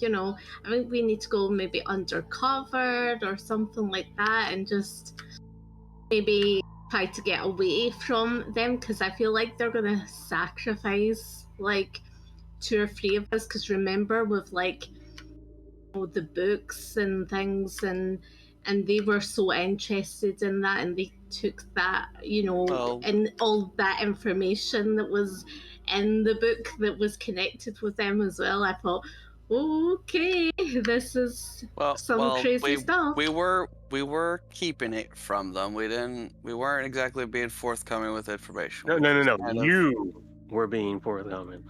To, I think we need to go maybe undercover or something like that, and just maybe try to get away from them, because I feel like they're gonna sacrifice like 2 or 3 of us, because remember with like the books and things, and they were so interested in that, and they took that, and all that information that was in the book that was connected with them as well. I thought, okay, this is some crazy stuff. We were keeping it from them. We weren't exactly being forthcoming with information. No. You were being forthcoming.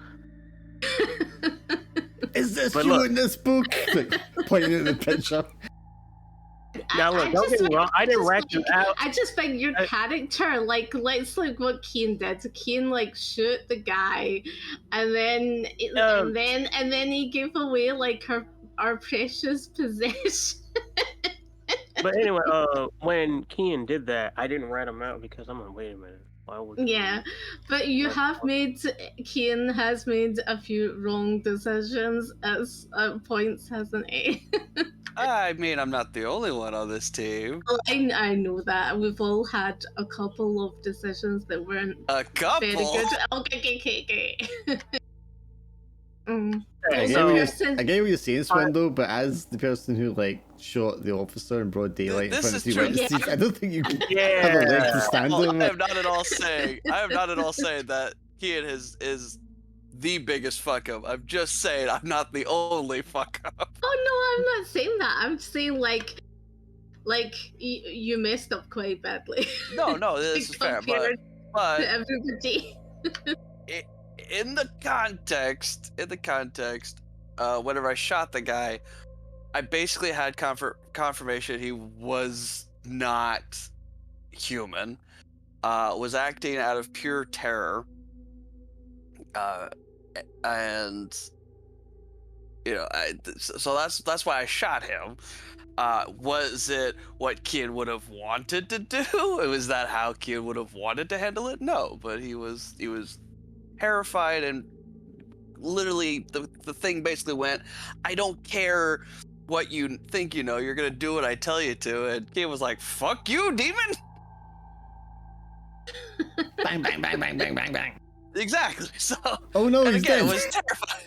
Is this you in this book? Like, pointing at the picture. Now look, don't get me wrong. I didn't rat you out. I just think your character, let's what Keane did. Keane shoot the guy, and then he gave away like our precious possession. But anyway, when Keane did that, I didn't rat him out because I'm like, wait a minute. Yeah, but Keane has made a few wrong decisions at points, hasn't he? I mean, I'm not the only one on this team. Well, I know that. We've all had a couple of decisions that weren't very good. Okay. I get what you're saying, Swindle, but as the person who shot the officer in broad daylight in front of 3 witnesses, I don't think you can have a leg to stand on. I am not at all saying that Keane is the biggest fuck up. I'm just saying I'm not the only fuck up. Oh no, I'm not saying that. I'm saying you messed up quite badly. No, this is fair, but to everybody. In the context, whenever I shot the guy, I basically had confirmation he was not human, was acting out of pure terror, and so that's why I shot him. Was it what Keane would have wanted to do? Was that how Keane would have wanted to handle it? No, but he was terrified, and literally the thing basically went, I don't care what you think you're gonna do what I tell you to, and Keane was like, fuck you, demon. Bang, bang, bang, bang, bang, bang, bang. Exactly. So oh no, he's dead. It was terrifying.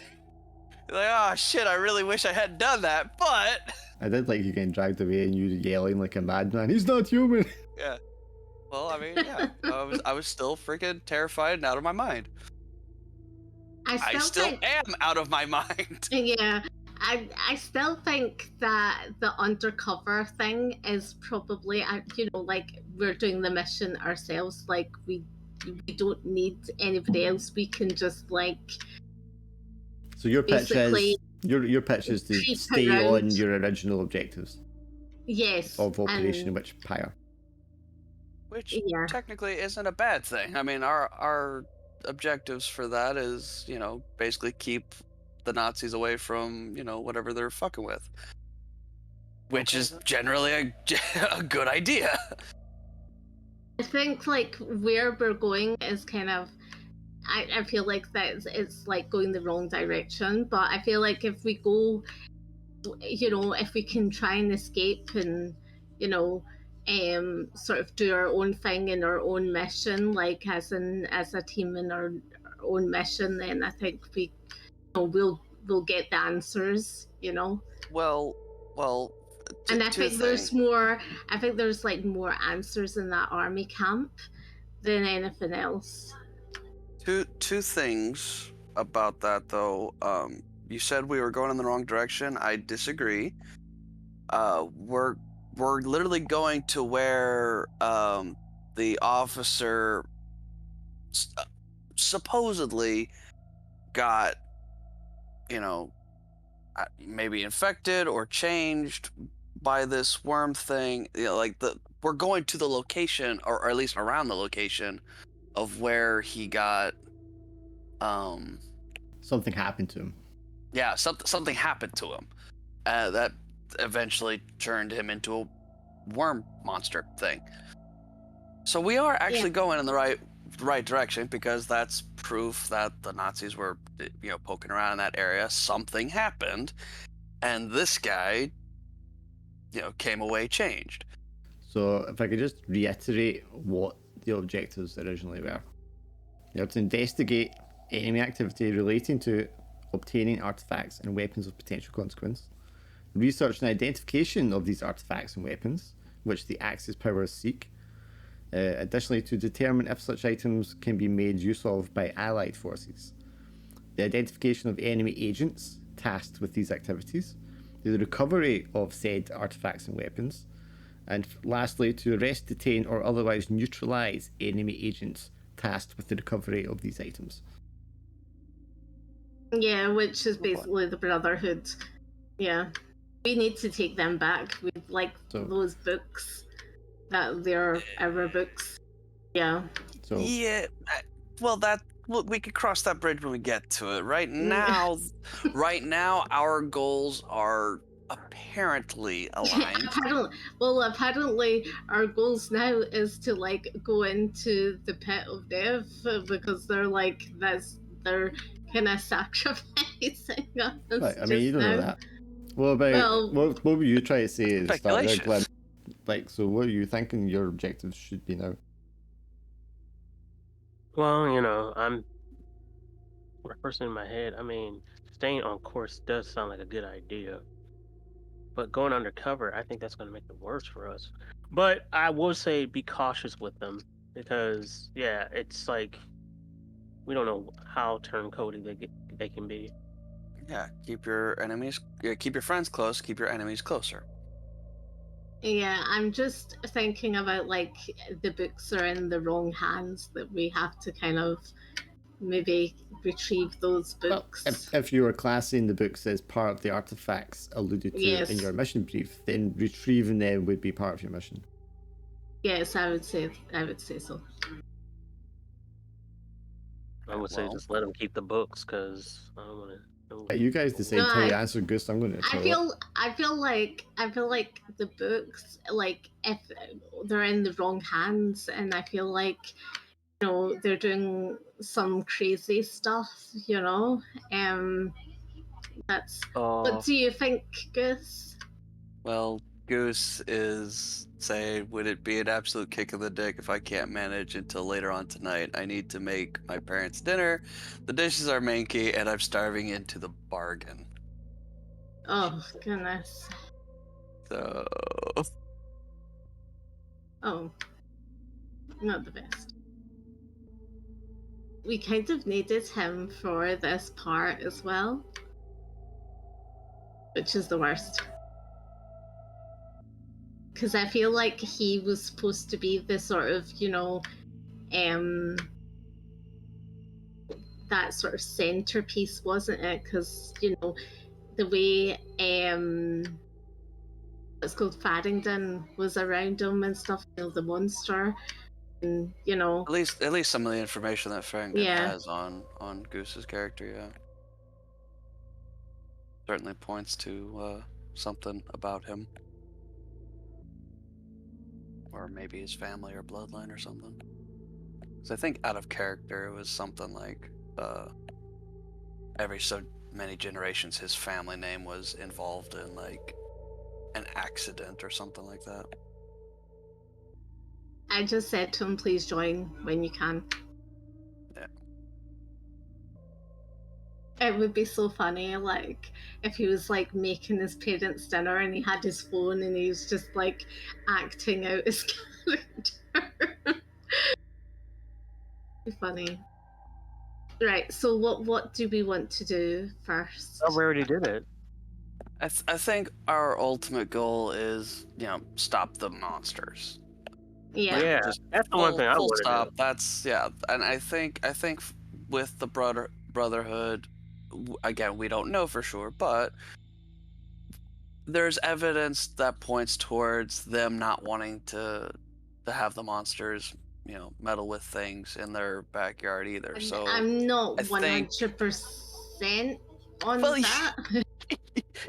Like, oh shit, I really wish I hadn't done that, but I did like you getting dragged away and you yelling like a madman, he's not human. Yeah. Well, I mean, yeah. I was still freaking terrified and out of my mind. I still am out of my mind. Yeah, I still think that the undercover thing is probably, we're doing the mission ourselves. We don't need anybody else. We can just So your pitch your pitch is to stay on your original objectives. Yes. Of Operation Witchpire. Which technically isn't a bad thing. I mean, our objectives for that is, basically keep the Nazis away from, whatever they're fucking with. Which is generally a good idea. I think where we're going is kind of, I feel like that it's going the wrong direction, but I feel like if we go, if we can try and escape and, sort of do our own thing in our own mission, as a team in our own mission, then I think we'll get the answers, Well, and I think there's more. I think there's more answers in that army camp than anything else. Two things about that though. you said we were going in the wrong direction. I disagree. We're literally going to where the officer supposedly got, maybe infected or changed by this worm thing. We're going to the location, or at least around the location of where he got something happened to him. Yeah, something happened to him that eventually turned him into a worm monster thing. So we are actually going in the right direction, because that's proof that the Nazis were, poking around in that area. Something happened, and this guy, came away changed. So if I could just reiterate what the objectives originally were. You have to investigate enemy activity relating to obtaining artifacts and weapons of potential consequence, research and identification of these artifacts and weapons, which the Axis powers seek. Additionally, to determine if such items can be made use of by Allied forces. The identification of enemy agents tasked with these activities. The recovery of said artifacts and weapons. And lastly, to arrest, detain, or otherwise neutralize enemy agents tasked with the recovery of these items. Yeah, which is basically the Brotherhood. Yeah. We need to take them back. We'd like those books. That they're our books. Yeah. So yeah, well, we could cross that bridge when we get to it. Right now, our goals are apparently aligned. Apparently our goals now is to go into the pit of death, because they're they're kind of sacrificing us. Right, I mean, you don't know that. What would you try to say at the start there, Glenn? So what are you thinking your objectives should be now? Well, I'm rehearsing in my head. I mean, staying on course does sound like a good idea. But going undercover, I think that's going to make it worse for us. But I will say be cautious with them, because, it's like we don't know how turncoaty they can be. Yeah, keep your friends close, keep your enemies closer. Yeah, I'm just thinking about the books are in the wrong hands, that we have to kind of maybe retrieve those books. Well, if you were classing the books as part of the artifacts alluded to in your mission brief, then retrieving them would be part of your mission. Yes, I would say so. I would say just let them keep the books, because I don't want to. You guys decide how you answer, Goose. I'm going to. I feel like the books, if they're in the wrong hands, and I feel like they're doing some crazy stuff. That's. What do you think, Goose? Well, Goose is saying, would it be an absolute kick in the dick if I can't manage until later on tonight? I need to make my parents dinner. The dishes are manky, and I'm starving into the bargain. Oh, goodness. So... Oh. Not the best. We kind of needed him for this part as well. Which is the worst. Because I feel like he was supposed to be the sort of, that sort of centerpiece, wasn't it? Because, the way what's called Farrington was around him and stuff, the monster, and At least some of the information that Farrington has on Goose's character, certainly points to something about him. Or maybe his family or bloodline or something. Because I think out of character, it was something like every so many generations, his family name was involved in an accident or something like that. I just said to him, please join when you can. Yeah. It would be so funny, if he was making his parents dinner and he had his phone and he was just acting out his character. Be funny. Right. So what do we want to do first? Oh, we already did it. I think our ultimate goal is, stop the monsters. Yeah. Yeah, Just that's the one thing I full want to stop. do. That's and I think with the Brotherhood, again, we don't know for sure, but there's evidence that points towards them not wanting to have the monsters, meddle with things in their backyard either. And So I'm not I think 100% on Well, that.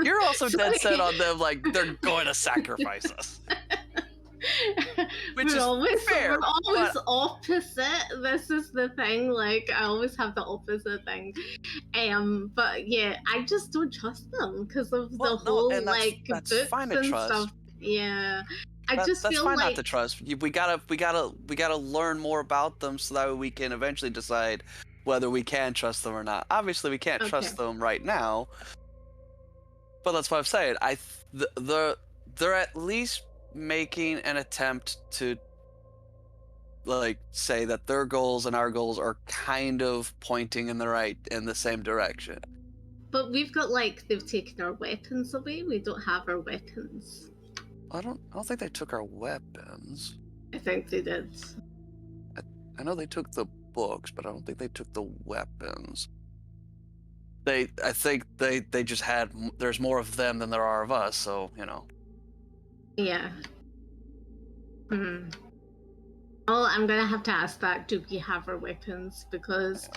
you're also dead set Sorry. on them, like they're going to sacrifice us. Which is fair, we're always but- opposite. This is the thing. Like I always have the opposite thing. But yeah, I just don't trust them because of Well, the no, whole and that's books fine to and trust. stuff. Yeah, I That's feel fine like not to trust. We gotta learn more about them so that way we can eventually decide whether we can trust them or not. Obviously, we can't trust them right now, but that's what I'm saying. They're at least making an attempt to say that their goals and our goals are kind of pointing in the same direction. But we've got they've taken our weapons away. We don't have our weapons. I don't think they took our weapons. I think they did. I know they took the books, but I don't think they took the weapons. I think they just had. There's more of them than there are of us, so Yeah. Well, I'm gonna have to ask that. Do we have our weapons? Because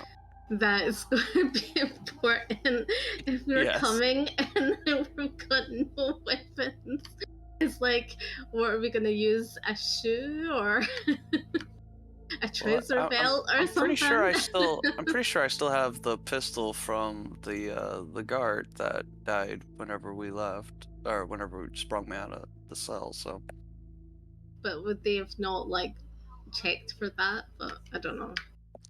that is going to be important if we're coming and then we've got no weapons. It's like, what are we gonna use? A shoe or a trouser belt or something? I'm pretty sure I still have the pistol from the guard that died whenever we left, or whenever we sprung me out of the cell. So. But would they have not checked for that? But I don't know.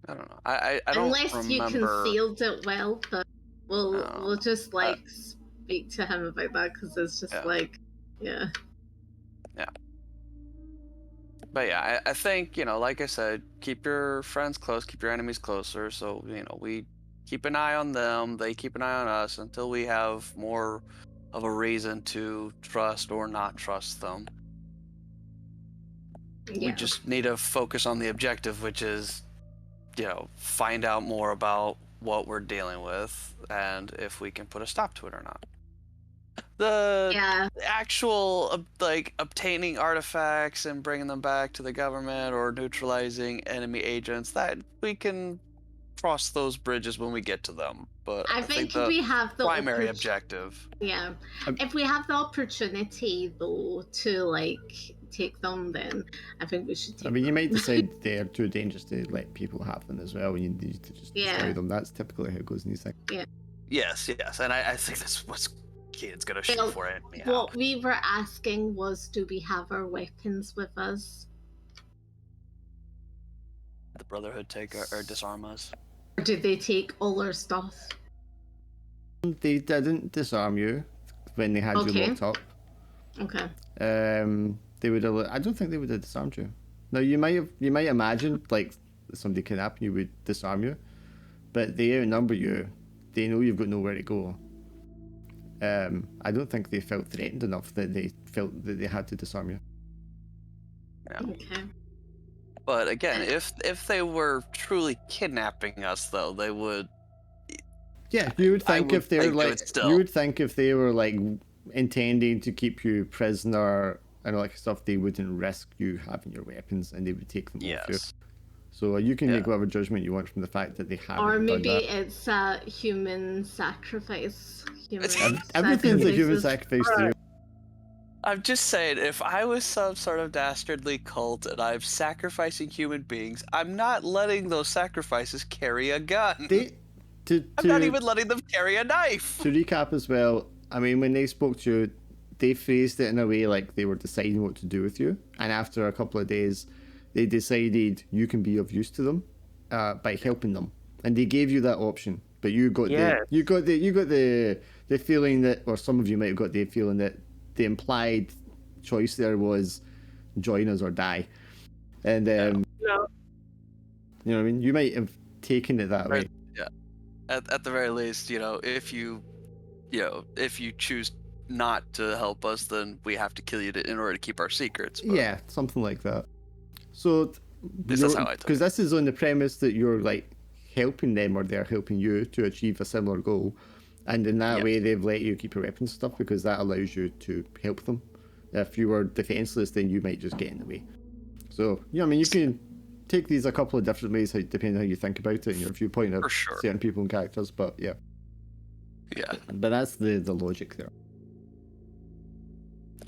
I don't know. I don't Unless remember. you concealed it well, but we'll just speak to him about that because it's just yeah. But yeah, I think like I said, keep your friends close, keep your enemies closer. So we keep an eye on them, they keep an eye on us until we have more of a reason to trust or not trust them. Yeah. We just need to focus on the objective, which is find out more about what we're dealing with and if we can put a stop to it or not. The actual obtaining artifacts and bringing them back to the government or neutralizing enemy agents, that we can cross those bridges when we get to them. But I think we have the primary objective. Yeah. If we have the opportunity though to take them, then I think we should take them. You might decide they're too dangerous to let people have them as well, and you need to just destroy them. That's typically how it goes in these things. Yeah. Yes, and I think that's what's Kid's gonna shoot for it. What we were asking was, do we have our weapons with us? The Brotherhood take or disarm us? Or did they take all our stuff? They didn't disarm you when they had you locked up. Okay. They would have. I don't think they would have disarmed you. Now you might imagine somebody kidnapping you would disarm you, but they outnumber you. They know you've got nowhere to go. I don't think they felt threatened enough that they felt that they had to disarm you. Yeah. Okay. But again, if they were truly kidnapping us, though, they would. Yeah, you would think if they were you would think if they were intending to keep you prisoner and all that stuff, they wouldn't risk you having your weapons and they would take them off you. So you can make whatever judgment you want from the fact that they haven't. Or maybe done that. it's a human sacrifice. Everything's a human sacrifice to you. I'm just saying, if I was some sort of dastardly cult and I'm sacrificing human beings, I'm not letting those sacrifices carry a gun. I'm not even letting them carry a knife. To recap as well, when they spoke to you, they phrased it in a way like they were deciding what to do with you, and after a couple of days, they decided you can be of use to them by helping them, and they gave you that option. But you got the feeling that, or some of you might have got the feeling that the implied choice there was join us or die, and you know what I mean. You might have taken it that way. Yeah, at the very least, if you choose not to help us, then we have to kill you in order to keep our secrets. But Yeah, something like that. So, this is how I took because it. this is on the premise that you're like helping them or they're helping you to achieve a similar goal, and in that Yes. way they've let you keep your weapons and stuff because that allows you to help them. If you were defenseless, then you might just get in the way. So yeah, I mean you can take these a couple of different ways depending on how you think about it and your viewpoint of For sure. certain people and characters. But yeah, but that's the logic there.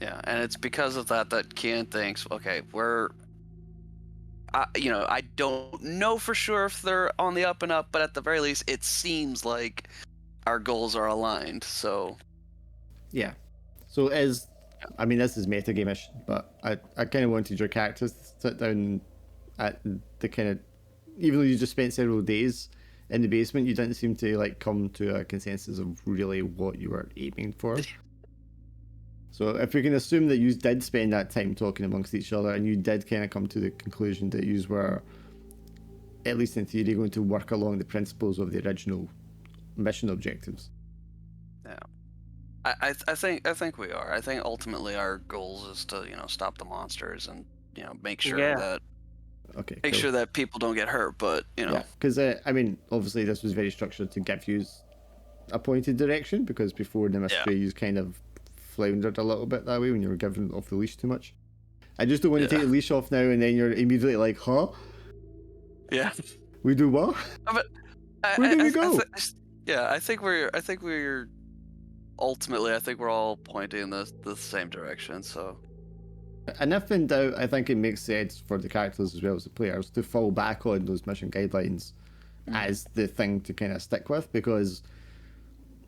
Yeah, and it's because of that Kian thinks, okay, I don't know for sure if they're on the up and up, but at the very least, it seems like our goals are aligned. So Yeah. So this is metagame-ish, but I kind of wanted your characters to sit down at the kind of, even though you just spent several days in the basement, you didn't seem to like come to a consensus of really what you were aiming for. So if we can assume that you did spend that time talking amongst each other and you did kind of come to the conclusion that you were, at least in theory, going to work along the principles of the original mission objectives. yeah, I think we are. I think ultimately our goals is to stop the monsters and make sure Yeah. that Make sure that people don't get hurt. But Yeah, because obviously this was very structured to give you a pointed direction, because before the mystery you kind of floundered a little bit that way when you were given off the leash too much. I just don't want to take the leash off now and then you're immediately like, huh? Yeah. We do what? But Where do we go? I think we're ultimately, I think we're all pointing in the same direction. So. And if in doubt, I think it makes sense for the characters as well as the players to fall back on those mission guidelines as the thing to kind of stick with, because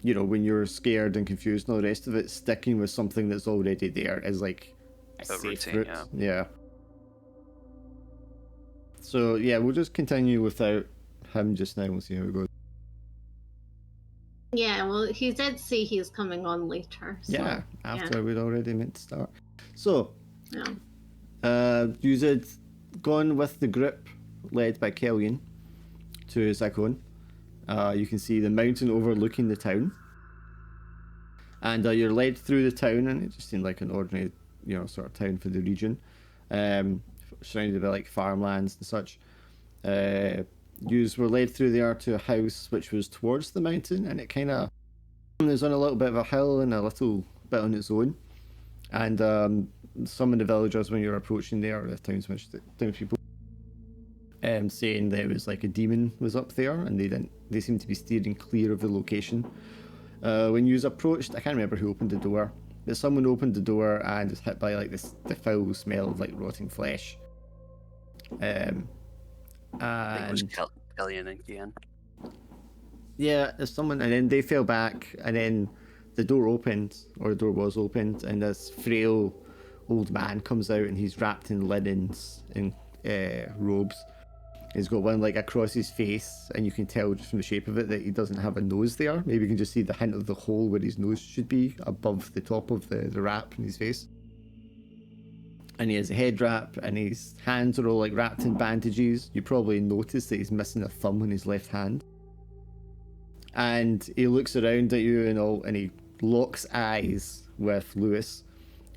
when you're scared and confused and all the rest of it, sticking with something that's already there is like a safe routine, route. Yeah. So yeah, we'll just continue without him just now. We'll see how it goes. Yeah, well, he did say he's coming on later. So, Yeah, after we'd already meant to start. So, yeah. you had gone with the group led by Kellyan to Zakon. You can see the mountain overlooking the town. And you're led through the town, and it just seemed like an ordinary, sort of town for the region. Surrounded by like farmlands and such. You were led through there to a house which was towards the mountain, and it kind of is on a little bit of a hill and a little bit on its own. And some of the villagers, when you're approaching there, the townspeople, saying that it was like a demon was up there, and they seemed to be steering clear of the location. When you was approached, I can't remember who opened the door, but someone opened the door and was hit by like the foul smell of like rotting flesh. I think it was Kellyan and Kian. Yeah, there's someone, and then they fell back, and then the door was opened, and this frail old man comes out, and he's wrapped in linens and robes. He's got one like across his face, and you can tell just from the shape of it that he doesn't have a nose there. Maybe you can just see the hint of the hole where his nose should be above the top of the wrap in his face. And he has a head wrap, and his hands are all like wrapped in bandages. You probably noticed that he's missing a thumb on his left hand. And he looks around at you and he locks eyes with Lewis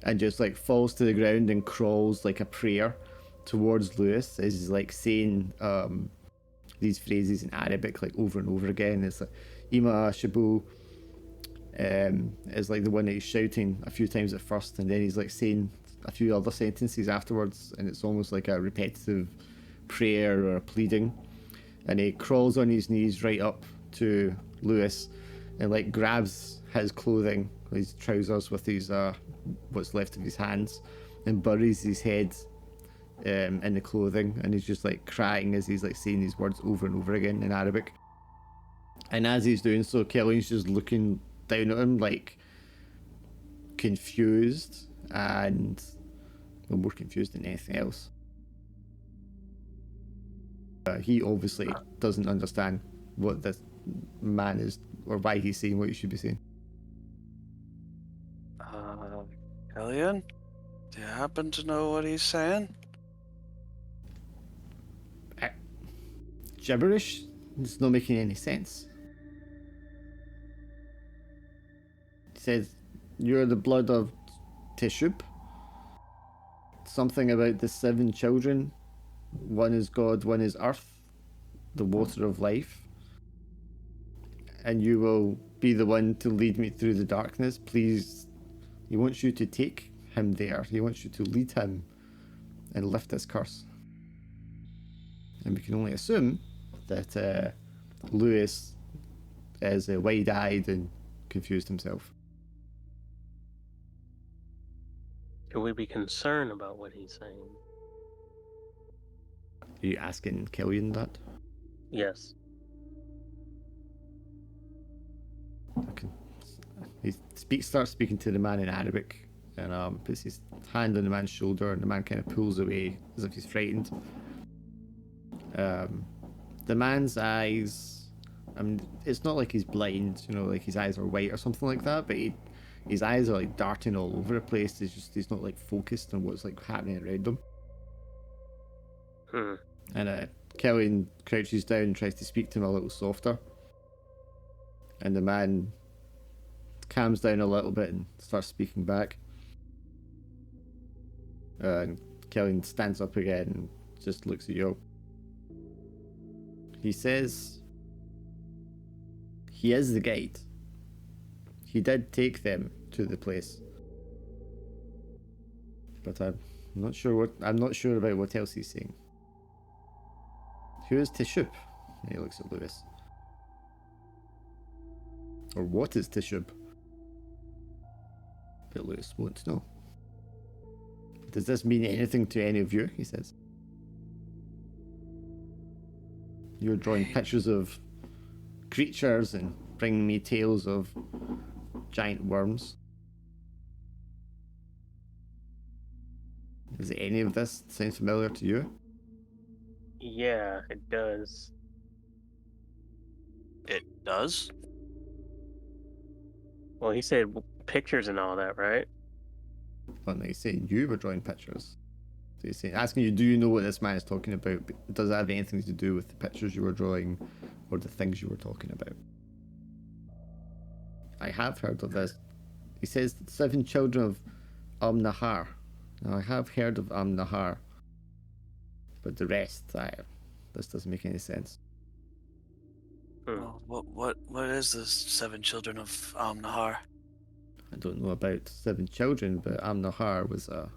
and just like falls to the ground and crawls like a prayer towards Lewis as he's like saying these phrases in Arabic like over and over again. It's like Ima Shabu is like the one that he's shouting a few times at first, and then he's like saying a few other sentences afterwards, and it's almost like a repetitive prayer or a pleading. And he crawls on his knees right up to Lewis and like grabs his clothing, his trousers, with his what's left of his hands, and buries his head in the clothing, and he's just like crying as he's like saying these words over and over again in Arabic. And as he's doing so, Kellyan's just looking down at him like confused, and more confused than anything else. He obviously doesn't understand what this man is or why he's saying what he should be saying. Kellyan, do you happen to know what he's saying? Gibberish? It's not making any sense. says, "You're the blood of Teshub. Something about the 7 children. One is God, one is earth, the water of life. And you will be the one to lead me through the darkness. Please, he wants you to take him there. He wants you to lead him and lift this curse." And we can only assume that Lewis is wide-eyed and confused himself. Should we be concerned about what he's saying? Are you asking Killian that? Yes. Okay. He starts speaking to the man in Arabic, and puts his hand on the man's shoulder, and the man kind of pulls away as if he's frightened. The man's eyes, I mean, it's not like he's blind, you know, like his eyes are white or something like that, but his eyes are like darting all over the place. He's not like focused on what's like happening around him. And Killian crouches down and tries to speak to him a little softer. And the man calms down a little bit and starts speaking back. And Killian stands up again and just looks at you. He says, he is the guide. He did take them to the place. But I'm not sure about what else he's saying. Who is Teshub? And he looks at Lewis. Or what is Teshub? But Lewis won't know. Does this mean anything to any of you? He says. You're drawing pictures of creatures and bringing me tales of giant worms. Does any of this sound familiar to you? Yeah, it does. It does? Well, he said pictures and all that, right? Well, no, he's saying you were drawing pictures. So he's saying, asking you, do you know what this man is talking about? But does it have anything to do with the pictures you were drawing or the things you were talking about? I have heard of this. He says 7 children of Nahar. Now, I have heard of Nahar, but the rest, this doesn't make any sense. Well, what is the 7 children of Nahar? I don't know about 7 children, but Nahar was a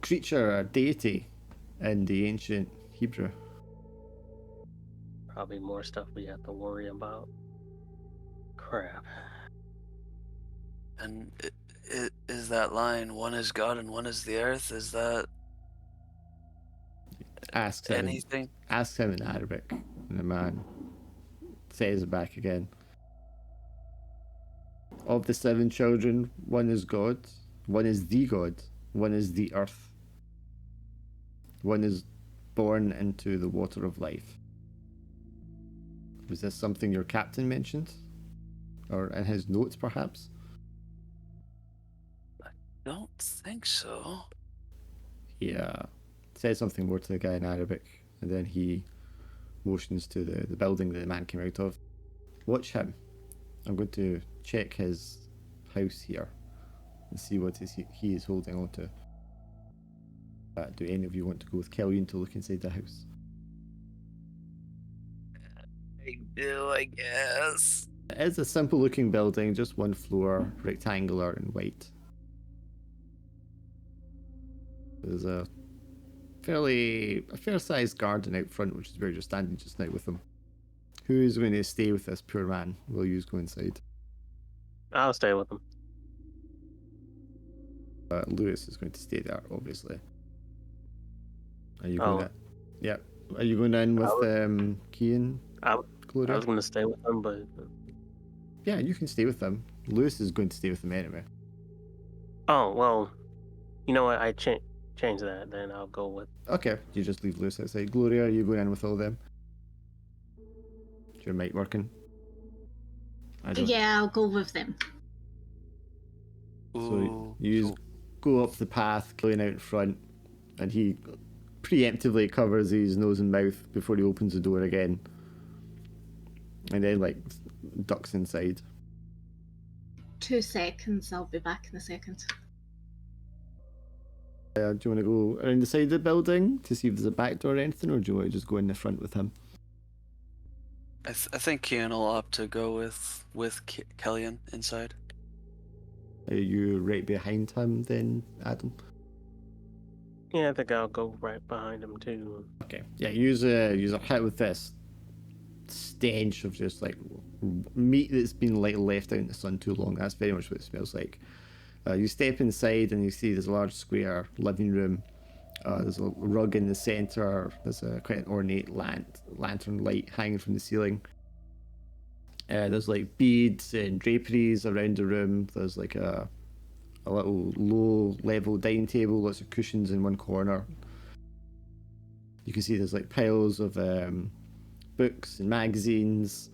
creature, a deity in the ancient Hebrew. Probably more stuff we have to worry about. Crap. And is that line, one is God and one is the earth, is that Asks him in Arabic, and the man says it back again. Of the 7 children, one is God, one is the God, one is the earth, one is born into the water of life. Was this something your captain mentioned? Or in his notes, perhaps? I don't think so. He says something more to the guy in Arabic, and then he motions to the building that the man came out of. Watch him. I'm going to check his house here and see what he is holding on to. Do any of you want to go with Killian to look inside the house? I do, I guess. It is a simple looking building, just 1 floor, rectangular and white. There's a fair sized garden out front, which is where you're standing just now with him. Who is going to stay with this poor man while you go inside? I'll stay with him. Lewis is going to stay there, obviously. Are you going to? Yeah. Are you going in with Kian? Gloria? I was going to stay with him, but yeah, you can stay with them. Lewis is going to stay with them anyway. oh well. You know what? I change that. Then I'll go with. Okay, you just leave Lewis outside. Gloria, are you going in with all them? Is your mic working? Yeah, I'll go with them. So you go up the path, Killian out in front, and he preemptively covers his nose and mouth before he opens the door again. and then like ducks inside. 2 seconds. I'll be back in a second. Do you want to go around the side of the building to see if there's a back door or anything, or do you want to just go in the front with him? I think Kian will opt to go with Kellyan inside. Are you right behind him then, Adam? Yeah, I think I'll go right behind him too. Okay. Yeah, use a hit with this stench of just like meat that's been like left out in the sun too long. That's very much what it smells like. You step inside and you see there's a large square living room. There's a rug in the centre. There's a quite an ornate lantern light hanging from the ceiling. There's like beads and draperies around the room. There's like a little low level dining table, lots of cushions in one corner. You can see there's like piles of books and magazines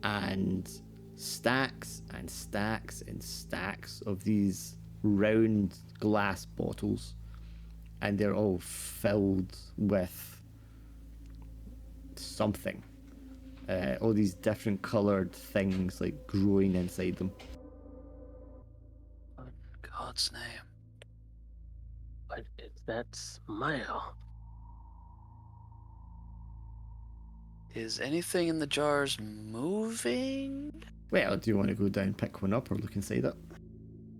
and stacks and stacks and stacks of these round glass bottles, and they're all filled with something. All these different coloured things like growing inside them. In God's name. What is that smell? Is anything in the jars moving? Well, do you want to go down, pick one up, or look inside it?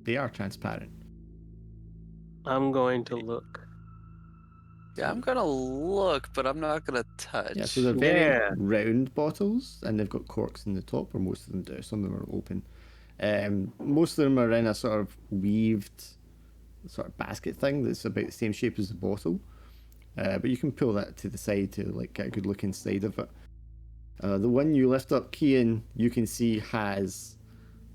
They are transparent. I'm going to look. Yeah, I'm gonna look, but I'm not gonna touch. Yeah, so they're very Yeah. round bottles, and they've got corks in the top, or most of them do. Some of them are open. Most of them are in a sort of weaved sort of basket thing that's about the same shape as the bottle. But you can pull that to the side to like get a good look inside of it. The one you lift up, Kian, you can see has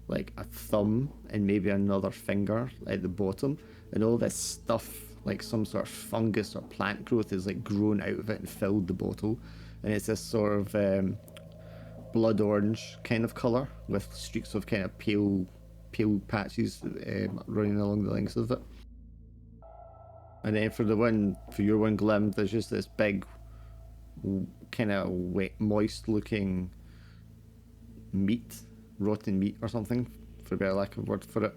like a thumb and maybe another finger at the bottom, and all this stuff, like some sort of fungus or plant growth, is like grown out of it and filled the bottle, and it's this sort of blood orange kind of colour with streaks of kind of pale patches running along the lengths of it. And then for your one Glim, there's just this big kind of wet, moist looking meat, rotten meat or something, for a better lack of a word for it.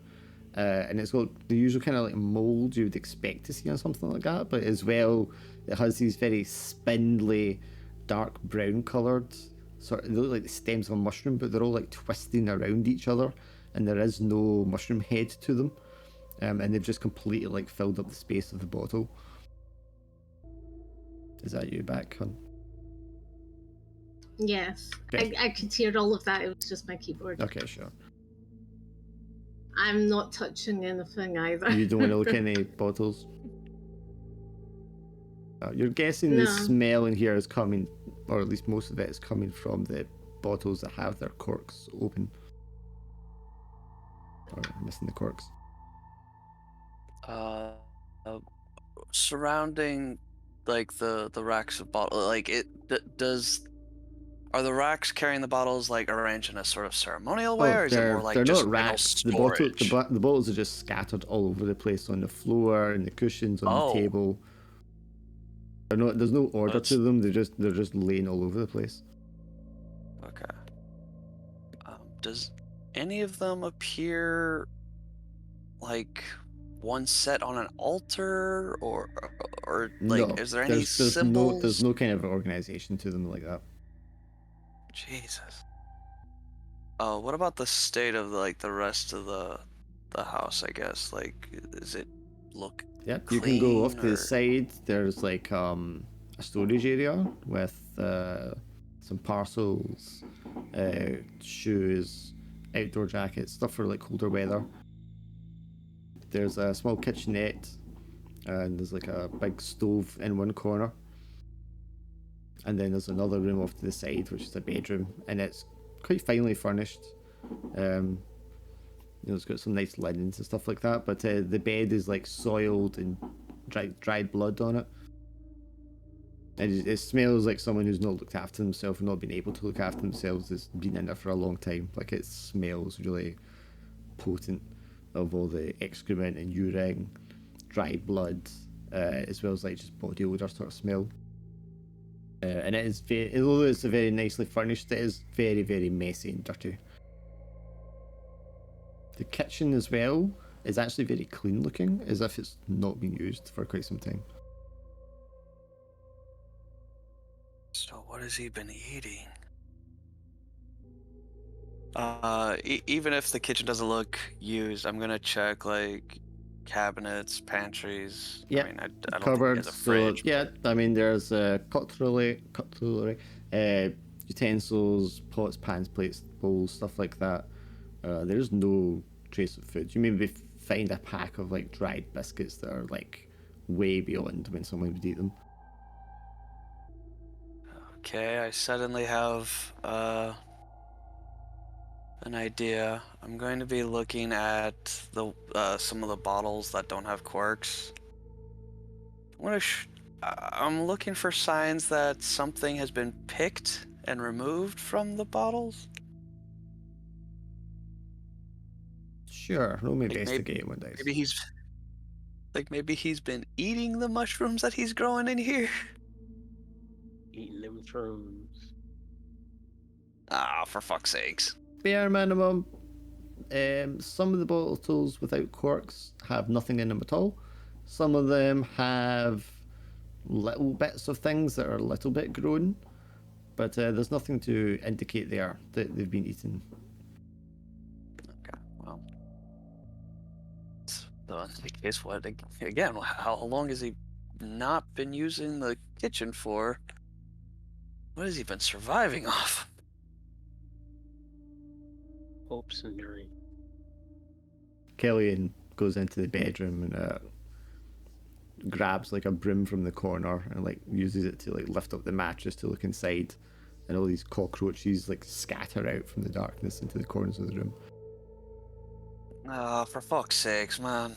And it's got the usual kind of like mould you would expect to see on something like that, but as well, it has these very spindly, dark brown coloured sort of, they look like the stems of a mushroom, but they're all like twisting around each other, and there is no mushroom head to them. And they've just completely like filled up the space of the bottle. Is that you back, hun? Yes, Okay. I could hear all of that. It was just my keyboard. Okay, sure. I'm not touching anything either. You don't want to look at any bottles? You're guessing the No. smell in here is coming, or at least most of it is coming from the bottles that have their corks open. Or missing the corks. Surrounding like the racks of bottles, like are the racks carrying the bottles like arranged in a sort of ceremonial way, or is it more like they're just not real racks. storage? The bottles are just scattered all over the place on the floor and the cushions on the table. There's no order to them. They're just laying all over the place. Okay. Does any of them appear like one set on an altar, or like No, is there any symbols? There's no kind of organization to them like that. Jesus. Oh, what about the state of like the rest of the house? I guess like, does it look? Yeah, you can go off to clean, the or- side. There's like a storage area with some parcels, shoes, outdoor jackets, stuff for like colder weather. There's a small kitchenette, and there's like a big stove in one corner. And then there's another room off to the side, which is a bedroom, and it's quite finely furnished. It's got some nice linens and stuff like that, but the bed is like soiled and dried blood on it. And it smells like someone who's not looked after themselves and not been able to look after themselves has been in there for a long time. Like, it smells really potent of all the excrement and urine, dried blood, as well as like just body odour sort of smell. And it is very, although it's very nicely furnished, it is very, very messy and dirty. The kitchen as well is actually very clean looking, as if it's not been used for quite some time. So what has he been eating? Even if the kitchen doesn't look used, I'm gonna check like cabinets, pantries. Yeah, I mean, I don't think he cupboards. has a fridge. So yeah, I mean, there's cutlery, utensils, pots, pans, plates, bowls, stuff like that. There's no trace of food. You maybe find a pack of like dried biscuits that are like way beyond when someone would eat them. Okay, I suddenly have an idea. I'm going to be looking at the some of the bottles that don't have corks. I'm looking for signs that something has been picked and removed from the bottles. Sure, roll me Like investigate one dice. Maybe he's been eating the mushrooms that he's growing in here. Eating them shrooms. Ah, for fuck's sakes. Bare minimum. Some of the bottles without corks have nothing in them at all. Some of them have little bits of things that are a little bit grown, but there's nothing to indicate that they've been eaten. Okay, well. So in that case, what again? How long has he not been using the kitchen for? What has he been surviving off? Hopes and dreams. Kellyanne goes into the bedroom and grabs like a broom from the corner and like uses it to like lift up the mattress to look inside, and all these cockroaches like scatter out from the darkness into the corners of the room. Ah, for fuck's sakes, man.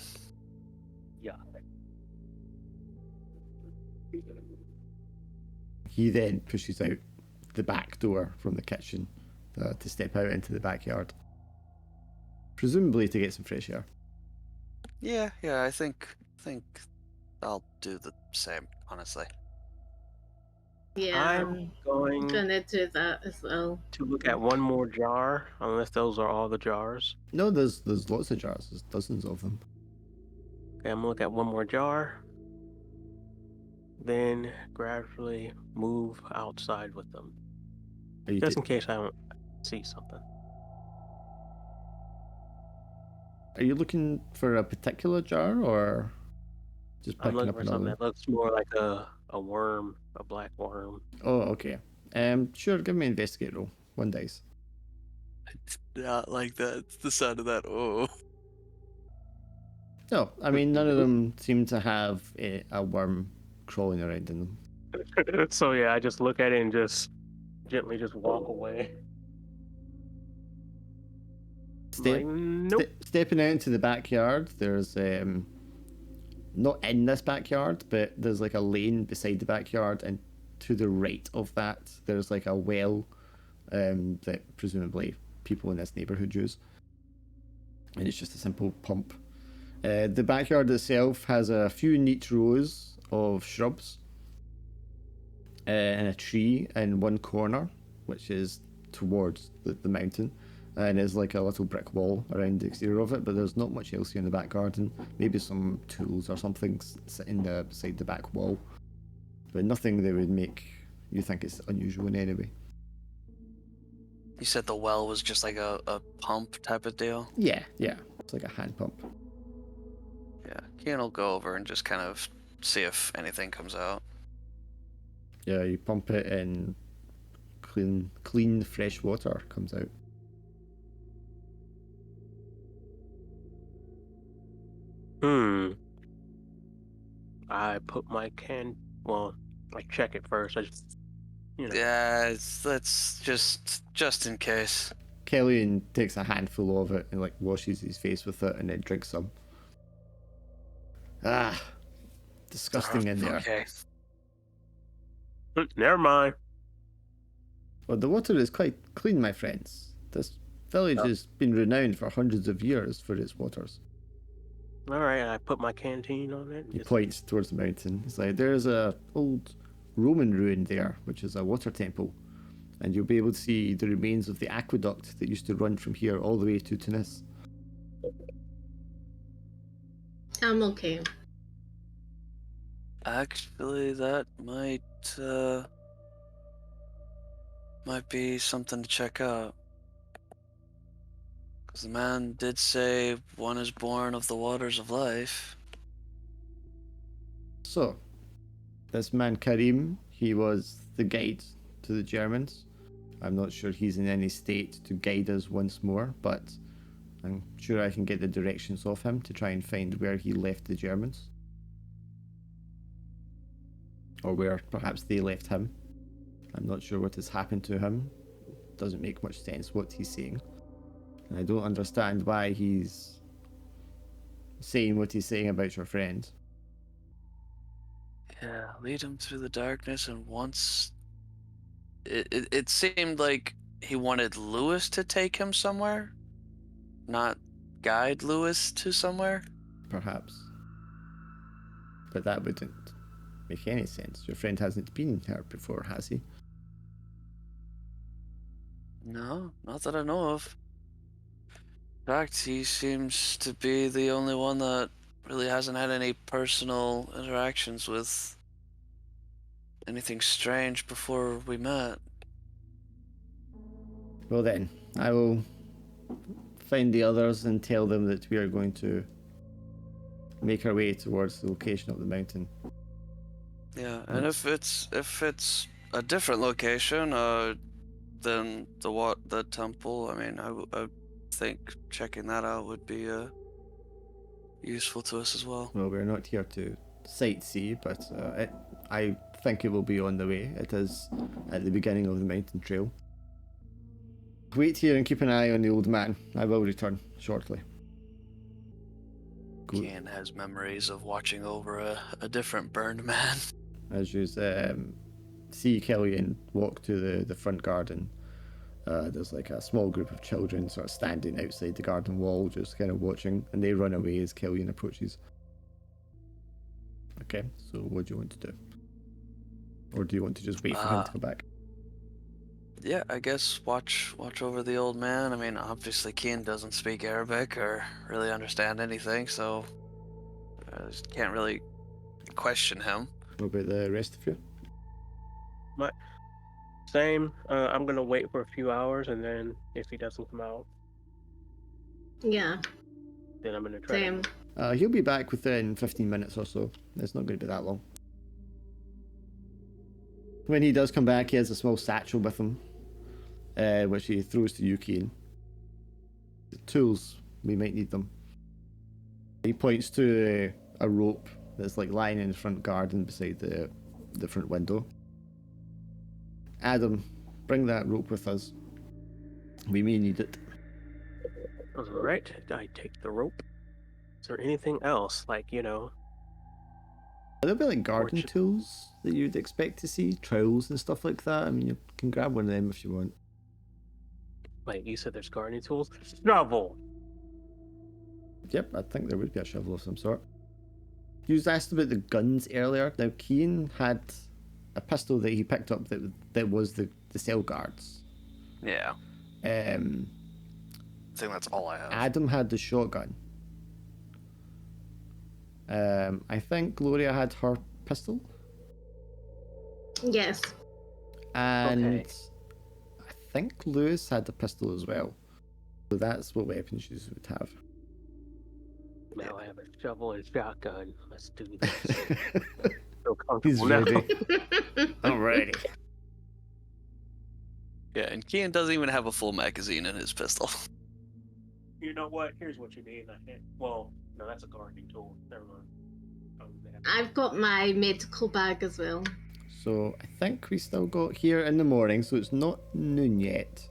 Yeah. He then pushes out the back door from the kitchen to step out into the backyard, presumably to get some fresh air. Yeah, I think I'll do the same, honestly. Yeah, I'm going gonna do that as well. to look at one more jar, unless those are all the jars. No, there's lots of jars. There's dozens of them. Okay, I'm gonna look at one more jar. Then gradually move outside with them. Are you Just in case I don't see something. Are you looking for a particular jar or just I'm picking looking up for something another? that looks more like a worm, a black worm. Oh, okay. Sure. Give me an investigate roll. One dice. I did not like that. The sound of that. Oh. No, I mean none of them seem to have a worm crawling around in them. So yeah, I just look at it and just gently just walk away. Step, Like, nope. stepping out into the backyard, there's not in this backyard, but there's like a lane beside the backyard, and to the right of that, there's like a well that presumably people in this neighborhood use, and it's just a simple pump. The backyard itself has a few neat rows of shrubs and a tree in one corner, which is towards the mountain, and there's like a little brick wall around the exterior of it, but there's not much else here in the back garden. Maybe some tools or something sitting beside the back wall, but nothing that would make you think it's unusual in any way. You said the well was just like a pump type of deal? Yeah, it's like a hand pump. Yeah, Kian will go over and just kind of see if anything comes out. Yeah, you pump it and clean fresh water comes out. I put my well, I check it first. I just, Yeah, let's just in case. Kellyanne takes a handful of it and like washes his face with it and then drinks some. Ah, disgusting in there. Okay. Never mind. Well, the water is quite clean, my friends. This village has been renowned for hundreds of years for its waters. All right, I put my canteen on it. He points towards the mountain. He's like, there's a old Roman ruin there, which is a water temple. And you'll be able to see the remains of the aqueduct that used to run from here all the way to Tunis. I'm okay. Actually, that might be something to check out. Because the man did say one is born of the waters of life. So, this man Karim, he was the guide to the Germans. I'm not sure he's in any state to guide us once more, but I'm sure I can get the directions off him to try and find where he left the Germans. Or where perhaps they left him. I'm not sure what has happened to him. Doesn't make much sense what he's saying. And I don't understand why he's saying what he's saying about your friend. Yeah, lead him through the darkness, and once... It seemed like he wanted Lewis to take him somewhere, not guide Lewis to somewhere. Perhaps. But that wouldn't make any sense. Your friend hasn't been here before, has he? No, not that I know of. In fact, he seems to be the only one that really hasn't had any personal interactions with anything strange before we met. Well then, I will find the others and tell them that we are going to make our way towards the location of the mountain. Yeah, and if it's a different location, than the temple, I mean, I think checking that out would be useful to us as well. Well, we're not here to sightsee, but I think it will be on the way. It is at the beginning of the mountain trail. Wait here and keep an eye on the old man. I will return shortly. Kian has memories of watching over a different burned man. As you see Kellyanne walk to the front garden, there's like a small group of children sort of standing outside the garden wall, just kind of watching, and they run away as Kellyanne approaches. Okay, so what do you want to do? Or do you want to just wait for him to come back? Yeah, I guess watch over the old man. I mean, obviously Kian doesn't speak Arabic or really understand anything, so I just can't really question him. What about the rest of you? Same. I'm gonna wait for a few hours, and then if he doesn't come out, Yeah, then I'm gonna try. same. He'll be back within 15 minutes or so. It's not going to be that long. When he does come back, he has a small satchel with him, which he throws to Yuki. And tools, we might need them. He points to a rope that's like lying in the front garden beside the front window. Adam, bring that rope with us. We may need it. All right, I take the rope. Is there anything else, like There'll be like garden Orchard. tools that you'd expect to see, trowels and stuff like that. I mean, you can grab one of them if you want. Like you said, there's gardening tools. Shovel. Yep, I think there would be a shovel of some sort. You was asked about the guns earlier. Now, Keane had a pistol that he picked up that was the cell guards. Yeah, I think that's all I have. Adam had the shotgun. I think Gloria had her pistol. Yes. And Okay. I think Lewis had the pistol as well. So that's what weapons you would have. Now I have a shovel and shotgun. Let's do this. Feel He's comfortable now. ready. I'm ready. Yeah, and Kian doesn't even have a full magazine in his pistol. You know what? Here's what you need. Well, no, that's a gardening tool. Never mind. I've got my medical bag as well. So I think we still got here in the morning, so it's not noon yet.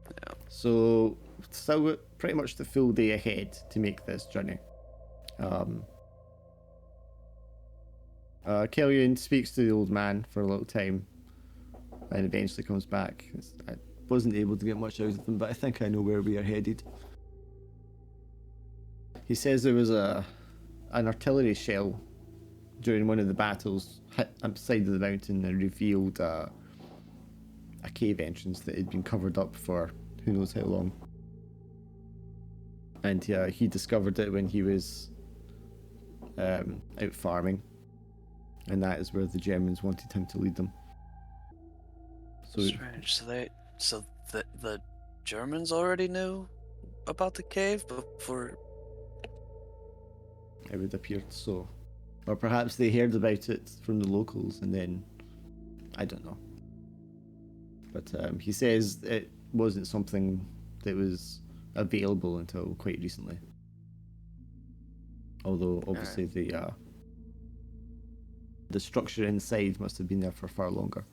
Yeah. So still got pretty much the full day ahead to make this journey. Kellyanne speaks to the old man for a little time and eventually comes back. I wasn't able to get much out of him, but I think I know where we are headed. He says there was an artillery shell during one of the battles, hit up the side of the mountain and revealed a cave entrance that had been covered up for who knows how long. And he discovered it when he was out farming, and that is where the Germans wanted him to lead them. So strange. So the Germans already knew about the cave before. it would appear so, or perhaps they heard about it from the locals, and then I don't know. But he says it wasn't something that was available until quite recently. Although obviously the structure inside must have been there for far longer.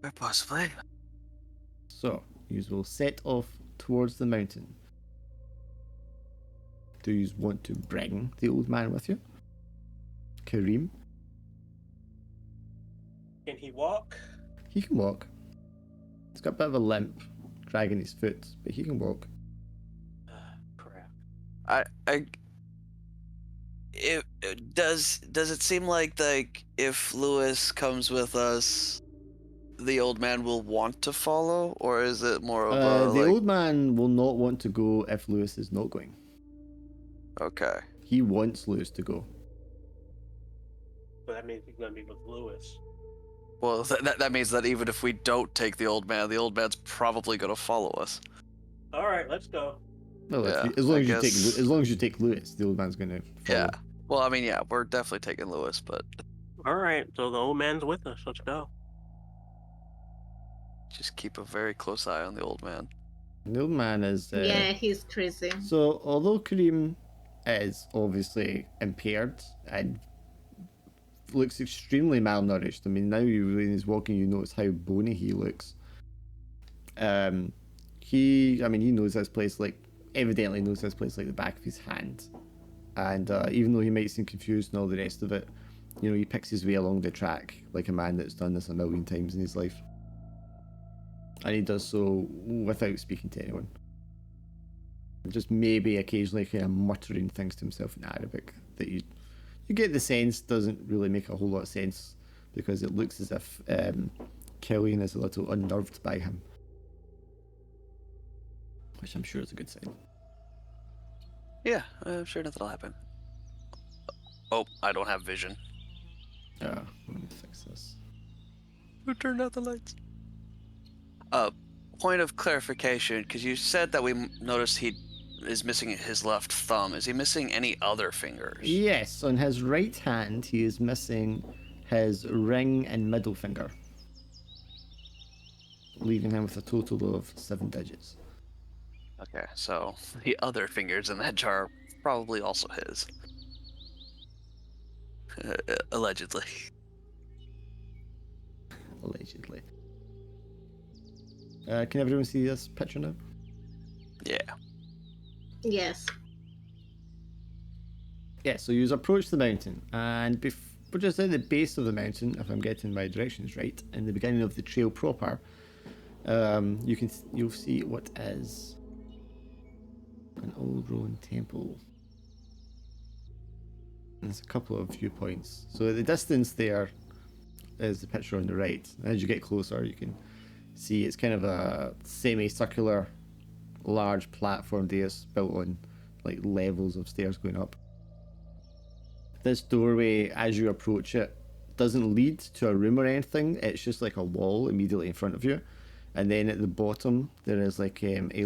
Quite possibly. So you will set off towards the mountain. Do you want to bring the old man with you? Kareem? Can he walk? He can walk. He's got a bit of a limp, dragging his foot, but he can walk. Crap. Does it seem like if Lewis comes with us, the old man will want to follow, or is it more of The old man will not want to go if Lewis is not going. Okay. He wants Lewis to go. But that means he's gonna be with Lewis. Well, that means that even if we don't take the old man's probably gonna follow us. All right, let's go. Well, Yeah, as long I as you take guess- as long as you take Lewis, the old man's going to follow. Yeah. Well, I mean, yeah, we're definitely taking Lewis, but All right, so the old man's with us. Let's go. just keep a very close eye on the old man. The old man is. Yeah, he's crazy. So, although Kareem is obviously impaired and looks extremely malnourished, I mean, now when he's walking, you notice how bony he looks. He knows this place evidently knows this place like the back of his hand. And even though he might seem confused and all the rest of it, he picks his way along the track like a man that's done this a million times in his life. And he does so without speaking to anyone. Just maybe occasionally kind of muttering things to himself in Arabic that you get the sense doesn't really make a whole lot of sense, because it looks as if Killian is a little unnerved by him. Which I'm sure is a good sign. Yeah, I'm sure nothing'll happen. Oh, I don't have vision. Let me fix this. Who turned out the lights? Point of clarification, because you said that we noticed he is missing his left thumb. Is he missing any other fingers? Yes, on his right hand he is missing his ring and middle finger, leaving him with a total of 7 digits. Okay, so the other fingers in that jar are probably also his. Allegedly. Allegedly. Can everyone see this picture now? Yeah. Yes. Yeah, so you approach the mountain, and we're just at the base of the mountain, if I'm getting my directions right, in the beginning of the trail proper. You'll see what is an old Roman temple. There's a couple of viewpoints. So at the distance there is the picture on the right. As you get closer, you can see it's kind of a semicircular, large platform dais built on levels of stairs going up. This doorway, as you approach it, doesn't lead to a room or anything. It's just like a wall immediately in front of you, and then at the bottom there is a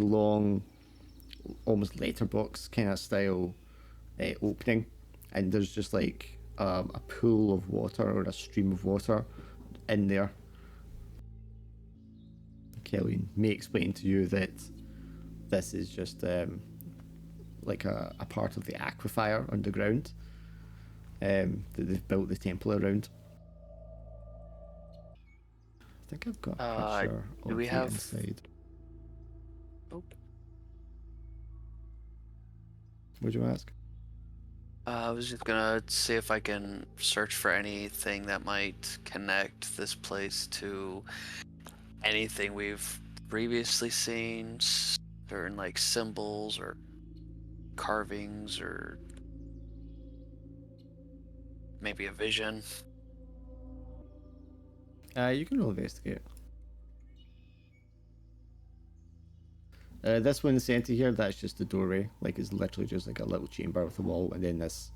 long, almost letterbox kind of style opening, and there's just a pool of water or a stream of water in there. Kelly may explain to you that this is just a part of the aquifer underground that they've built the temple around. I think I've got a picture do of we the have- inside. Oh. What do you ask? I was just gonna see if I can search for anything that might connect this place to anything we've previously seen, certain symbols or carvings or maybe a vision. You can roll investigate. This one center here, that's just the doorway. Like, it's literally just like a little chamber with a wall, and then this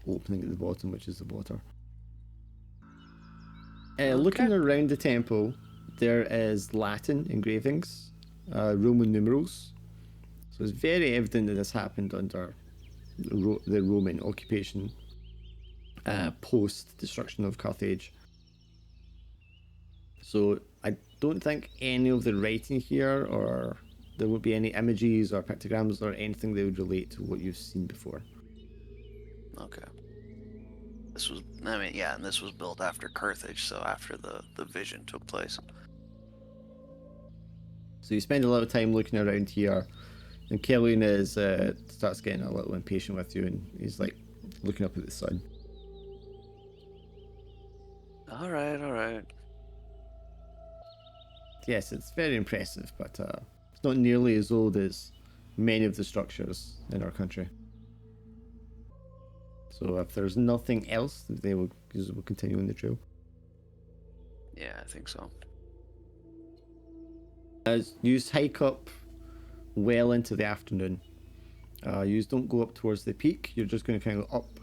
opening at the bottom, which is the water. Looking around the temple, there is Latin engravings, Roman numerals. So it's very evident that this happened under the Roman occupation post destruction of Carthage. So I don't think any of the writing here, or there won't be any images or pictograms or anything that would relate to what you've seen before. Okay. This was, I mean, yeah, and this was built after Carthage, so after the vision took place. So you spend a lot of time looking around here, and Killian is starts getting a little impatient with you, and he's like looking up at the sun. All right. Yes, it's very impressive, but it's not nearly as old as many of the structures in our country. So if there's nothing else, they will continue on the trail. Yeah, I think so. As you hike up well into the afternoon, you don't go up towards the peak. You're just going to kind of up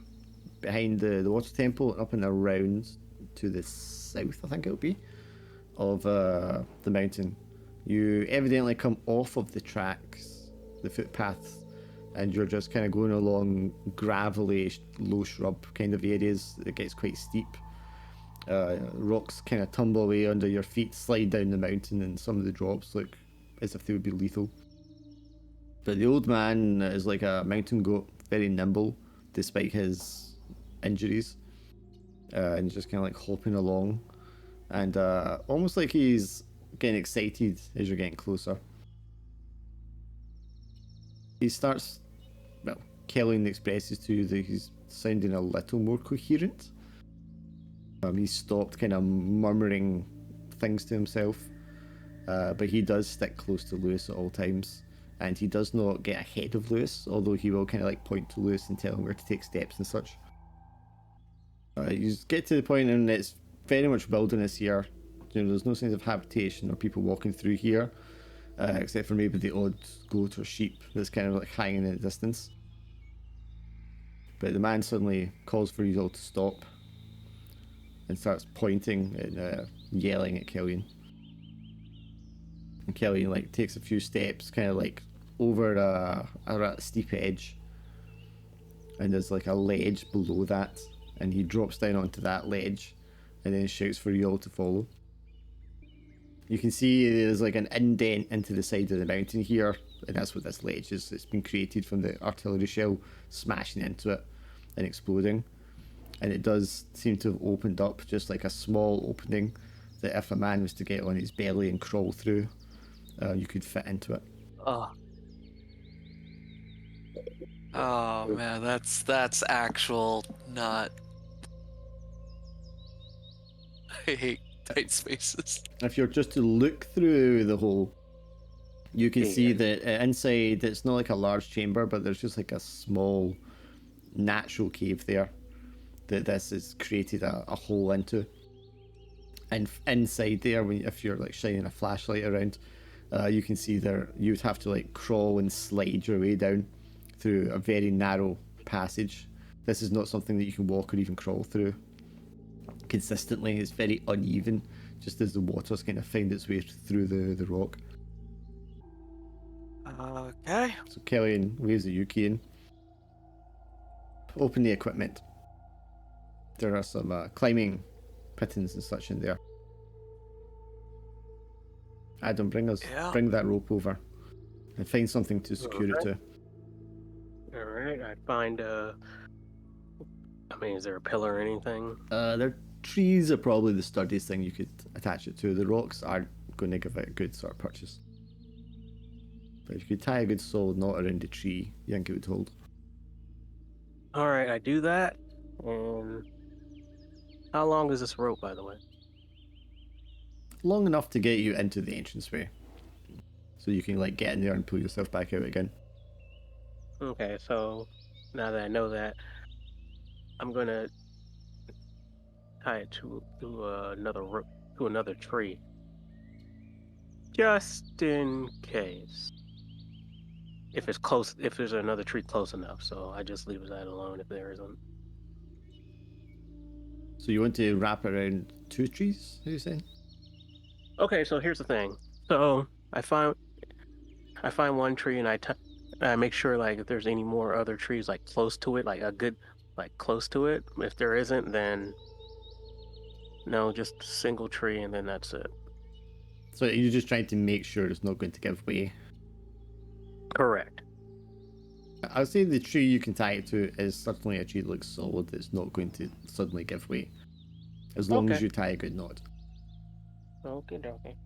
behind the water temple and up and around to the south, I think it'll be, of the mountain. You evidently come off of the tracks, the footpaths, and you're just kind of going along gravelly, low shrub kind of areas. It gets quite steep. Rocks kind of tumble away under your feet, slide down the mountain, and some of the drops look as if they would be lethal. But the old man is like a mountain goat, very nimble despite his injuries, and he's just kind of like hopping along, and almost like he's getting excited as you're getting closer. He starts, well, Kelly expresses to you that he's sounding a little more coherent. He stopped kind of murmuring things to himself, but he does stick close to Lewis at all times, and he does not get ahead of Lewis, although he will kind of like point to Lewis and tell him where to take steps and such. You get to the point, and it's very much wilderness here. You know, there's no signs of habitation or people walking through here, except for maybe the odd goat or sheep that's kind of like hanging in the distance. But the man suddenly calls for you all to stop and starts pointing and yelling at Killian. And Killian like takes a few steps, kind of like over a steep edge, and there's like a ledge below that, and he drops down onto that ledge, and then shouts for you all to follow. You can see there's like an indent into the side of the mountain here, and that's what this ledge is. It's been created from the artillery shell smashing into it and exploding. And it does seem to have opened up just like a small opening that if a man was to get on his belly and crawl through, you could fit into it. Oh man, that's actual not. I hate tight spaces. If you're just to look through the hole, you can see that inside it's not like a large chamber, but there's just like a small natural cave there that this has created a hole into. And inside there, if you're like shining a flashlight around, you can see there you would have to like crawl and slide your way down through a very narrow passage. This is not something that you can walk or even crawl through consistently. It's very uneven, just as the water's kind of find its way through the rock. Okay. So Kellyanne waves at you, Cian. Open the equipment. There are some climbing pittons and such in there. Adam, bring that rope over and find something to secure it to. Alright, I find is there a pillar or anything? Their trees are probably the sturdiest thing you could attach it to. The rocks aren't going to give it a good sort of purchase. But if you could tie a good solid knot around the tree, you think it would hold. Alright, I do that. And how long is this rope, by the way? Long enough to get you into the entranceway. So you can like get in there and pull yourself back out again. Okay, so now that I know that, I'm gonna tie it to another tree, just in case. If it's close, if there's another tree close enough, so I just leave that alone if there isn't. So you want to wrap it around 2 trees? Are you saying? Okay, so here's the thing. So I find one tree and I make sure like if there's any more other trees like close to it, like a good like close to it. If there isn't, then no, just a single tree and then that's it. So you're just trying to make sure it's not going to give way. Correct. I'll say the tree you can tie it to is certainly a tree that looks solid. It's not going to suddenly give way, as long as Okay. you tie a good knot. Okay.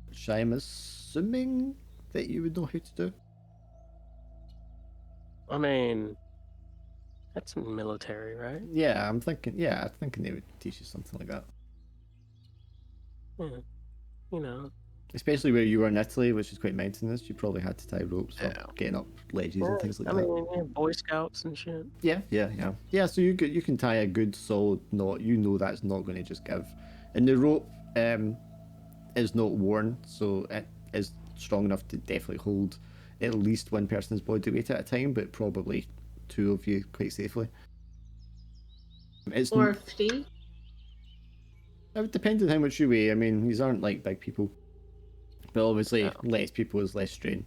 Which I'm assuming that you would know how to do. I mean, that's military, right? Yeah, I'm thinking they would teach you something like that. Yeah. You know. Especially where you were in Italy, which is quite mountainous, you probably had to tie ropes for Yeah. getting up ledges and things like I that. mean, yeah, Boy Scouts and shit. Yeah. So you can tie a good solid knot. You know that's not going to just give, and the rope is not worn, so it is strong enough to definitely hold at least one person's body weight at a time, but probably 2 of you quite safely. It's Or 3. It would depend on how much you weigh. I mean, these aren't like big people, but obviously No. less people is less strain.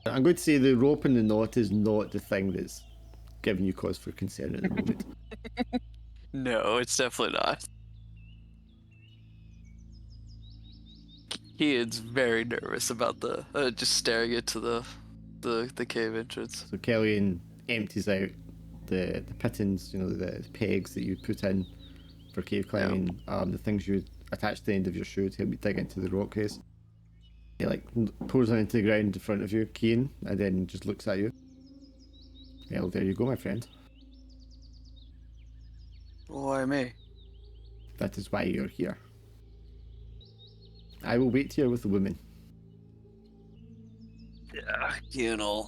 I'm going to say the rope and the knot is not the thing that's giving you cause for concern at the moment. No, it's definitely not. Ian's very nervous about the just staring into the cave entrance. So Kellyanne empties out the pittons, the pegs that you put in for cave climbing, the things you attach to the end of your shoe to help you dig into the rock face. He pours them into the ground in front of you, Cian, and then just looks at you. Well, there you go, my friend. Why me? That is why you're here. I will wait here with the women. Yeah,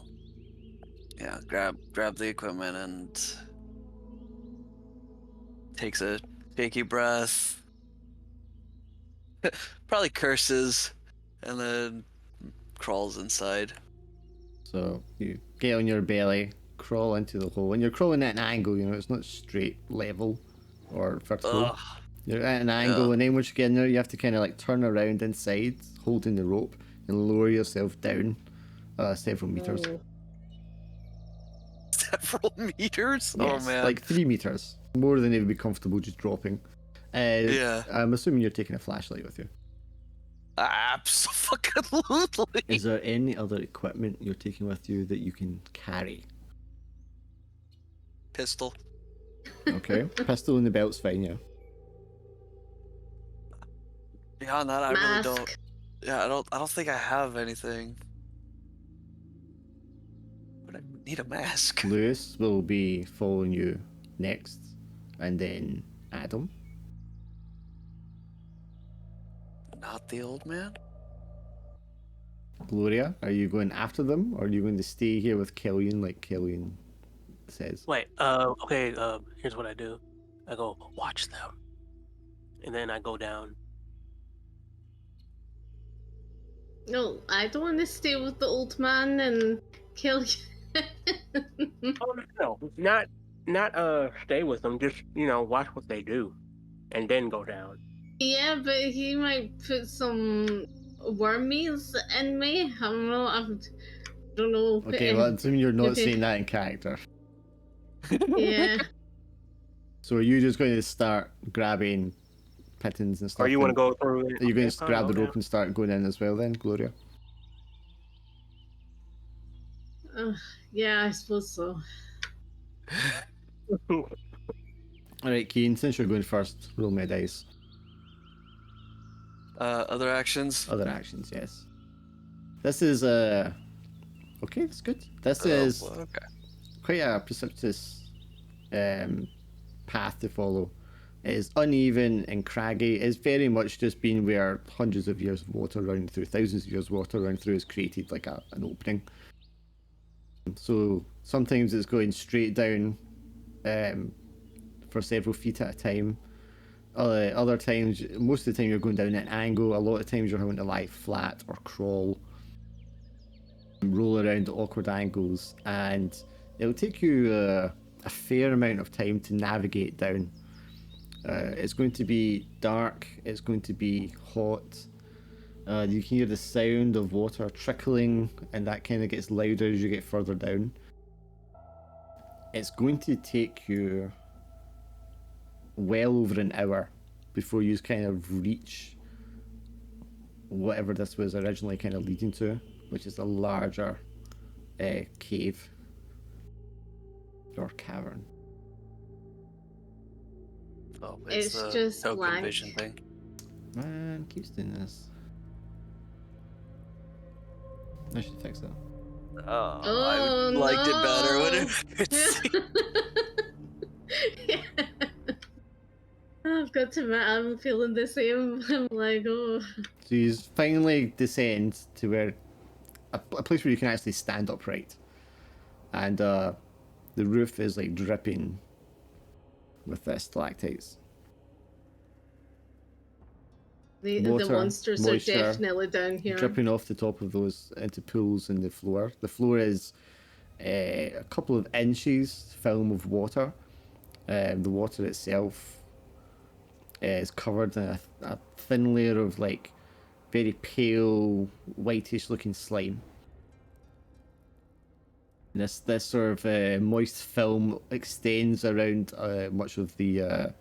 grab the equipment and takes a shaky breath. Probably curses, and then crawls inside. So you get on your belly, crawl into the hole, and you're crawling at an angle. It's not straight, level, or vertical. Ugh. You're at an angle, Yeah. and then once you get in there, you have to kind of turn around inside, holding the rope, and lower yourself down several meters. Several meters? Yes, Oh man. like 3 meters, more than they would be comfortable just dropping. Yeah. I'm assuming you're taking a flashlight with you. Absolutely. Is there any other equipment you're taking with you that you can carry? Pistol. Okay, pistol in the belt's fine, yeah. Beyond that, I Mask. really don't. Yeah, I don't think I have anything. But I need a mask. Lewis will be following you next, and then Adam. Not the old man. Gloria, are you going after them, or are you going to stay here with Kellyanne like Kellyanne says? Wait, okay, here's what I do. I go, watch them. And then I go down. No, I don't want to stay with the old man and kill you. Oh, no. Not stay with them, just, watch what they do. And then go down. Yeah, but he might put some wormies in me. I don't know. Okay, well, I'm assuming you're not saying that in character. Yeah. So are you just going to start grabbing pittons and stuff? Or you want to and- go through it? Are you going to Okay, grab the fine, rope and start going in as well then, Gloria? Yeah, I suppose so. okay. Alright, Keen, since you're going first, roll me a dice. Other actions. Other actions, yes. This is okay, that's good. This Oh, is okay. quite a precipitous path to follow. It is uneven and craggy. It's very much just been where hundreds of years of water running through, thousands of years of water running through has created like an opening. So sometimes it's going straight down for several feet at a time. Other times, most of the time you're going down at an angle. A lot of times you're having to lie flat or crawl, roll around at awkward angles, and it'll take you a fair amount of time to navigate down. It's going to be dark, it's going to be hot. You can hear the sound of water trickling, and that kind of gets louder as you get further down. It's going to take you well over an hour before you kind of reach whatever this was originally kind of leading to, which is a larger cave or cavern. Oh, It's the just token blank. vision thing. Man, keeps doing this. I should fix that. Oh, I Oh, liked it better when no. it. I've got to admit, I'm feeling the same. I'm like, oh. So you finally descend to where a place where you can actually stand upright, and the roof is like dripping with stalactites. The Water, monsters moisture, are definitely down here. dripping off the top of those into pools in the floor. The floor is a couple of inches film of water. The water itself is covered in a thin layer of like very pale, whitish looking slime. This sort of moist film extends around much of the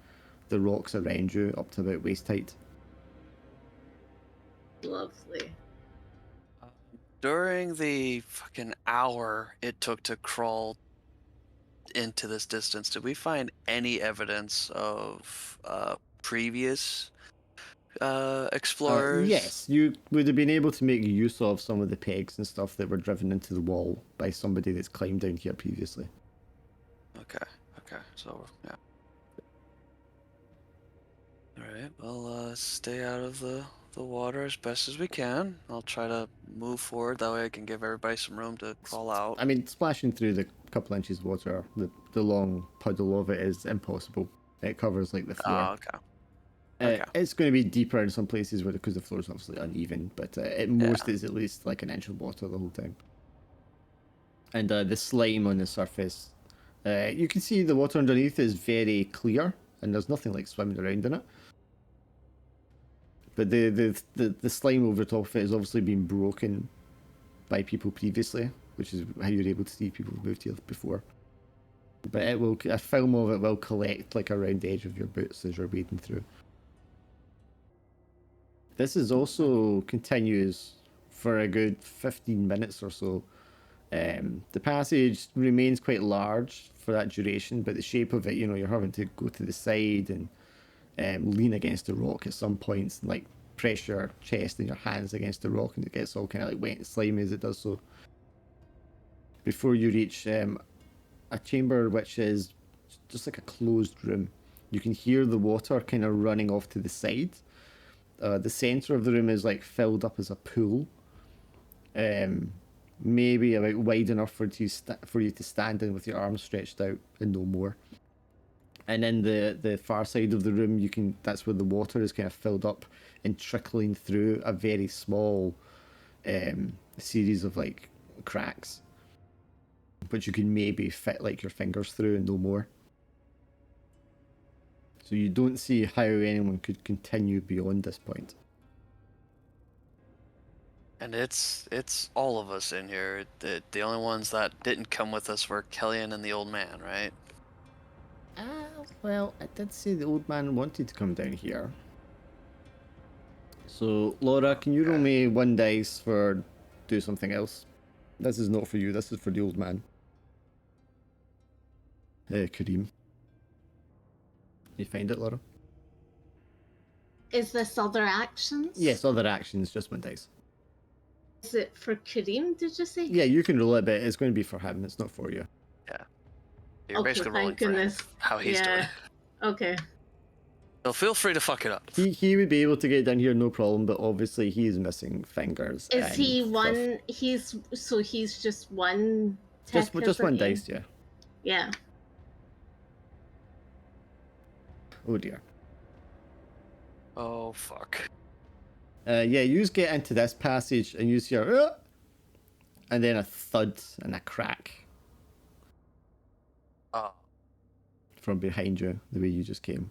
rocks around you up to about waist height. Lovely. During the fucking hour it took to crawl into this distance, did we find any evidence of previous explorers? Yes, you would have been able to make use of some of the pegs and stuff that were driven into the wall by somebody that's climbed down here previously. Okay, so, yeah. Alright, well, stay out of the water as best as we can. I'll try to move forward, that way I can give everybody some room to crawl out. I mean, splashing through the couple inches of water, the long puddle of it is impossible. It covers like the floor. Oh, okay. Okay. It's going to be deeper in some places because the floor is obviously uneven, but at most it's at least like an inch of water the whole time. And the slime on the surface, you can see the water underneath is very clear, and there's nothing like swimming around in it. But the slime over the top of it has obviously been broken by people previously, which is how you're able to see people who've moved here before. But a film of it will collect like around the edge of your boots as you're wading through. This is also continues for a good 15 minutes or so. The passage remains quite large for that duration, but the shape of it, you're having to go to the side and lean against the rock at some points, and like press your chest and your hands against the rock, and it gets all kind of like wet and slimy as it does so. Before you reach a chamber which is just like a closed room. You can hear the water kind of running off to the side. The center of the room is like filled up as a pool, maybe about wide enough for you to stand in with your arms stretched out and no more. And then the far side of the room, that's where the water is kind of filled up and trickling through a very small series of like cracks, which you can maybe fit like your fingers through and no more. So you don't see how anyone could continue beyond this point. And it's all of us in here. The only ones that didn't come with us were Kellyanne and the old man, right? Well, I did say the old man wanted to come down here. So, Laura, can you roll me 1 dice for do something else? This is not for you, this is for the old man. Kareem. You find it, Laura? Is this other actions? Yes, other actions, just 1 dice. Is it for Kareem, did you say? Yeah, you can roll it, but it's going to be for him, it's not for you. Yeah. You're Okay, basically rolling thank for him, goodness. how he's doing Yeah. it. Okay. So feel free to fuck it up. He would be able to get down here, no problem, but obviously he's missing fingers. Is and he stuff. one? He's just one. Just tech, one isn't he? dice, yeah. Yeah. Oh dear. Oh fuck. Yeah, you just get into this passage and you hear, and then a thud and a crack Oh. from behind you, the way you just came.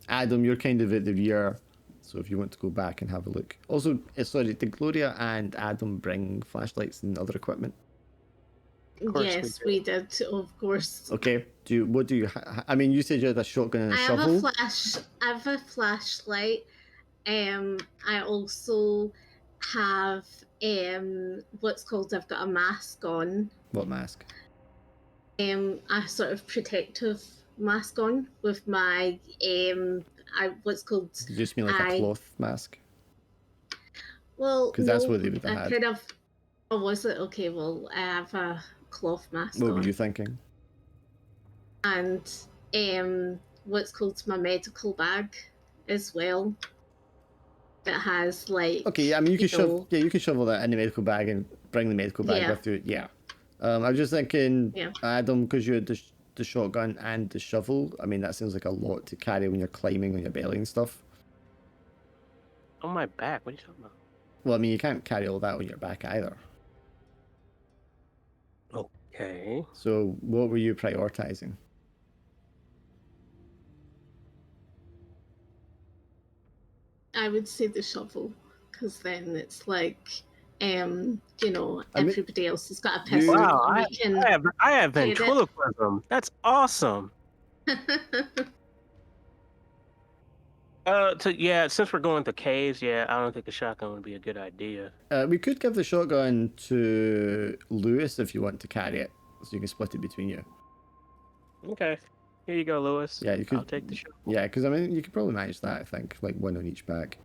Adam, you're kind of at the rear, so if you want to go back and have a look. Also, sorry, did Gloria and Adam bring flashlights and other equipment? course Yes, we we did, of course. Okay. What do you? I mean, you said you had a shotgun and a I have shovel. I have a flashlight. I also have what's called, I've got a mask on. What mask? A sort of protective mask on with my what's called. You just mean like a cloth mask? Well, Because no, that's what they would have I had. kind of. Oh, was it? Okay, well, I have a cloth mask What on. were you thinking? And what's called my medical bag as well. That has like. Okay, I mean you could shovel that in the medical bag and bring the medical bag Yeah. with you. Yeah. I was just thinking, Yeah. Adam, because you had the shotgun and the shovel. I mean that sounds like a lot to carry when you're climbing on your belly and stuff. On my back. What are you talking about? Well, I mean you can't carry all that on your back either. Okay. So what were you prioritizing? I would say the shovel, because then it's like, you know, I mean, everybody else has got a you- pistol. Wow, and I we can. I have Get it? ventriloquism. That's awesome. Since we're going to caves, I don't think a shotgun would be a good idea. We could give the shotgun to Lewis if you want to carry it, so you can split it between you. Okay. Here you go, Lewis. Yeah, you could. I'll take the shovel. Yeah, because I mean, you could probably manage that. I think like one on each back.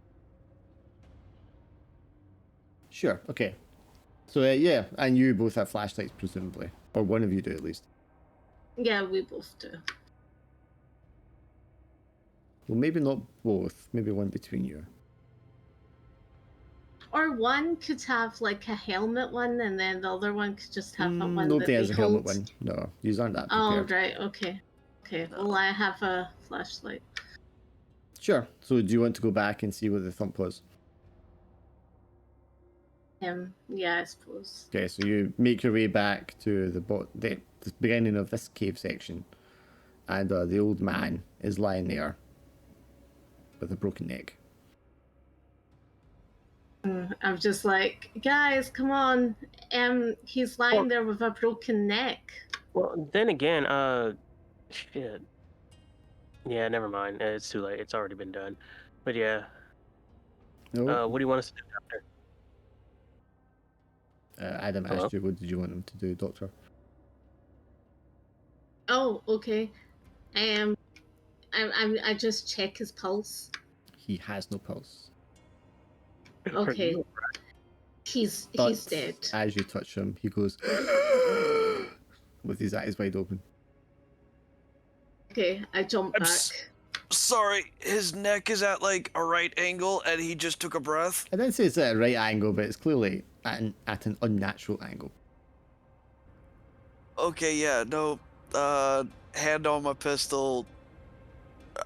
Sure. Okay. So yeah, and you both have flashlights, presumably, or one of you do at least. Yeah, we both do. Well, maybe not both. Maybe one between you. Or one could have like a helmet one, and then the other one could just have a one Nobody that has they a helmet hold. one. No, you aren't that Oh, prepared. right. Okay. Okay. No. Well, I have a flashlight. Sure. So do you want to go back and see what the thump was? Yeah, I suppose. Okay, so you make your way back to the beginning of this cave section, and the old man is lying there with a broken neck. I'm just like, guys, come on. He's lying there with a broken neck. Well, then again, shit. Yeah, never mind. It's too late. It's already been done. But yeah. No, What do you want us to do after? Adam Hello? asked you, what did you want him to do, Doctor? Oh, okay. I just check his pulse. He has no pulse. Okay. He's But dead. as you touch him, he goes with his eyes wide open. Okay, I jump I'm back. Sorry, his neck is at like a right angle and he just took a breath. I didn't say it's at a right angle, but it's clearly at an unnatural angle. Okay, yeah, no, hand on my pistol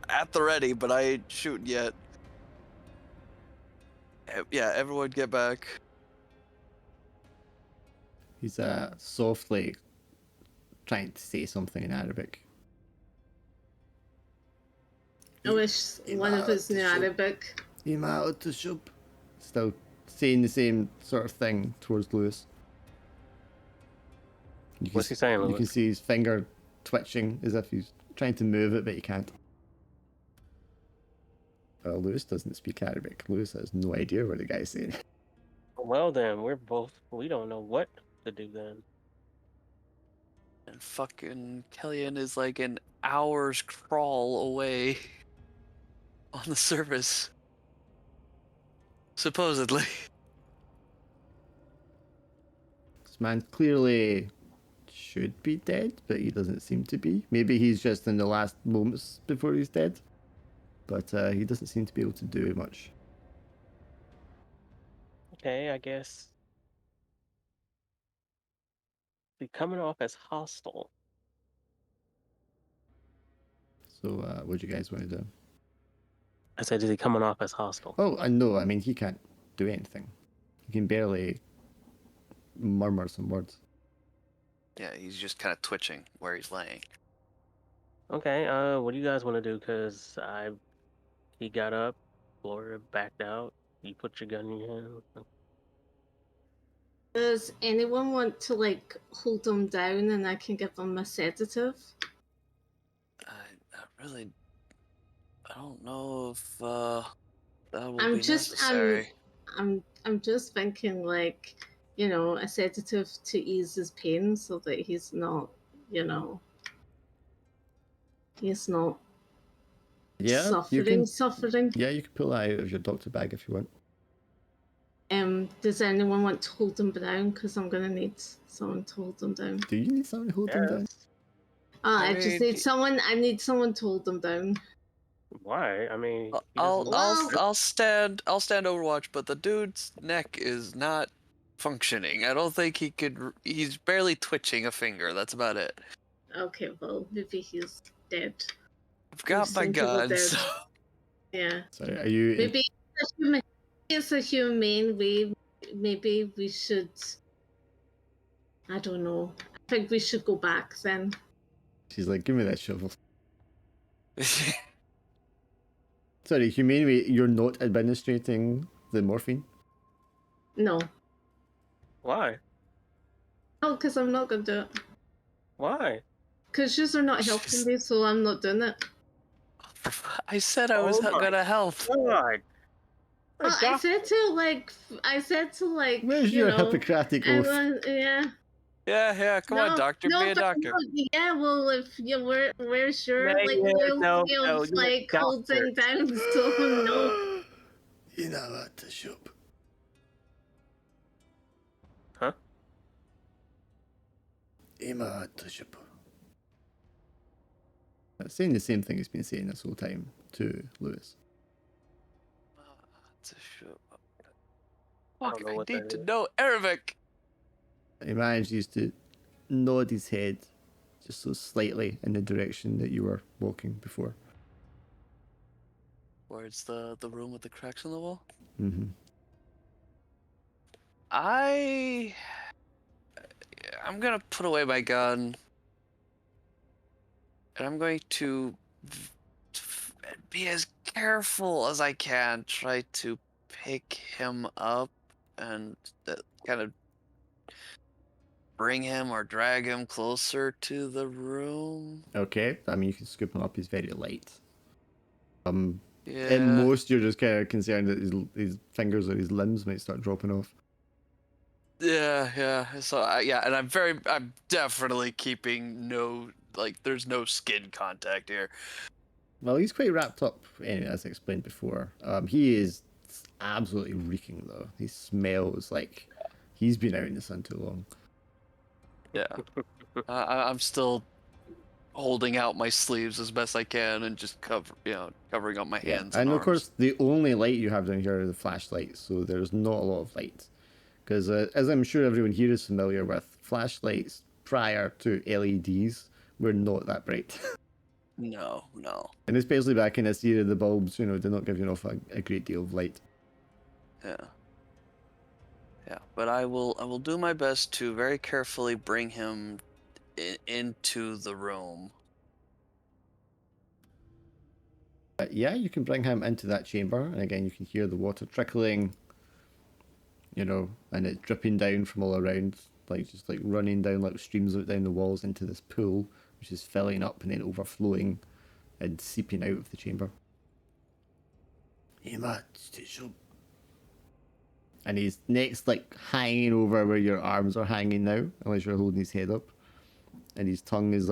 at the ready, but I ain't shooting yet. Yeah, everyone get back. He's softly trying to say something in Arabic. I wish one of us knew Arabic. Still saying the same sort of thing towards Lewis. What's he saying, You Lewis? can see his finger twitching as if he's trying to move it, but he can't. Lewis doesn't speak Arabic. Lewis has no idea what the guy's saying. Well then, we don't know what to do then. And fucking Kellyanne is like an hour's crawl away on the surface. Supposedly. This man clearly should be dead, but he doesn't seem to be. Maybe he's just in the last moments before he's dead. But he doesn't seem to be able to do much. Okay, I guess. Be coming off as hostile. So, what do you guys want to do? I said, is he coming off as hostile? Oh, I know. I mean, he can't do anything. He can barely murmur some words. Yeah, he's just kind of twitching where he's laying. Okay, what do you guys want to do? Because he got up, Gloria backed out. You put your gun in your hand. Does anyone want to like hold them down and I can give them a sedative? I really, I don't know if that will I'm be just necessary. I'm just thinking like, you know, a sedative to ease his pain so that he's not, you know, he's not Yeah, you can. suffering. Yeah, you can pull that out of your doctor bag if you want. Does anyone want to hold them down? Because I'm gonna need someone to hold them down. Do you need someone to hold them down? Yes. I I just mean, need someone. I need someone to hold them down. Why? I mean, he I'll doesn't- I'll Well- I'll stand Overwatch, but the dude's neck is not functioning. I don't think he could. He's barely twitching a finger. That's about it. Okay, well maybe he's dead. I've got my seem to go gun. dead. So... Yeah. Sorry, are you? Maybe it's a humane way. Maybe we should. I don't know. I think we should go back then. She's like, give me that shovel. Sorry, humane way. You're not administrating the morphine. No. Why? No, because I'm not gonna do it. Why? Because yous are not helping me, so I'm not doing it. I said I was Oh my gonna help. God. Well, I said to like. Where's you your know, Hippocratic oath? yeah. Yeah. Come on, doctor. No, Be a but doctor. no, yeah, well, if you were, where's your No, like yeah, loyalty no, of you're a like doctor. holding down? So no. You know what to shop. Huh? Emma to shop. Saying the same thing he's been saying this whole time to Lewis. I don't know I what need that to is. know Arabic. He manages to nod his head just so slightly in the direction that you were walking before. Where's the room with the cracks in the wall? Mm-hmm. I'm gonna put away my gun, and I'm going to be as careful as I can. Try to pick him up and kind of bring him or drag him closer to the room. Okay, I mean you can scoop him up. He's very light. At Yeah. most, you're just kind of concerned that his fingers or his limbs might start dropping off. Yeah. So and I'm definitely keeping there's no skin contact here. Well, he's quite wrapped up, anyway, as I explained before. He is absolutely reeking, though. He smells like he's been out in the sun too long. Yeah. I'm still holding out my sleeves as best I can and just covering up my hands and And of arms. course, the only light you have down here are the flashlights, so there's not a lot of light. Because as I'm sure everyone here is familiar with, flashlights prior to LEDs were not that bright. No. And especially back in this era, the bulbs, did not give you a great deal of light. Yeah. But I will do my best to very carefully bring him into the room. Yeah, you can bring him into that chamber, and again, you can hear the water trickling, and it dripping down from all around, just running down like streams down the walls into this pool, which is filling up and then overflowing and seeping out of the chamber. And his neck's hanging over where your arms are hanging now, unless you're holding his head up, and his tongue is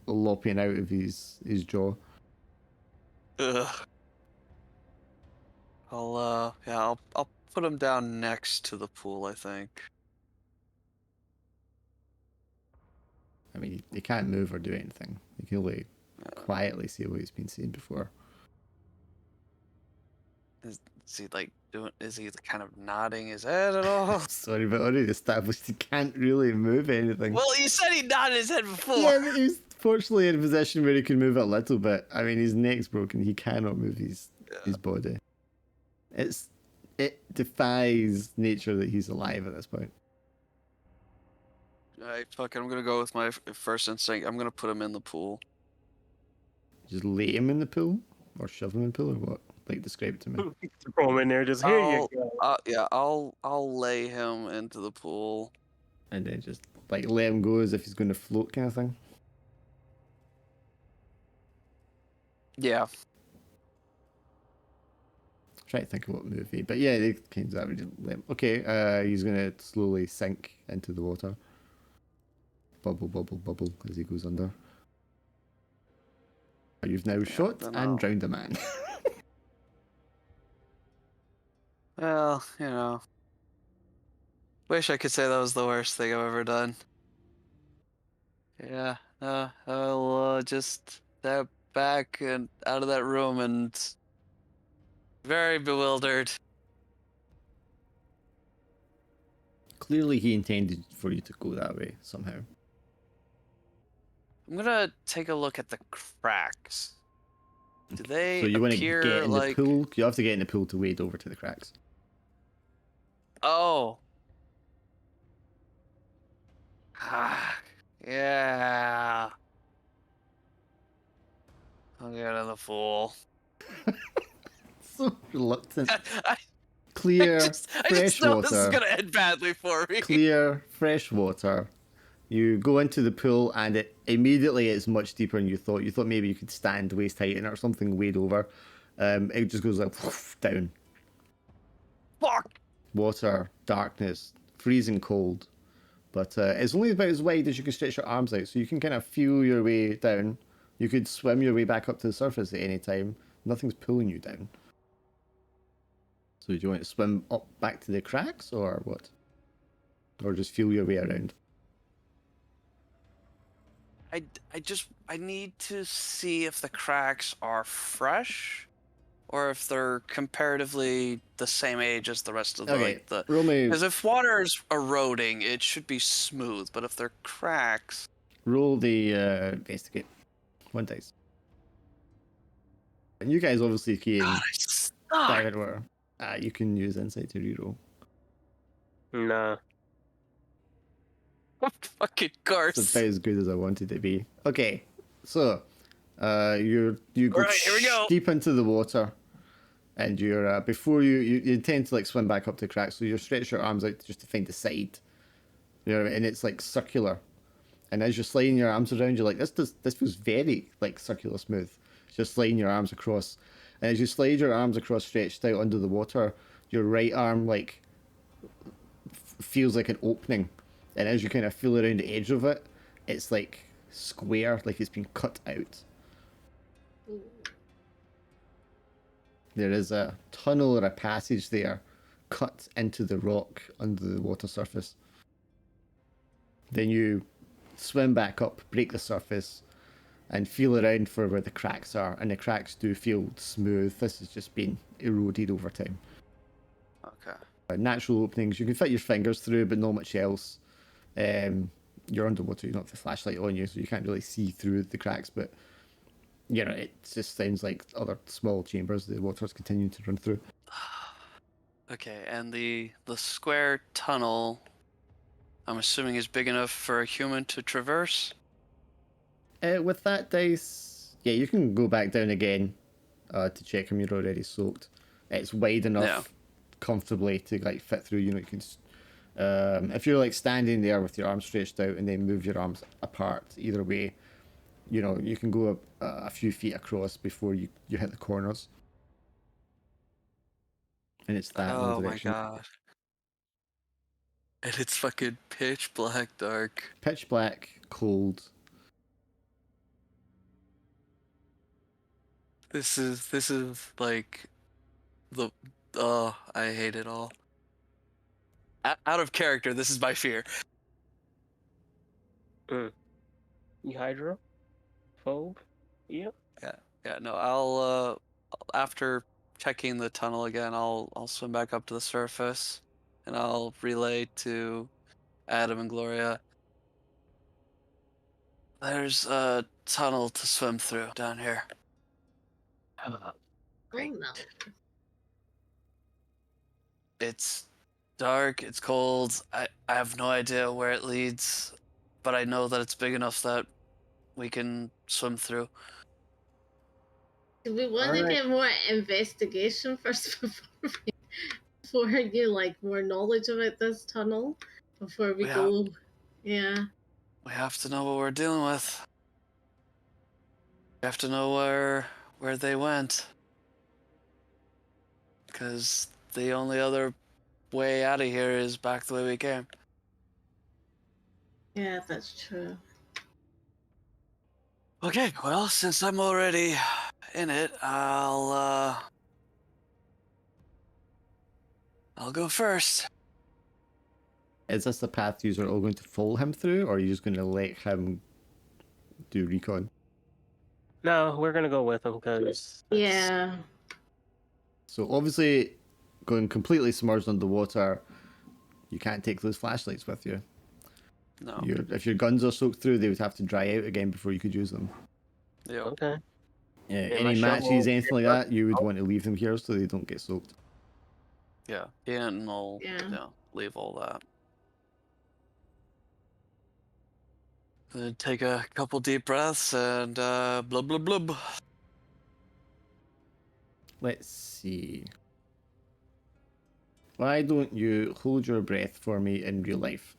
lopping out of his jaw. Ugh. I'll put him down next to the pool, I think. I mean, he can't move or do anything. He can only quietly say what he's been saying before. Is he kind of nodding his head at all? Sorry, but already established he can't really move anything. Well, you said he nodded his head before. Yeah, but he was Fortunately, in a position where he can move it a little bit. I mean, his neck's broken. He cannot move his body. It defies nature that he's alive at this point. I'm gonna go with my first instinct. I'm gonna put him in the pool. Just lay him in the pool, or shove him in the pool, or what? Like, describe it to me. Throw him in there. Just here you go. Yeah, I'll lay him into the pool. And then just like let him go as if he's going to float, kind of thing. Yeah. Try to think of what movie, but yeah, they kind of average. Okay, he's gonna slowly sink into the water. Bubble, bubble, bubble as he goes under. You've now shot and drowned a man. Well, you know. Wish I could say that was the worst thing I've ever done. Yeah, I'll just step back and out of that room and very bewildered. Clearly, he intended for you to go that way somehow. I'm gonna take a look at the cracks. Do they So you want to appear get in like... the pool? You have to get in the pool to wade over to the cracks. Oh. Ah, yeah. I'll get in the pool. So reluctant. I Clear, just fresh know water. this is gonna end badly for me. Clear, fresh water. You go into the pool and it immediately is much deeper than you thought. You thought maybe you could stand waist height in it or something, wade over. It just goes like down. Fuck. Water, darkness, freezing cold. But it's only about as wide as you can stretch your arms out, so you can kind of feel your way down. You could swim your way back up to the surface at any time. Nothing's pulling you down. So do you want to swim up back to the cracks, or what? Or just feel your way around? I need to see if the cracks are fresh, or if they're comparatively the same age as the rest of the, Okay, roll me. Because if water is eroding, it should be smooth. But if they're cracks, Roll the investigate. 1 dice. And you guys obviously can dive into water. You can use insight to reroll. Nah. Fucking course. It's about as good as I wanted it to be. Okay, so you go, Alright, here we go. deep into the water, and you're before you intend to like swim back up to the crack, so you stretch your arms out just to find the side. You know, and it's like circular. And as you're sliding your arms around, you're like, this feels very like circular smooth. Just sliding your arms across, and as you slide your arms across, stretched out under the water, your right arm like feels like an opening. And as you kind of feel around the edge of it, it's like square, like it's been cut out. There is a tunnel or a passage there, cut into the rock under the water surface. Then you swim back up, break the surface, and feel around for where the cracks are. And the cracks do feel smooth. This has just been eroded over time. Okay. Natural openings, you can fit your fingers through, but not much else. You're underwater, you don't have the flashlight on you, so you can't really see through the cracks, but you know, it just sounds like other small chambers the water's continuing to run through. Okay, and the square tunnel, I'm assuming, is big enough for a human to traverse? With that dice, yeah, you can go back down again to check them. You're already soaked. It's wide enough comfortably to like fit through. You know, you can if you're like standing there with your arms stretched out and then move your arms apart either way, you know, you can go a few feet across before you hit the corners. And it's that Oh one my direction. god. And it's fucking pitch black dark. Pitch black, cold. This is like the I hate it all. Out of character, this is my fear. You hydro? Phobe? Yeah. Yeah, no, I'll after checking the tunnel again, I'll swim back up to the surface and I'll relay to Adam and Gloria. There's a tunnel to swim through down here. Oh no. It's dark, it's cold. I have no idea where it leads, but I know that it's big enough that we can swim through. Do we want to get more investigation first before you like more knowledge about this tunnel before we go? Yeah. We have to know what we're dealing with. We have to know where they went. Because the only other way out of here is back the way we came. Yeah, that's true. Okay, well, since I'm already in it, I'll go first. Is this the path you're all going to follow him through, or are you just going to let him do recon? No, we're gonna go with him because Yeah. So obviously, going completely submerged underwater, you can't take those flashlights with you. No. If your guns are soaked through, they would have to dry out again before you could use them. Yeah. okay. Yeah, Yeah, any my matches, shovel- anything like that, you would want to leave them here so they don't get soaked. Yeah. Ian will Yeah. leave all that. Then take a couple deep breaths and blub blub blub. Let's see. Why don't you hold your breath for me in real life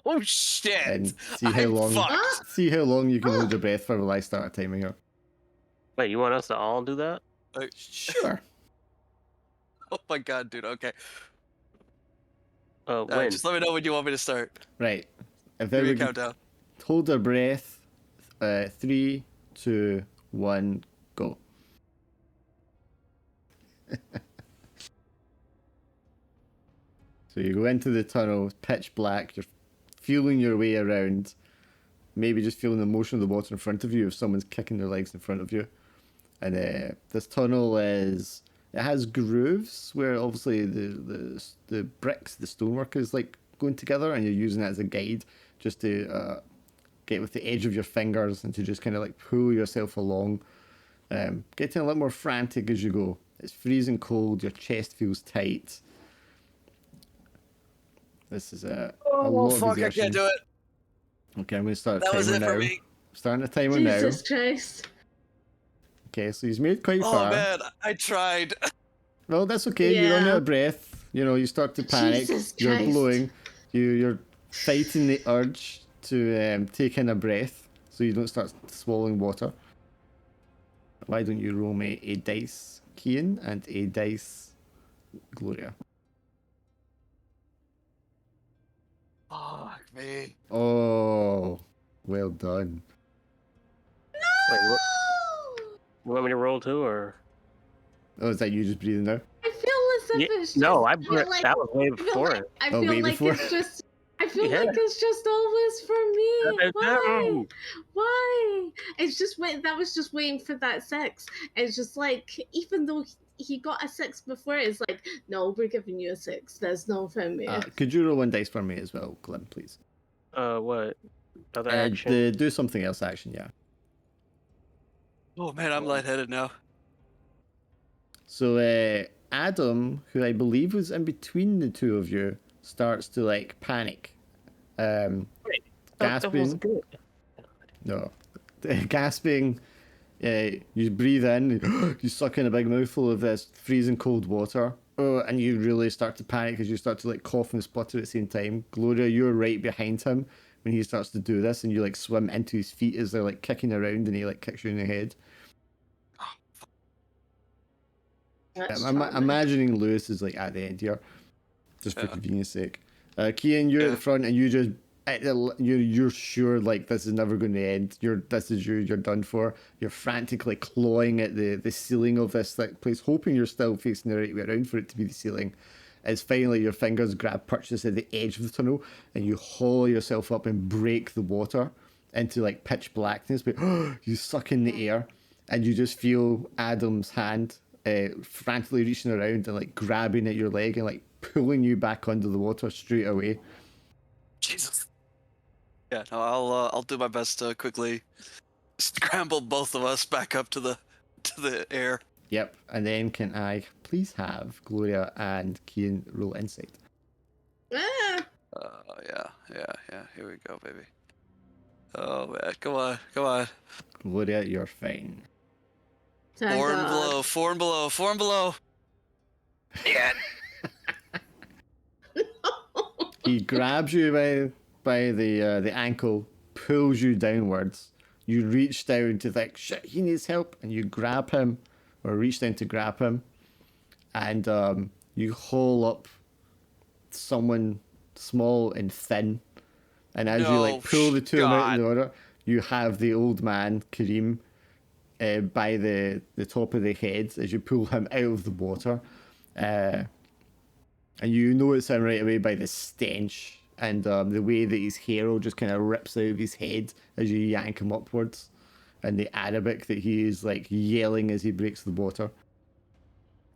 Oh shit! and see how I'm long fucked. see how long you can hold your breath for while I start a timer here. Wait, you want us to all do that? Sure. Oh my god, dude. Okay. When? Just let me know when you want me to start. Right. If Give me a everybody countdown. hold their breath, 3, 2, 1, go. So you go into the tunnel, pitch black, you're feeling your way around, maybe just feeling the motion of the water in front of you if someone's kicking their legs in front of you. And this tunnel it has grooves where obviously the bricks, the stonework is like going together, and you're using it as a guide just to get with the edge of your fingers and to just kind of like pull yourself along. Getting a little more frantic as you go. It's freezing cold, your chest feels tight. This is a lot of fuck! I exertion. can't do it. Okay, I'm going to start a That was timer it now. for me. Starting a timer Jesus now. Christ. Okay, so he's made quite Oh far. man, I tried. Well, that's okay. You run Yeah. out of breath. You know, you start to panic. Jesus You're Christ. blowing. You're fighting the urge to take in a breath so you don't start swallowing water. Why don't you roll me a dice, Kian, and a dice, Gloria? Fuck me. Oh, well done. Wait, you want me to roll too, or? Oh, is that you just breathing now? I feel as if it's just, No, I feel like, that was way I feel before like, it. I Oh, feel way like before? it's just I feel Yeah. like it's just always for me. That's Why? them. Why? It's just that was just waiting for that 6. It's just like even though he got a 6 before, it's like, no, we're giving you a 6. There's no for me. Could you roll one dice for me as well, Glenn, please? What? Other action? The do something else action, yeah. Oh man, I'm lightheaded now. So Adam, who I believe was in between the two of you, starts to like panic. That was Gasping. good. No. Gasping. You breathe in, you suck in a big mouthful of this freezing cold water. Oh, and you really start to panic as you start to like cough and splutter at the same time. Gloria, you're right behind him when he starts to do this, and you like swim into his feet as they're like kicking around, and he like kicks you in the head. That's I'm trauma. imagining Lewis is like at the end here, just for Yeah. convenience sake. Kian, you're at the front, and you just you're sure like this is never going to end. You're done for. You're frantically clawing at the ceiling of this like place, hoping you're still facing the right way around for it to be the ceiling. As finally your fingers grab purchase at the edge of the tunnel, and you haul yourself up and break the water into like pitch blackness. But you suck in the air, and you just feel Adam's hand frantically reaching around and like grabbing at your leg and like pulling you back under the water straight away. Jesus. Yeah, no, I'll do my best to quickly scramble both of us back up to the air. Yep. And then can I please have Gloria and Kian roll insight? Ah, Yeah. Here we go, baby. Oh man, come on. Gloria, you're fine. thank Four and God. below, 4 and below. Yeah. He grabs you by the ankle, pulls you downwards. You reach down to like, shit, he needs help, and you grab him, or reach down to grab him, and you haul up someone small and thin. And as you like pull the two of them out in the water, you have the old man Kareem by the top of the head as you pull him out of the water. And you notice him right away by the stench and the way that his hair all just kind of rips out of his head as you yank him upwards, and the Arabic that he is like yelling as he breaks the water.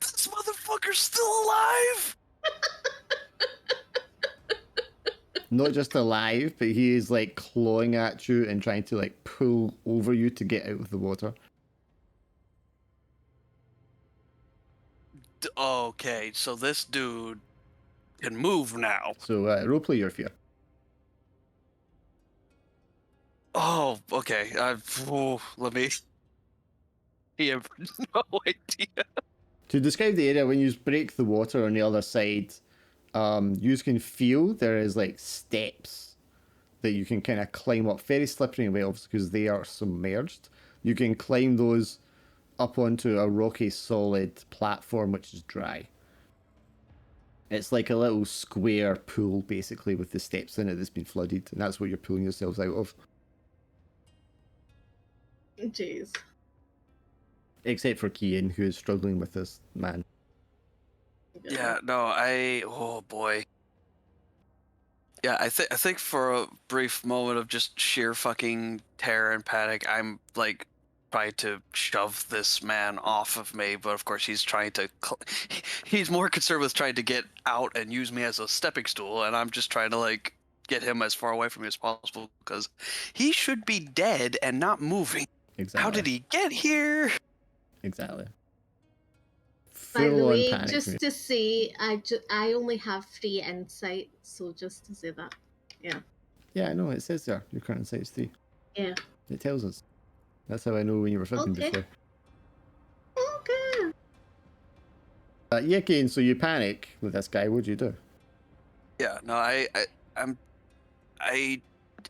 This motherfucker's still alive. Not just alive, but he is like clawing at you and trying to like pull over you to get out of the water. Okay, so this dude can move now. So roleplay your fear. Oh, okay. Let me. You have no idea. To describe the area, when you break the water on the other side, you can feel there is like steps that you can kind of climb up, very slippery and wet because they are submerged. You can climb those up onto a rocky solid platform which is dry. It's like a little square pool basically with the steps in it that's been flooded, and that's what you're pulling yourselves out of. Jeez. Except for Kian, who is struggling with this man. Yeah, no, oh boy. Yeah, I think for a brief moment of just sheer fucking terror and panic, I'm like trying to shove this man off of me, but of course he's trying to he's more concerned with trying to get out and use me as a stepping stool, and I'm just trying to like get him as far away from me as possible because he should be dead and not moving. Exactly. How did he get here? Exactly. By the Full on way, panic. just to say, I only have 3 insight, so just to say that. Yeah. Yeah, I know, it says there, your current insight is 3. Yeah. It tells us. That's how I know when you were fibbing Okay. before. Okay. Yeah, Kane, so you panic with this guy, what'd you do? Yeah, no, I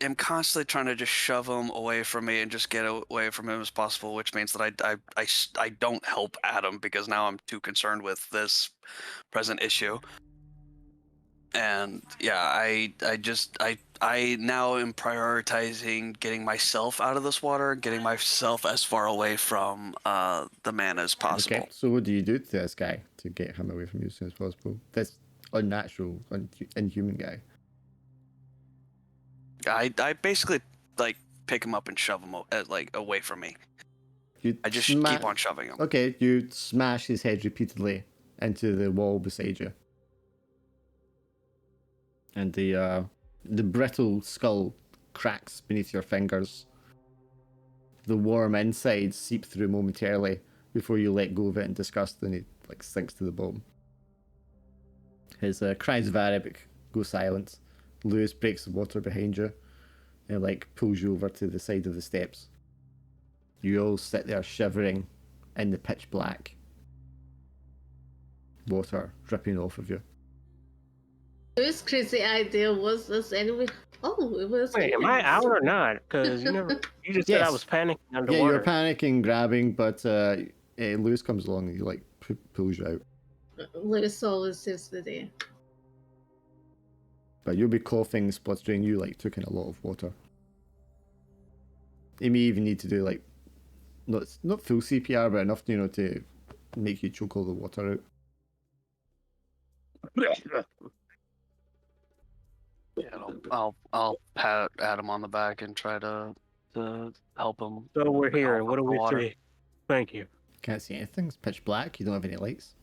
am constantly trying to just shove him away from me and just get away from him as possible, which means that I don't help Adam because now I'm too concerned with this present issue. And yeah, I now am prioritizing getting myself out of this water, getting myself as far away from the man as possible. Okay, so what do you do to this guy to get him away from you as soon as possible? This unnatural, inhuman guy. I basically like pick him up and shove him like away from me. I just keep on shoving him. Okay, you smash his head repeatedly into the wall beside you. And the brittle skull cracks beneath your fingers. The warm insides seep through momentarily before you let go of it in disgust, and he like sinks to the bottom. His cries of Arabic go silent. Lewis breaks the water behind you and like pulls you over to the side of the steps. You all sit there shivering in the pitch black. Water dripping off of you. Whose crazy idea was this anyway? Oh, it was. Wait, am I out or not? Because you just said I Yes. was panicking Yeah, underwater. you're panicking, grabbing, but Lewis comes along and he like pulls you out. Lewis always saves the day. But you'll be coughing, spluttering. You like took in a lot of water. You may even need to do like not full CPR, but enough, to make you choke all the water out. Yeah, I'll pat Adam on the back and try to help him. So we're here, and Help what do up the we water. see? Thank you. Can't see anything. It's pitch black. You don't have any lights,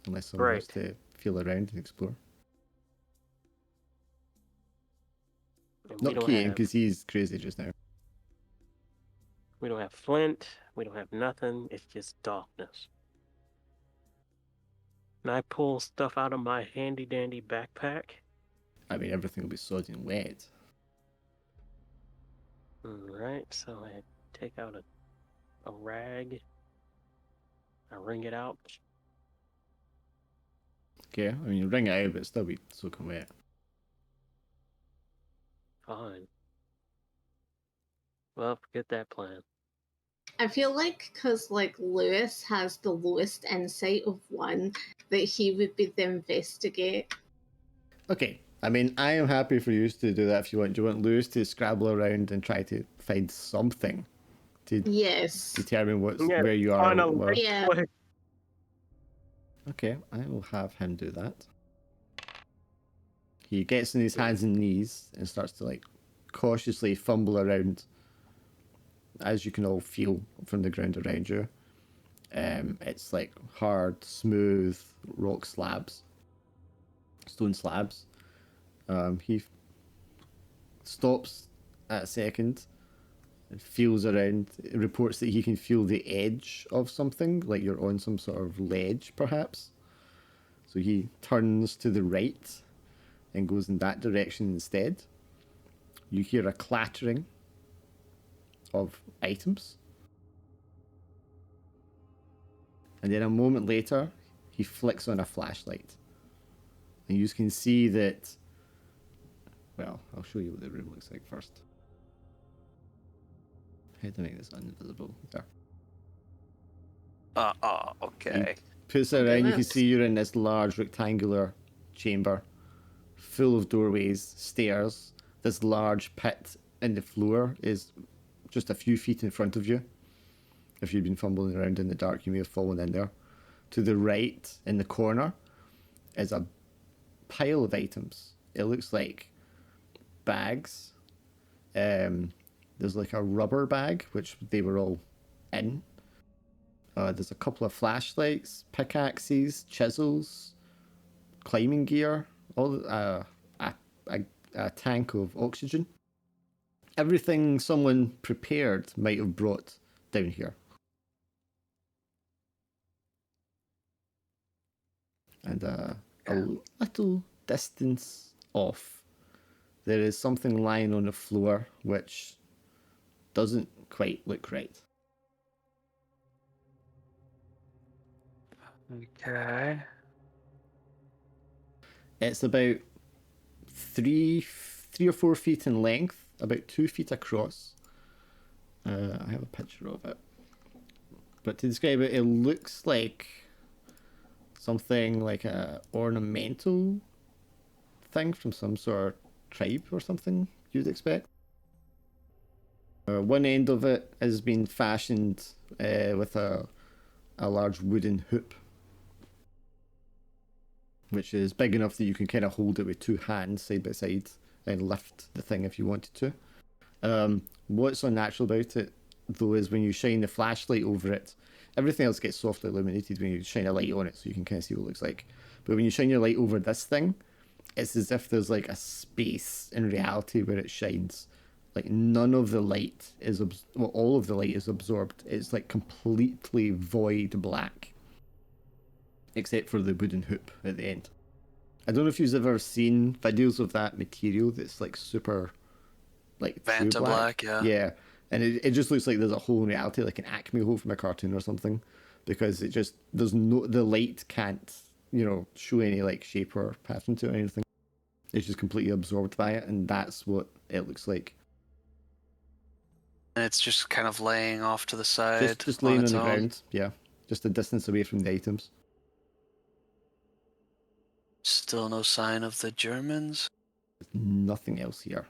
unless someone wants to feel around and explore. And we Not don't Kane, have because he's crazy just now. flint. We don't have nothing. It's just darkness. And I pull stuff out of my handy dandy backpack. I mean, everything will be sodding wet. Alright, so I take out a rag. I wring it out. Okay, I mean, you wring it out, but it'll still be soaking wet. Fine. Well, forget that plan. I feel like because like Lewis has the lowest insight of one, that he would be the investigate. Okay, I mean, I am happy for you to do that if you want. Do you want Lewis to scrabble around and try to find something to Yes. determine Yeah, where you are? find a Or... Yeah. Okay, I will have him do that. He gets on his hands and knees and starts to like cautiously fumble around, as you can all feel from the ground around you. It's like hard, smooth rock slabs, stone slabs. He stops at a second and feels around. It reports that he can feel the edge of something, like you're on some sort of ledge, perhaps. So he turns to the right and goes in that direction instead. You hear a clattering of items. And then a moment later, he flicks on a flashlight. And you can see that... Well, I'll show you what the room looks like first. How to make this invisible? There. Okay. Puts it Okay, around, you can that's- see you're in this large rectangular chamber, full of doorways, stairs. This large pit in the floor is just a few feet in front of you. If you'd been fumbling around in the dark, you may have fallen in there. To the right, in the corner, is a pile of items. It looks like bags. There's like a rubber bag, which they were all in. There's a couple of flashlights, pickaxes, chisels, climbing gear, all a tank of oxygen. Everything someone prepared might have brought down here. And a little distance off, there is something lying on the floor which doesn't quite look right. Okay. It's about three or 4 feet in length, about 2 feet across. I have a picture of it. But to describe it, it looks like something like a ornamental thing from some sort of tribe or something you'd expect. One end of it has been fashioned with a large wooden hoop, which is big enough that you can kind of hold it with 2 hands side by side and lift the thing if you wanted to. What's unnatural about it, though, is when you shine the flashlight over it, everything else gets softly illuminated when you shine a light on it, so you can kind of see what it looks like. But when you shine your light over this thing, it's as if there's like a space in reality where it shines. Like none of the light is, all of the light is absorbed. It's like completely void black, except for the wooden hoop at the end. I don't know if you've ever seen videos of that material that's like super, like true Vanta black, yeah. Yeah, and it just looks like there's a hole in reality, like an Acme hole from a cartoon or something, because it just, the light can't, show any like shape or pattern to it or anything. It's just completely absorbed by it, and that's what it looks like. And it's just kind of laying off to the side. Just laying on its the own. ground, yeah. Just a distance away from the items. Still no sign of the Germans. There's nothing else here.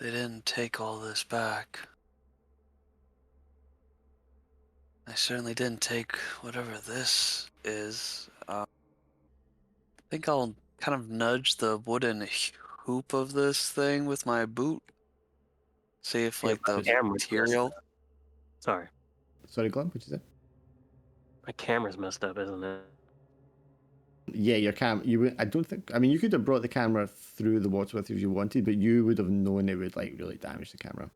They didn't take all this back. They certainly didn't take whatever this is. I think I'll kind of nudge the wooden hoop of this thing with my boot. See if like my the camera's material. messed up. Sorry, Sorry, Glenn, what'd you say? my camera's messed up, isn't it? Yeah, your you would. I don't think. I mean, you could have brought the camera through the water with you if you wanted, but you would have known it would like really damage the camera.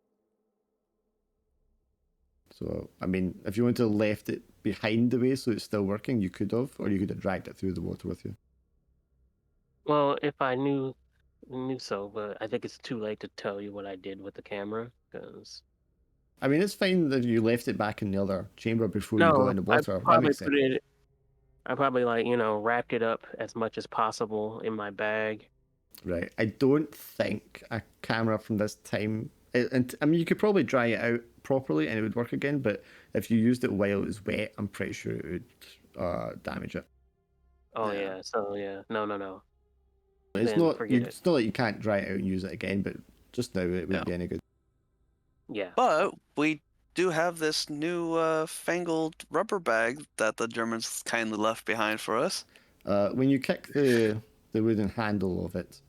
So, I mean, if you wanted to have left it behind the way so it's still working, you could have, or you could have dragged it through the water with you. Well, if I knew so, but I think it's too late to tell you what I did with the camera because I mean, it's fine that you left it back in the other chamber before you got no, in the I water. That probably makes sense. put it. I probably wrapped it up as much as possible in my bag. Right. I don't think a camera from this time. And I mean, you could probably dry it out properly and it would work again. But if you used it while it was wet, I'm pretty sure it would damage it. Oh Yeah. yeah, so yeah, no. It's Then not. forget it. It's not like you can't dry it out and use it again. But just now, it wouldn't be any good. Yeah. But we do have this new fangled rubber bag that the Germans kindly left behind for us. When you kick the wooden handle of it,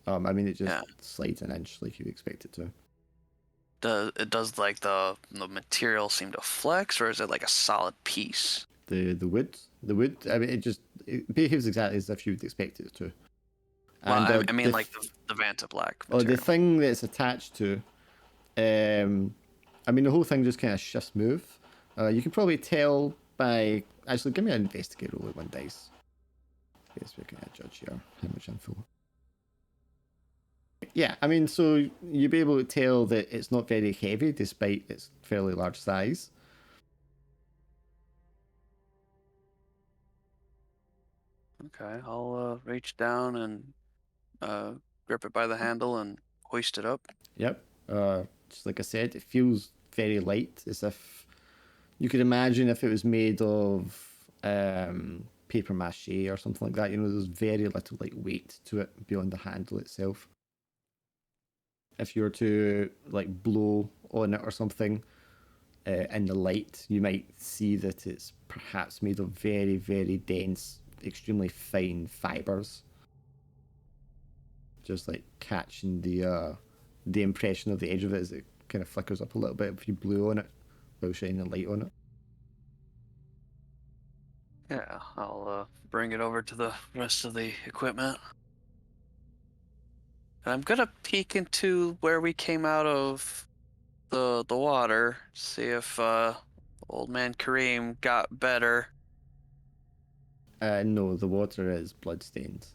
I mean, it just Yeah. slides an inch like you expect it to. Does like the material seem to flex, or is it like a solid piece? The wood. I mean, it behaves exactly as if you would expect it to. Well, And I mean, like the Vanta Black the material. thing that it's attached to, I mean, the whole thing just kind of shifts move. You can probably tell by actually give me an investigate roll with 1 dice. Yes, we can judge here how much info. Yeah, I mean, so you'll be able to tell that it's not very heavy despite its fairly large size. Okay, I'll reach down and grip it by the handle and hoist it up. Yep. Just like I said, it feels very light, as if you could imagine if it was made of paper mache or something like that. You know, there's very little like weight to it beyond the handle itself. If you were to like blow on it or something in the light, you might see that it's perhaps made of very, very dense, extremely fine fibers. Just like catching the impression of the edge of it as it kind of flickers up a little bit if you blew on it while shining a light on it. Yeah, I'll bring it over to the rest of the equipment. And I'm gonna peek into where we came out of the water, see if old man Kareem got better. No, the water is bloodstained.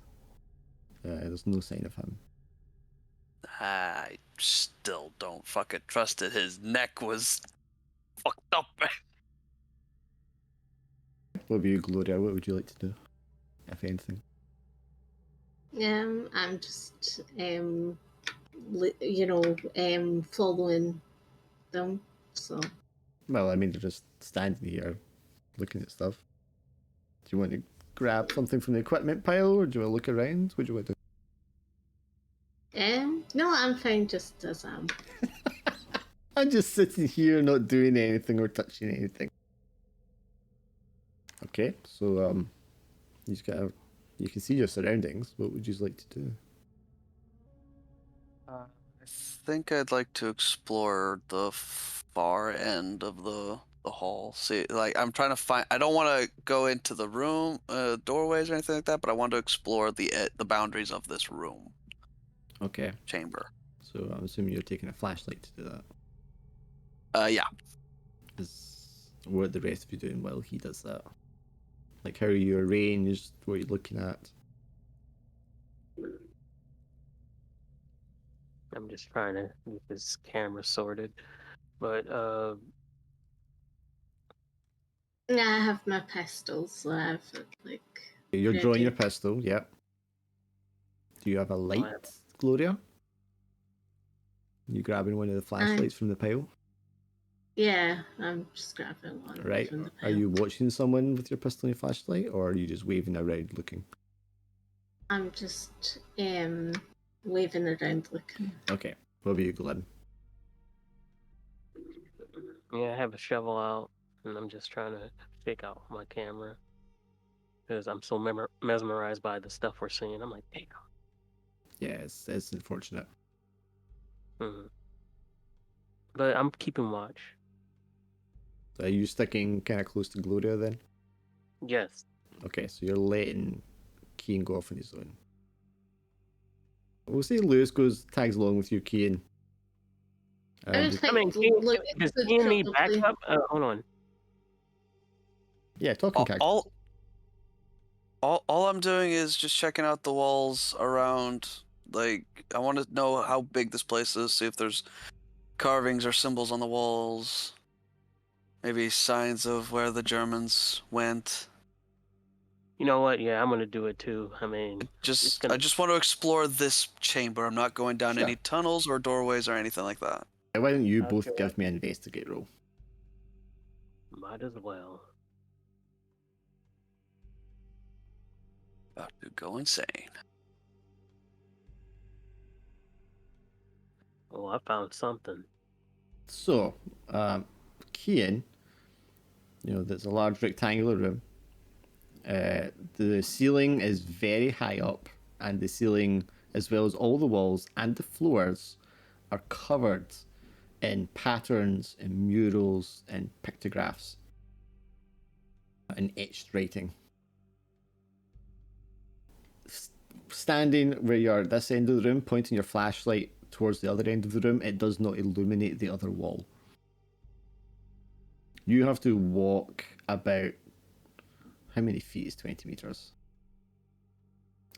There's no sign of him. I still don't fucking trust it. His neck was fucked up. What about you, Gloria? What would you like to do, if anything? I'm just following them. So Well, I mean, they're just standing here looking at stuff. Do you want to grab something from the equipment pile, or do you want to look around? What do you want to do? no, I'm fine just as I am. I'm just sitting here not doing anything or touching anything. Okay, so you can see your surroundings. What would you like to do? I think I'd like to explore the far end of the hall. See, like I'm trying to find. I don't want to go into the room, doorways or anything like that, but I want to explore the boundaries of this room. Okay. Chamber. So I'm assuming you're taking a flashlight to do that. Yeah. What are the rest of you doing while he does that? Like, how are you arranged? What are you looking at? I'm just trying to get this camera sorted, but I have my pistols, so I have like. You're drawing ready. your pistol, yep. Do you have a light, Gloria? You grabbing one of the flashlights from the pile? Yeah, I'm just grabbing one. Right. From the Are you watching someone with your pistol and your flashlight, or are you just waving around looking? I'm just waving around looking. Okay. What about you, Glenn? yeah, I have a shovel out, and I'm just trying to fake out my camera because I'm so mesmerized by the stuff we're seeing. I'm like, damn. Yeah, it's unfortunate. Mm-hmm. But I'm keeping watch. So are you sticking kind of close to Gloria then? Yes. Okay, so you're letting Kean go off on his own. We'll say Lewis tags along with you, Kean. I would I mean, think Lewis does would he need probably- backup? Hold on. yeah, talking character. All I'm doing is just checking out the walls around. Like, I want to know how big this place is, see if there's carvings or symbols on the walls. Maybe signs of where the Germans went. You know what? Yeah, I'm gonna do it too. I mean, I just want to explore this chamber. I'm not going down Sure. any tunnels or doorways or anything like that. Why don't you both Okay. give me an investigate roll? might as well. About to go insane. Oh, I found something. So, Kean, there's a large rectangular room. The ceiling is very high up, and the ceiling, as well as all the walls and the floors, are covered in patterns and murals and pictographs and etched writing. Standing where you're at this end of the room, pointing your flashlight towards the other end of the room, it does not illuminate the other wall. You have to walk about, how many feet is 20 meters?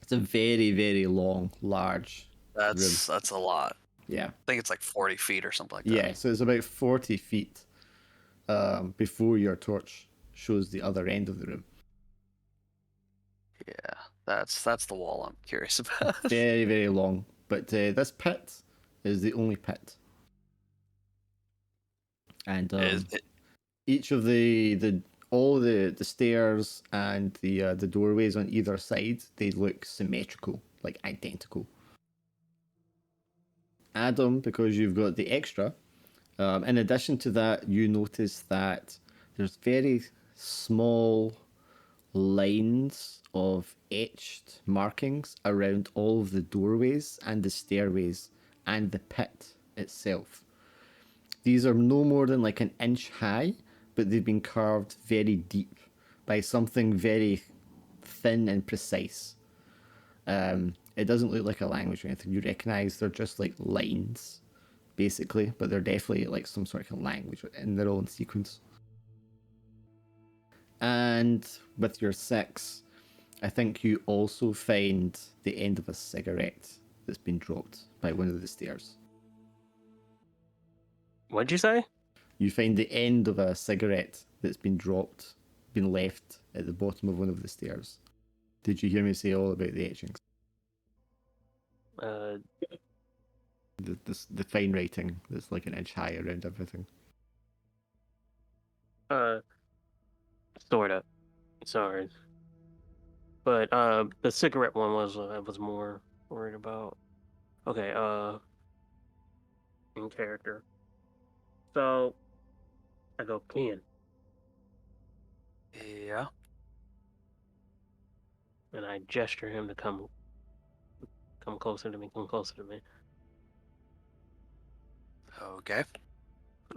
It's a very, very long, large That's a lot. Yeah. I think it's like 40 feet or something like that. Yeah, so it's about 40 feet before your torch shows the other end of the room. Yeah, that's the wall I'm curious about. Very, very long. But this pit is the only pit. And each of all the stairs and the doorways on either side, they look symmetrical, like identical. Adam, because you've got the extra, in addition to that, you notice that there's very small lines of etched markings around all of the doorways and the stairways and the pit itself. These are no more than like an inch high, but they've been carved very deep by something very thin and precise. It doesn't look like a language or anything. You recognize they're just like lines, basically, but they're definitely like some sort of language in their own sequence. And with your 6, I think you also find the end of a cigarette that's been dropped by one of the stairs. What'd you say? You find the end of a cigarette that's been dropped, been left at the bottom of one of the stairs. Did you hear me say all about the etchings? The fine writing that's like an inch high around everything. Sort of. Sorry. But the cigarette one was I was more worried about. Okay, in character. So I go Ken, Yeah. and I gesture him to come closer to me, come closer to me. Okay.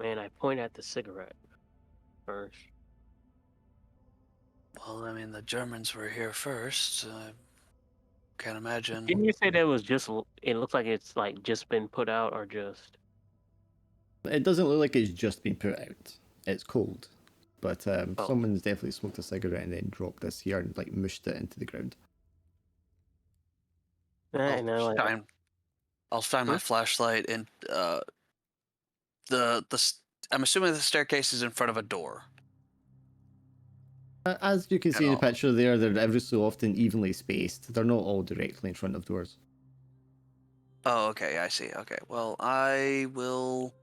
And I point at the cigarette first. Well, I mean, the Germans were here first. Can't imagine. Didn't you say that was just? It looks like it's like just been put out, or just? It doesn't look like it's just been put out. It's cold. But Oh. someone's definitely smoked a cigarette and then dropped this here and like mushed it into the ground. I'll shine my flashlight and I'm assuming the staircase is in front of a door. As you can see in the picture there, they're every so often evenly spaced. They're not all directly in front of doors. Oh, okay, I see. Okay, well, I will.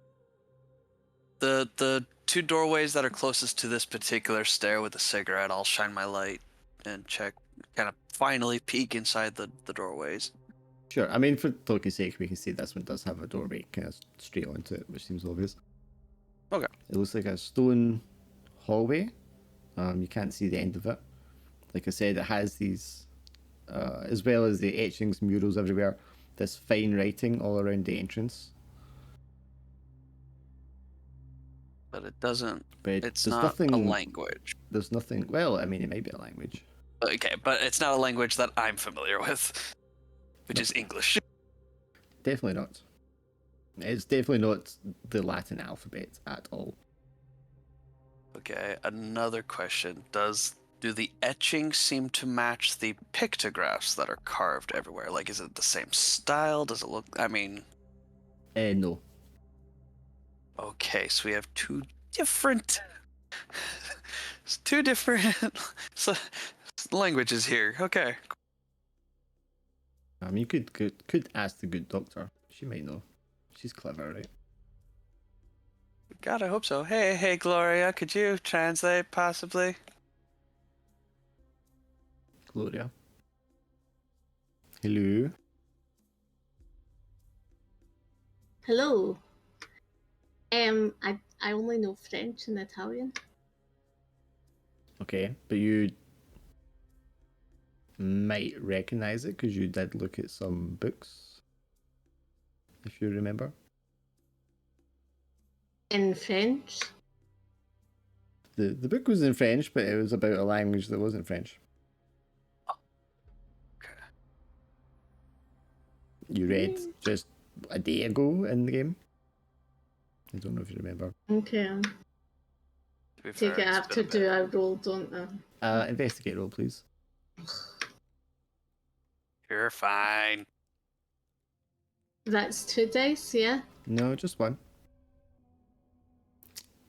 The 2 doorways that are closest to this particular stair with a cigarette, I'll shine my light and check, kind of finally peek inside the doorways. Sure. I mean, for talking sake, we can see this one does have a doorway kind of straight onto it, which seems obvious. Okay. It looks like a stone hallway. You can't see the end of it. Like I said, it has these, as well as the etchings, murals everywhere, this fine writing all around the entrance. But it doesn't. But It's there's not nothing, a language. There's nothing. Well, I mean, it might be a language. Okay, but it's not a language that I'm familiar with, which Nope. is English. Definitely not. It's definitely not the Latin alphabet at all. Okay, another question. Do the etchings seem to match the pictographs that are carved everywhere? Like, is it the same style? Does it look... I mean... No. Okay, so we have different... two different languages here. Okay. I mean, you could ask the good doctor. She might know. She's clever, right? God, I hope so. Hey, Gloria, could you translate, possibly? Gloria. Hello. Hello. I only know French and Italian. Okay, but you might recognize it because you did look at some books, if you remember. In French. The book was in French, but it was about a language that wasn't French. Okay. You read just a day ago in the game. I don't know if you remember. Okay. To be fair, Take it, I it's have been to a bit. do a roll, don't I? Investigate roll, please. You're fine. That's 2 dice, yeah? No, just one.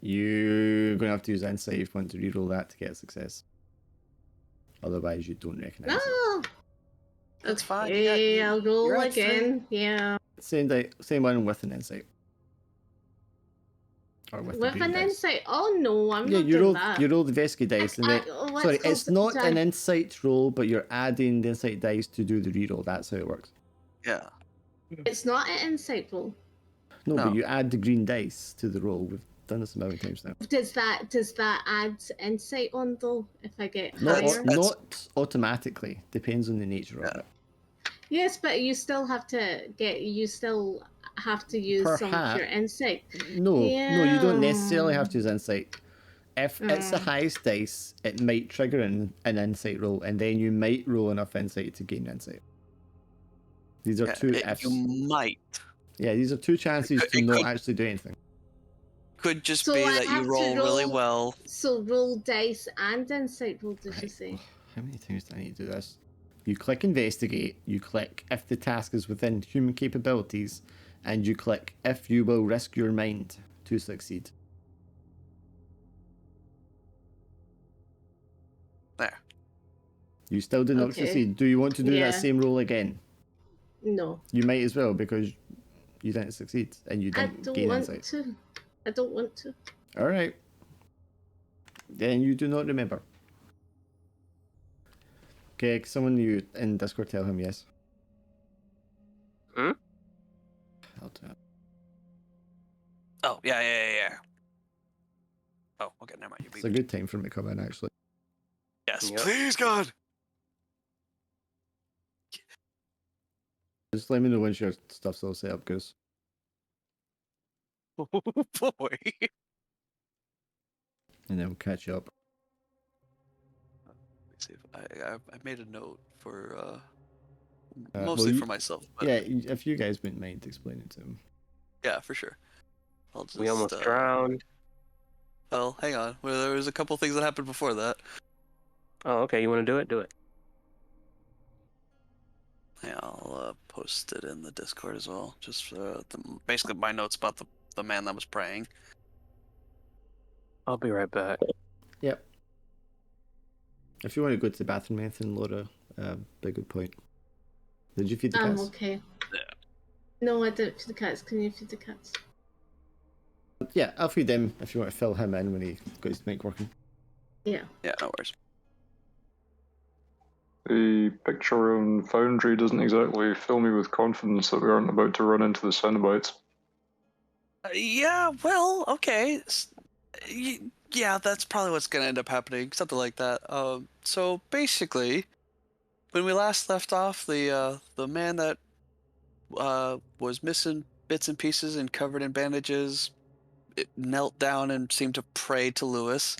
You're going to have to use insight if you want to reroll that to get a success. Otherwise, you don't recognize it. No! That's fine. Okay, I'll roll you're at three. again. Yeah. Same one with an insight. Or with the With green an dice. insight. Oh no, I'm Yeah, not you doing roll that. you roll the investigate dice, and then Let's sorry, go it's not try- an insight roll, but you're adding the insight dice to do the reroll. That's how it works. Yeah. It's not an insight roll. No, No. but you add the green dice to the roll. We've done this a million times now. Does that add insight on though? If I get Not higher? not automatically. Depends on the nature of it. Yes, but you still have to use some of your insight. No, you don't necessarily Yeah. have to use insight. If it's the highest dice, it might trigger an insight roll, and then you might roll enough insight to gain insight. These are two ifs. You might. Yeah, these are two chances to it not could- actually do anything. Could just So be I that you have to roll really well. So roll dice and insight roll, did you Right. say? How many times do I need to do this? You click investigate, you click if the task is within human capabilities, and you click if you will risk your mind to succeed. There. You still did not Okay. succeed. Do you want to do Yeah. that same roll again? No. You might as well because you didn't succeed and you I didn't don't gain want insight. to. I don't want to. All right. Then you do not remember. Okay, someone you in Discord tell him yes. Hmm? I'll do it. Oh, yeah. Oh, okay, never mind. You It's beat a me. good time for him to come in, actually. Yes, Yep. please, God. Just let me know once your stuff's all set up, Goose. Oh, boy. And then we'll catch you up. Let's see if I made a note for well, mostly you- for myself. But Yeah, if you guys wouldn't mind explaining to him. yeah, for sure. I'll just. We almost drowned. Well, hang on. Well, there was a couple things that happened before that. Oh, okay. You want to do it? Do it. Yeah, I'll post it in the Discord as well. Just basically my notes about the man that was praying. I'll be right back. Yep. If you want to go to the bathroom, Anthony, Laura, big good point. Did you feed the I'm cats? okay. Yeah. No, I didn't feed the cats. Can you feed the cats? Yeah, I'll feed him if you want to fill him in when he got his mic working. Yeah. Yeah, no worries. The picture on Foundry doesn't exactly fill me with confidence that we aren't about to run into the Cenobites. Yeah, well, okay. Yeah, that's probably what's gonna end up happening. Something like that. So basically, when we last left off, the man that was missing bits and pieces and covered in bandages, it knelt down and seemed to pray to Lewis.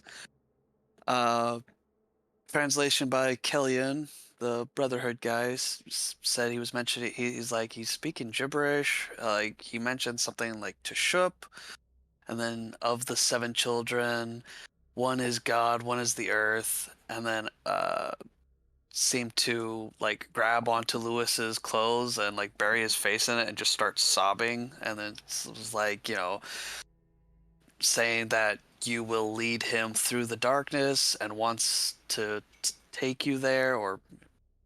translation by Kellyan, the Brotherhood guys, said he was mentioning. He's like he's speaking gibberish. Like he mentioned something like Teshup, and then of the 7 children, one is God, one is the earth, and then seemed to like grab onto Lewis's clothes and like bury his face in it and just start sobbing, and then it was like, saying that you will lead him through the darkness and wants to take you there, or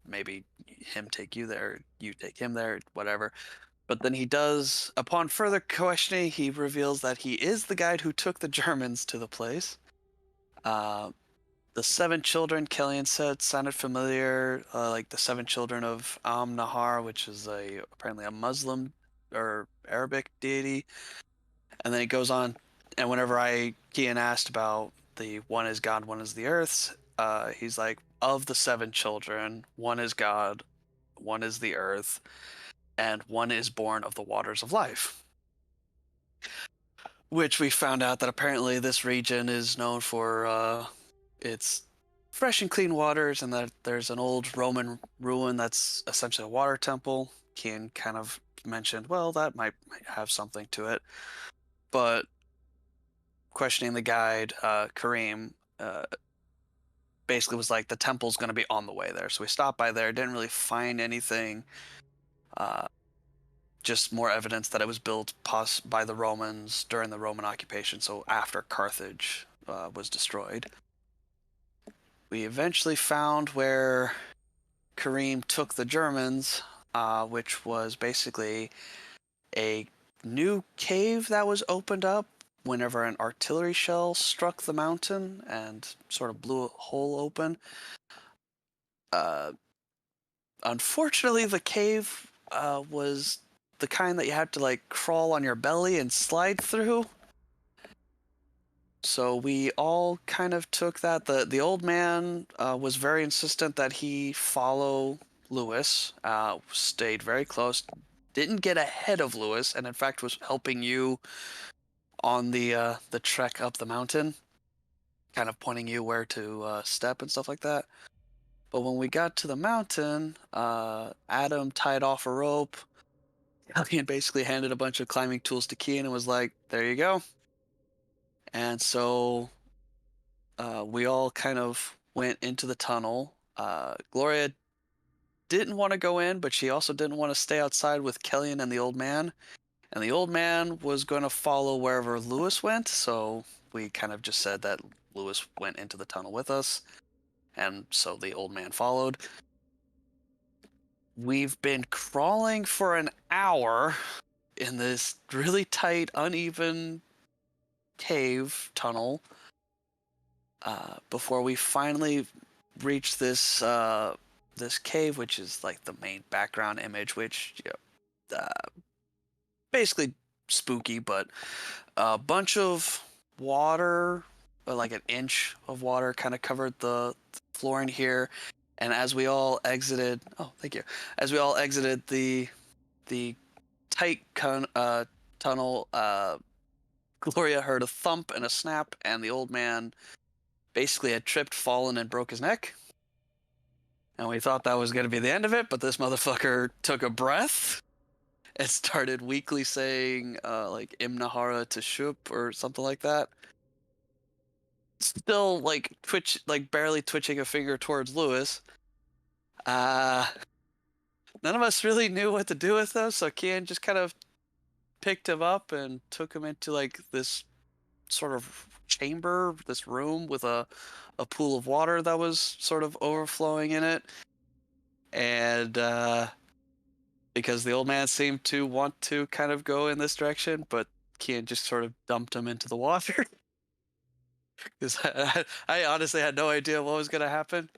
maybe him take you there, you take him there, whatever. But then he does, upon further questioning, he reveals that he is the guide who took the Germans to the place. The 7 children, Kellyan said, sounded familiar, like the 7 children of Nahar, which is apparently a Muslim or Arabic deity. And then he goes on, and whenever Kian asked about the one is God, one is the earth, he's like, of the 7 children, one is God, one is the earth, and one is born of the waters of life. Which we found out that apparently this region is known for its fresh and clean waters, and that there's an old Roman ruin that's essentially a water temple. Kian kind of mentioned, well, that might have something to it. But questioning the guide, Kareem, basically was like, the temple's going to be on the way there. So we stopped by there, didn't really find anything. Just more evidence that it was built by the Romans during the Roman occupation, so after Carthage was destroyed. We eventually found where Kareem took the Germans, which was basically a new cave that was opened up whenever an artillery shell struck the mountain and sort of blew a hole open. Unfortunately, the cave was the kind that you had to like crawl on your belly and slide through. So we all kind of took that. The old man was very insistent that he follow Lewis, stayed very close, didn't get ahead of Lewis, and in fact was helping you on the trek up the mountain, kind of pointing you where to step and stuff like that. But when we got to the mountain, Adam tied off a rope. Elliot basically handed a bunch of climbing tools to Kian and was like, there you go. And so we all kind of went into the tunnel. Gloria didn't want to go in, but she also didn't want to stay outside with Kellyan and the old man. And the old man was going to follow wherever Lewis went, so we kind of just said that Lewis went into the tunnel with us, and so the old man followed. We've been crawling for an hour in this really tight, uneven cave tunnel before we finally reach this this cave, which is like the main background image, which basically spooky, but a bunch of water, like an inch of water, kind of covered the floor in here. And as we all exited, thank you. As we all exited the tight tunnel, Gloria heard a thump and a snap, and the old man basically had tripped, fallen, and broke his neck. And we thought that was going to be the end of it, but this motherfucker took a breath and started weakly saying, like, Imnahara to Shup or something like that. Still, like, barely twitching a finger towards Lewis. None of us really knew what to do with him, so Kian just kind of picked him up and took him into, like, this sort of chamber, this room with a pool of water that was sort of overflowing in it. And because the old man seemed to want to kind of go in this direction, but Kian just sort of dumped him into the water. Because I honestly had no idea what was going to happen.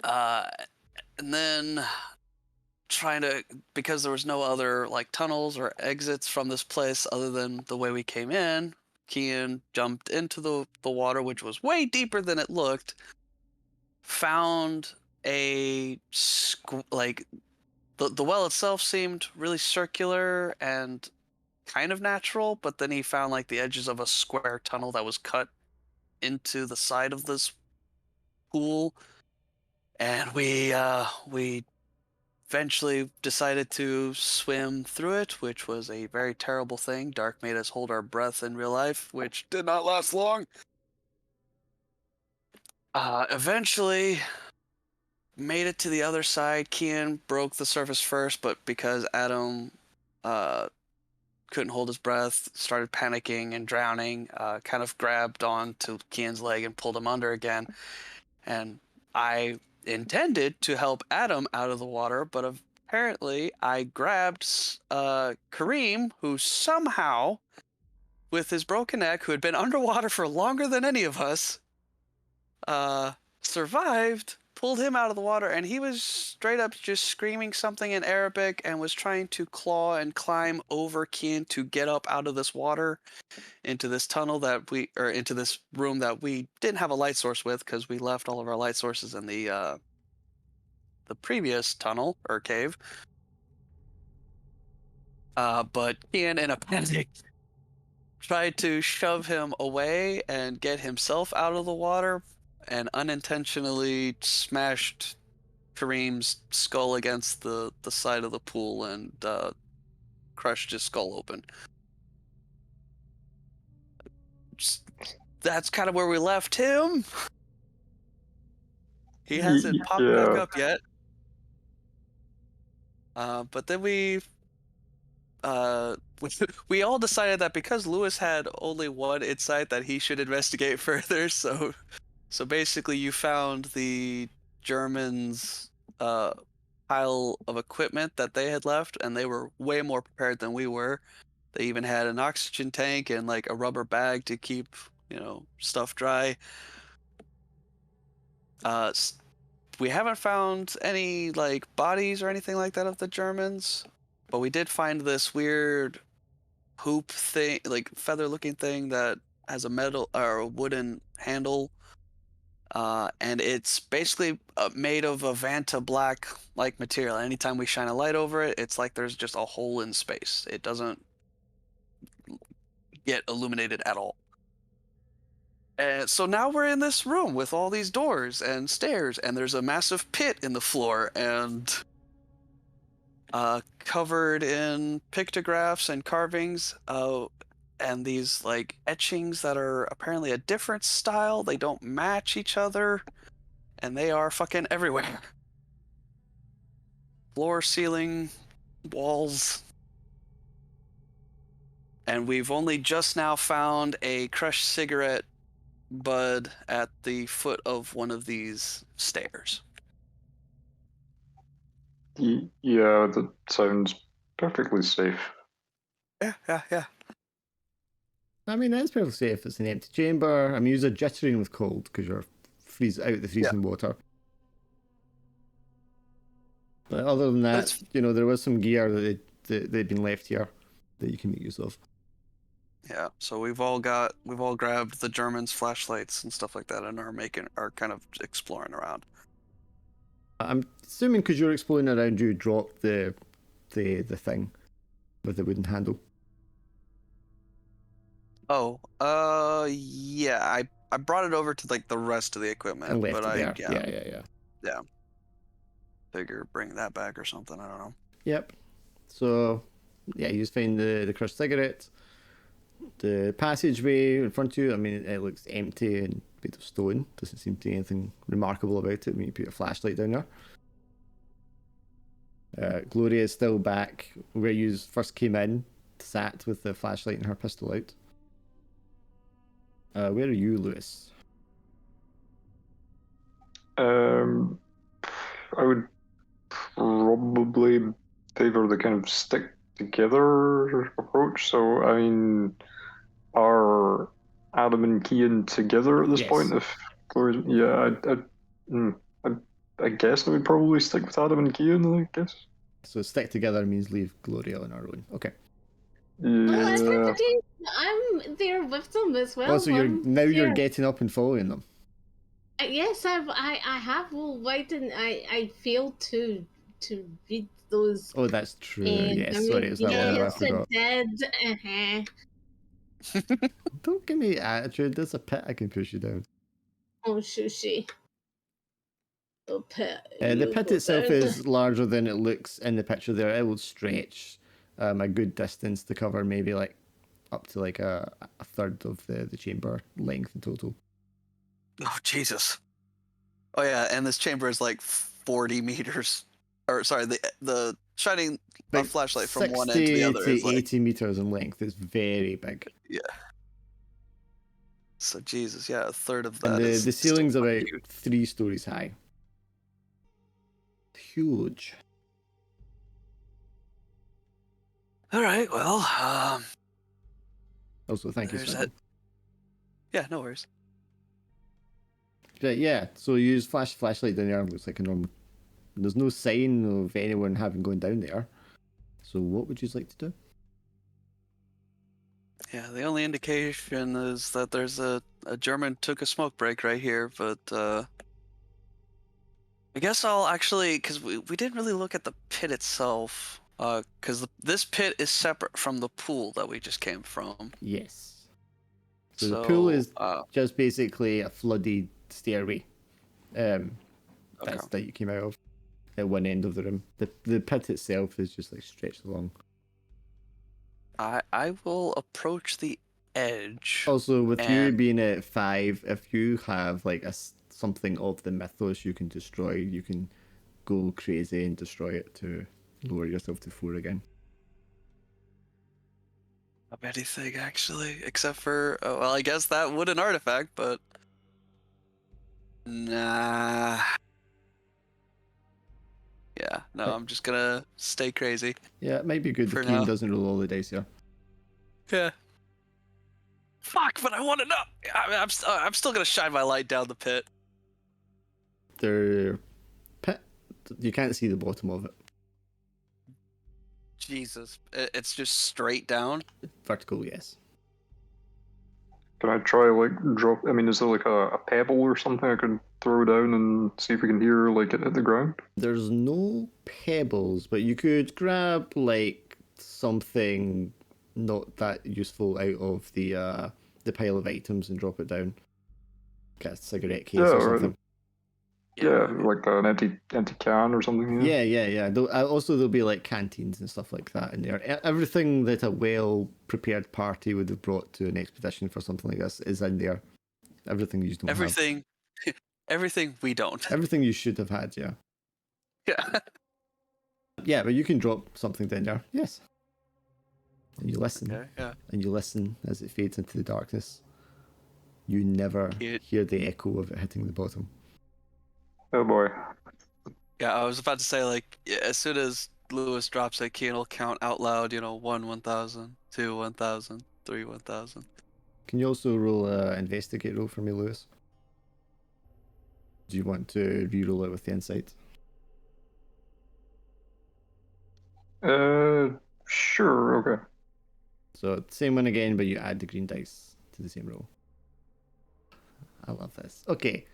And then because there was no other like tunnels or exits from this place other than the way we came in, Kian jumped into the water, which was way deeper than it looked, found the well itself seemed really circular and kind of natural, but then he found like the edges of a square tunnel that was cut into the side of this pool, and we eventually decided to swim through it, which was a very terrible thing. Dark made us hold our breath in real life, which did not last long. Eventually made it to the other side. Kian broke the surface first, but because Adam couldn't hold his breath, started panicking and drowning, kind of grabbed onto Kian's leg and pulled him under again. And I intended to help Adam out of the water, but apparently I grabbed Kareem, who somehow, with his broken neck, who had been underwater for longer than any of us, survived, pulled him out of the water, and he was straight up just screaming something in Arabic and was trying to claw and climb over Kian to get up out of this water into this tunnel into this room that we didn't have a light source with because we left all of our light sources in the previous tunnel or cave. But Kian, in a panic, tried to shove him away and get himself out of the water, and unintentionally smashed Kareem's skull against the side of the pool and crushed his skull open. That's kind of where we left him. He hasn't popped back up yet. But then we all decided that because Lewis had only one insight that he should investigate further. So basically you found the Germans' pile of equipment that they had left, and they were way more prepared than we were. They even had an oxygen tank and like a rubber bag to keep, stuff dry. We haven't found any like bodies or anything like that of the Germans, but we did find this weird hoop thing, like feather-looking thing that has a metal or a wooden handle, and it's basically made of a Vanta black-like material. Anytime we shine a light over it, it's like there's just a hole in space. It doesn't get illuminated at all. And so now we're in this room with all these doors and stairs, and there's a massive pit in the floor, and covered in pictographs and carvings, and these like etchings that are apparently a different style. They don't match each other, and they are fucking everywhere. Floor, ceiling, walls. And we've only just now found a crushed cigarette bud at the foot of one of these stairs. Yeah, that sounds perfectly safe. Yeah. I mean, that's perfectly safe. It's an empty chamber. I mean, you're jittering with cold because you're out the freezing water. But other than that, there was some gear that they'd been left here that you can make use of. Yeah, so we've all grabbed the Germans' flashlights and stuff like that, and are kind of exploring around. I'm assuming because you're exploring around, you dropped the thing with the wooden handle. Oh, yeah. I brought it over to like the rest of the equipment, And left but it there. Yeah. Figure bring that back or something. I don't know. Yep. So, yeah, you just find the crushed cigarette. The passageway in front of you, I mean, it looks empty and made of stone. Doesn't seem to be anything remarkable about it when you put a flashlight down there. Gloria is still back where you first came in, sat with the flashlight and her pistol out. Where are you, Lewis? I would probably favor the kind of stick together approach. So, I mean, are Adam and Kian together at this point? If Gloria's, I guess I would probably stick with Adam and Kian, I guess. So stick together means leave Gloria on her own. Okay. Yeah. I'm there with them as well. Also, you're getting up and following them. Yes, I have. Well, why didn't I fail to read those? Oh, that's true. Yes, sorry, it's that one I forgot. Yes, Don't give me attitude. There's a pit I can push you down. Oh, sushi. the pit. The You pit go itself down. is larger than it looks in the picture there. It will stretch a good distance to cover maybe like up to like a third of the chamber length in total. Oh, Jesus. Oh, yeah, and this chamber is like 40 meters. Or, sorry, the shining a Like flashlight from one end to the 60 other to is like... 80 meters in length. It's very big. Yeah. So, Jesus, yeah, a third of And that is the still ceiling's fucking about huge. 3 stories high. Huge. All right, well, Also, thank you, there's Swindle. yeah, no worries. But yeah, so you use flashlight down there. Looks like a normal. There's no sign of anyone having gone down there. So what would you like to do? Yeah, the only indication is that there's a German took a smoke break right here, but I guess I'll actually, because we didn't really look at the pit itself, because this pit is separate from the pool that we just came from. Yes. So the pool is okay. just basically a flooded stairway. That you came out of at one end of the room. The pit itself is just like stretched along. I will approach the edge. Also, with you being at 5, if you have like something of the mythos you can destroy, you can go crazy and destroy it to lower yourself to 4 again. Of anything, actually, except for, well, I guess that would an artifact, but nah. Yeah, no, I'm just gonna stay crazy. Yeah, it might be good for if Keen now. doesn't roll all the dice here. Yeah. Fuck, but I want to know. I'm still gonna shine my light down the pit. The pit, you can't see the bottom of it. Jesus, it's just straight down. Vertical, yes. Can I try like drop? I mean, is there like a pebble or something I could throw down and see if we can hear like it hit the ground? There's no pebbles, but you could grab like something not that useful out of the pile of items and drop it down. Get a cigarette case or something. Yeah, like an empty can or something. Yeah. Also, there'll be like canteens and stuff like that in there. Everything that a well-prepared party would have brought to an expedition for something like this is in there. Everything you don't have. Everything we don't. Everything you should have had, yeah. Yeah. Yeah, but you can drop something down there. Yes. And you listen. Okay, yeah. And you listen as it fades into the darkness. You never hear the echo of it hitting the bottom. Oh boy. Yeah, I was about to say, like, as soon as Lewis drops a key, it'll count out loud, 1, 1,000, 2, 1,000, 3, 1,000. Can you also roll an investigate roll for me, Lewis? Do you want to re-roll it with the insight? Sure, okay. So, same one again, but you add the green dice to the same roll. I love this. Okay.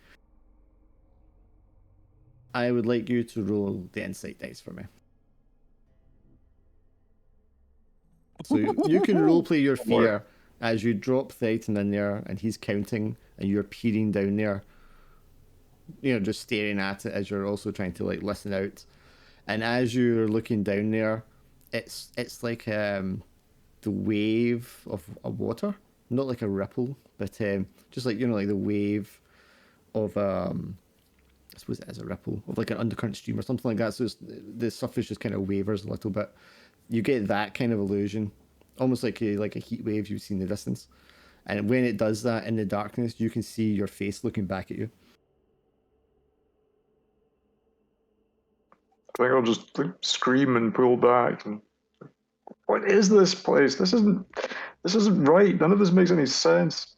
I would like you to roll the insight dice for me. So you can roleplay your fear as you drop the item in there and he's counting and you're peering down there. Just staring at it as you're also trying to like listen out. And as you're looking down there, it's like the wave of water. Not like a ripple, but just like, like the wave of I suppose it is a ripple of like an undercurrent stream or something like that. So the surface just kind of wavers a little bit. You get that kind of illusion, almost like a heat wave you see in the distance. And when it does that in the darkness, you can see your face looking back at you. I think I'll just like, scream and pull back. And what is this place? This isn't right. None of this makes any sense.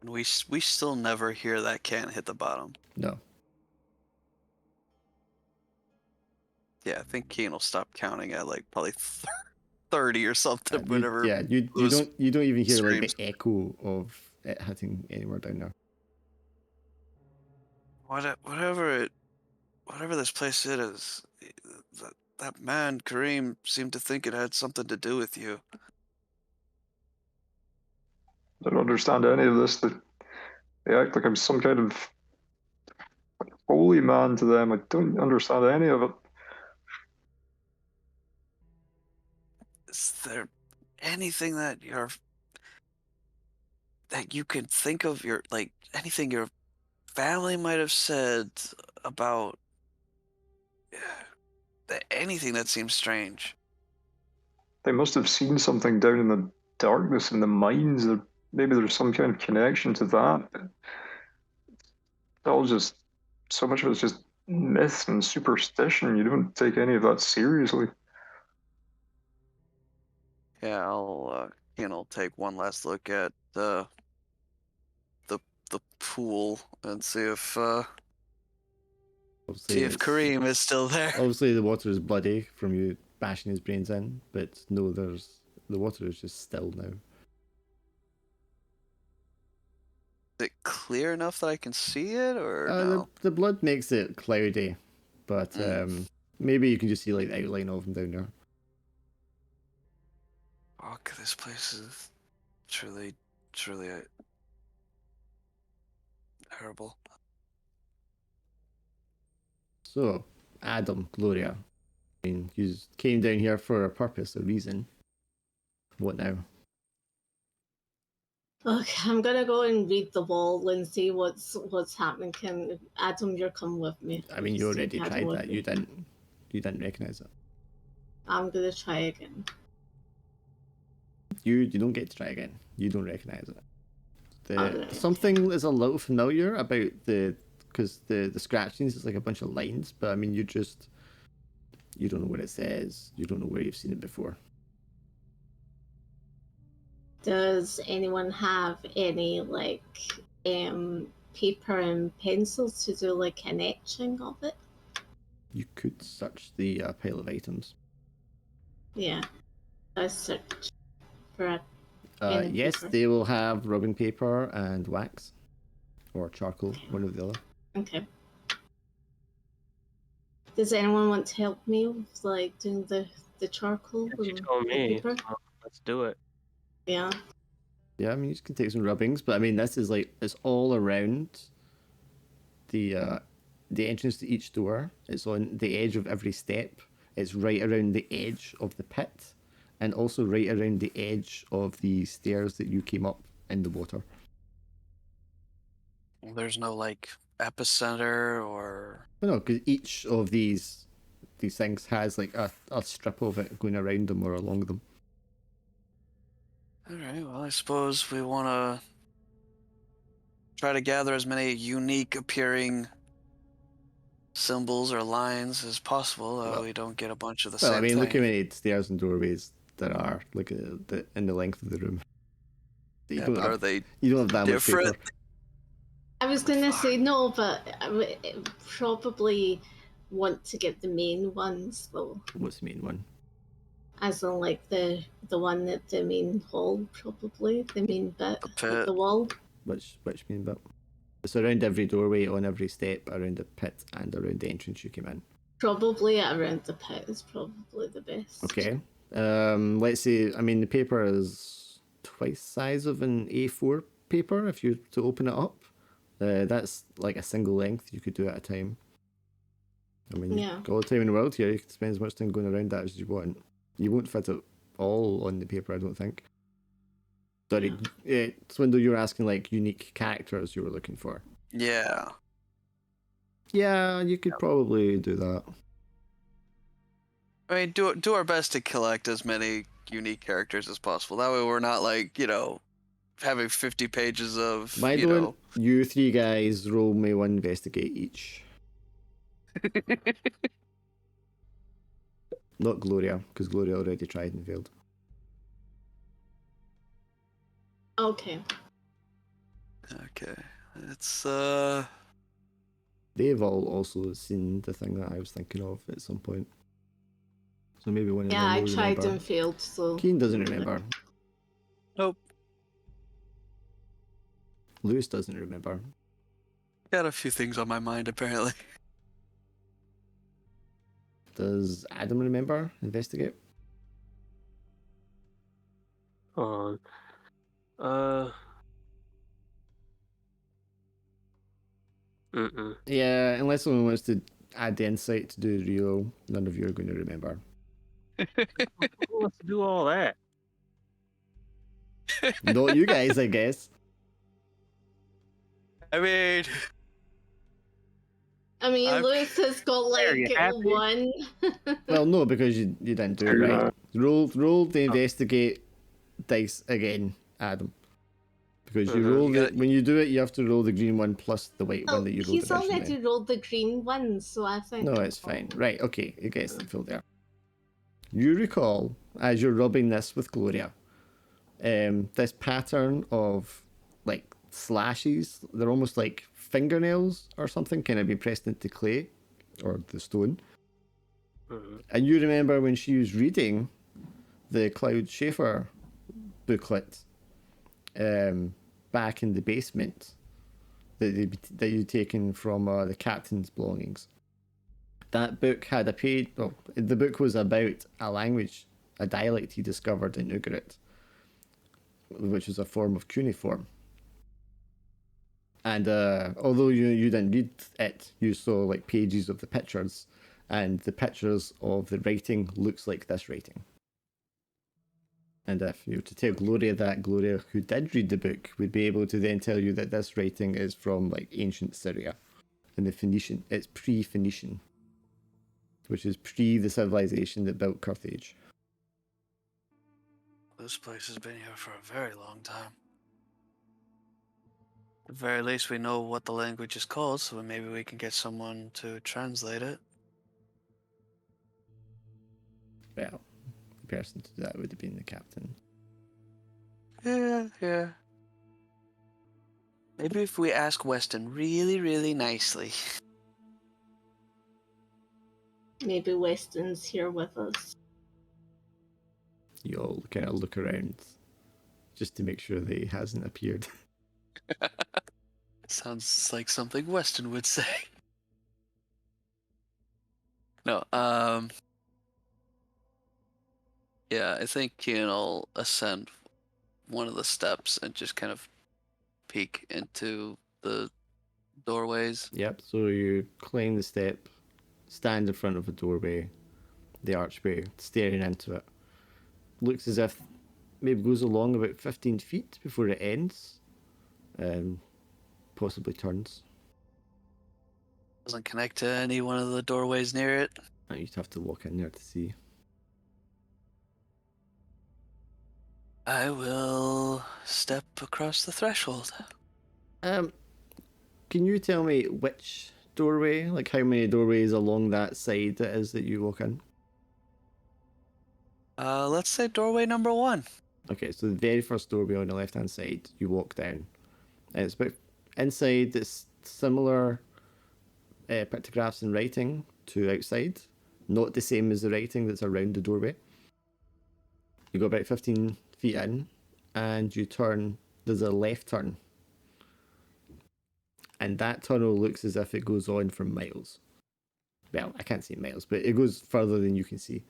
And we still never hear that can hit the bottom. No. Yeah, I think Keen will stop counting at like probably 30 or something. Whenever. Yeah, you don't even hear screams. like the echo of it hitting anywhere down there. Whatever this place is, that man Kareem seemed to think it had something to do with you. I don't understand any of this. They act like I'm some kind of holy man to them. I don't understand any of it. Is there anything that you can think of anything your family might have said about anything that seems strange? They must have seen something down in the darkness in the mines. Or maybe there's some kind of connection to that. It's all just so much of it's just myth and superstition. You don't take any of that seriously. Yeah, I'll take one last look at the the pool and see if Obviously, Kareem is still there. obviously the water is bloody from you bashing his brains in, but no, the water is just still now. Is it clear enough that I can see it, or The no? the blood makes it cloudy, but maybe you can just see like the outline of him down there. Fuck, this place is truly terrible. So, Adam, Gloria, I mean, you came down here for a purpose, a reason. What now? Okay, I'm gonna go and read the wall and see what's happening. Can Adam, you're coming with me? I mean, you Just already take Adam tried with that. me. You didn't recognize it. I'm gonna try again. You don't get to try again. You don't recognize it. Alright. Something is a little familiar about because the scratchings is like a bunch of lines, but I mean, you don't know what it says. You don't know where you've seen it before. Does anyone have any paper and pencils to do like an etching of it? You could search the pile of items. Yeah, I search for a pen and Yes, paper. they will have rubbing paper and wax, or charcoal, one or the other. Okay. Does anyone want to help me with like doing the charcoal She and told the me, paper? so let's do it. Yeah. Yeah, I mean, you can take some rubbings, but I mean, this is like it's all around the entrance to each door. It's on the edge of every step. It's right around the edge of the pit, and also right around the edge of the stairs that you came up in the water. There's no like epicenter or. Well, no, because each of these things has like a strip of it going around them or along them. All right. Well, I suppose we want to try to gather as many unique appearing symbols or lines as possible. Well- We don't get a bunch of the Well, same I mean, thing. look how many stairs and doorways there are. Look at in the length of the room. You Yeah, don't but have, are they you don't have that much different? paper. I was gonna say no, but I would probably want to get the main ones though, What's the main one? as in like the one at the main hall, probably the main bit The of pit. the wall. Which main bit? It's around every doorway, on every step, around the pit, and around the entrance you came in. Probably around the pit is probably the best. Okay. Let's say, I mean, the paper is twice size of an A4 paper. If you to open it up, that's like a single length you could do at a time. I mean, Yeah. you've got all the time in the world here. You can spend as much time going around that as you want. You won't fit it all on the paper, I don't think. Sorry, Swindle, you were asking like unique characters you were looking for. Yeah. Yeah, you could probably do that. I mean, do our best to collect as many unique characters as possible. That way, we're not like having 50 pages of Why don't you three guys roll me one investigate each? Not Gloria, because Gloria already tried and failed. Okay. Okay. It's They've all also seen the thing that I was thinking of at some point. So maybe one of Yeah, them I will tried remember. and failed, so Keen doesn't remember. Nope. Lewis doesn't remember. Got a few things on my mind apparently. Does Adam remember? Investigate? Hold on. Mm-mm. Yeah, unless someone wants to add the insight to do real, none of you are going to remember. Who wants to do all that? Not you guys, I guess. I mean, Lewis has got Are you like happy? one. Well, no, because you didn't do it right. Roll to investigate dice again, Adam. Because you roll when you do it, you have to roll the green one plus the white one Oh, that you rolled he's originally. already rolled the green one, so I think. No, it's fine. Right, okay, it gets the full there. You recall, as you're rubbing this with Gloria, this pattern of like slashes, they're almost like fingernails or something, kind of be pressed into clay or the stone. Mm-hmm. And you remember when she was reading the Cloud Schaefer booklet back in the basement that you'd taken from the captain's belongings. That book had a page. Well, the book was about a language, a dialect he discovered in Ugarit, which was a form of cuneiform. And although you didn't read it, you saw like pages of the pictures, and the pictures of the writing looks like this writing. And if you were to tell Gloria that, Gloria, who did read the book, would be able to then tell you that this writing is from like ancient Syria, and the Phoenician. It's pre-Phoenician, which is pre the civilization that built Carthage. this place has been here for a very long time. At the very least, we know what the language is called, so maybe we can get someone to translate it. Well, the person to do that would have been the captain. Yeah. Maybe if we ask Weston really, really nicely. Maybe Weston's here with us. You all kind of look around just to make sure that he hasn't appeared. Sounds like something Weston would say. No, yeah, I think Kian will ascend one of the steps and just kind of peek into the doorways. Yep, so you climb the step, stand in front of a doorway, the archway, staring into it. Looks as if maybe goes along about 15 feet before it ends. Possibly turns. Doesn't connect to any one of the doorways near it. You'd have to walk in there to see. I will step across the threshold. Can you tell me which doorway, like how many doorways along that side it is that you walk in? Let's say doorway number 1. Okay, so the very first doorway on the left-hand side, you walk down. And it's about inside, it's similar pictographs and writing to outside. Not the same as the writing that's around the doorway. You go about 15 feet in, and you turn, there's a left turn. And that tunnel looks as if it goes on for miles. Well, I can't say miles, but it goes further than you can see.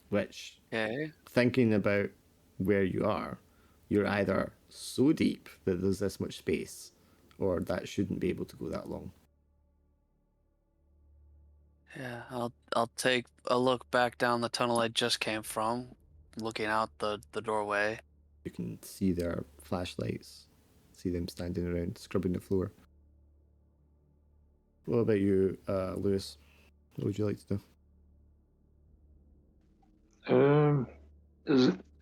Which, Okay. thinking about where you are, you're either so deep that there's this much space, or that shouldn't be able to go that long. Yeah, I'll take a look back down the tunnel I just came from, looking out the doorway. You can see their flashlights, see them standing around, scrubbing the floor. What about you, Lewis? What would you like to do?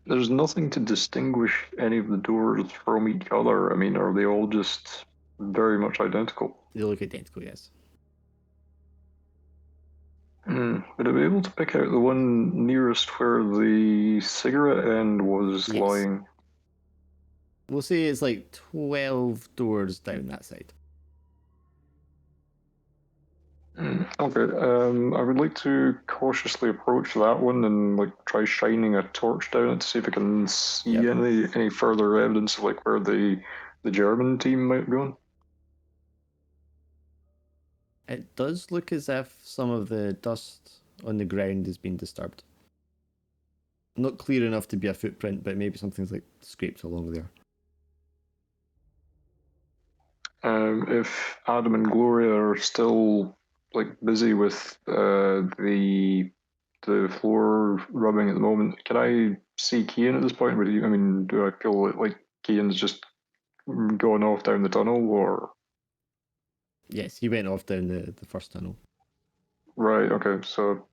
There's nothing to distinguish any of the doors from each other. I mean, are they all just very much identical? They look identical, yes. Would I be able to pick out the one nearest where the cigarette end was Yes. lying? We'll say it's like 12 doors down that side. Okay, I would like to cautiously approach that one and like try shining a torch down it to see if I can see Yep. any further evidence of like where the German team might be going. It does look as if some of the dust on the ground has been disturbed. Not clear enough to be a footprint, but maybe something's like scraped along there. If Adam and Gloria are still like busy with the floor rubbing at the moment, can I see Kian at this point? Would you? I mean, do I feel like Kian's just going off down the tunnel, or? Yes, he went off down the first tunnel. Right. Okay. So,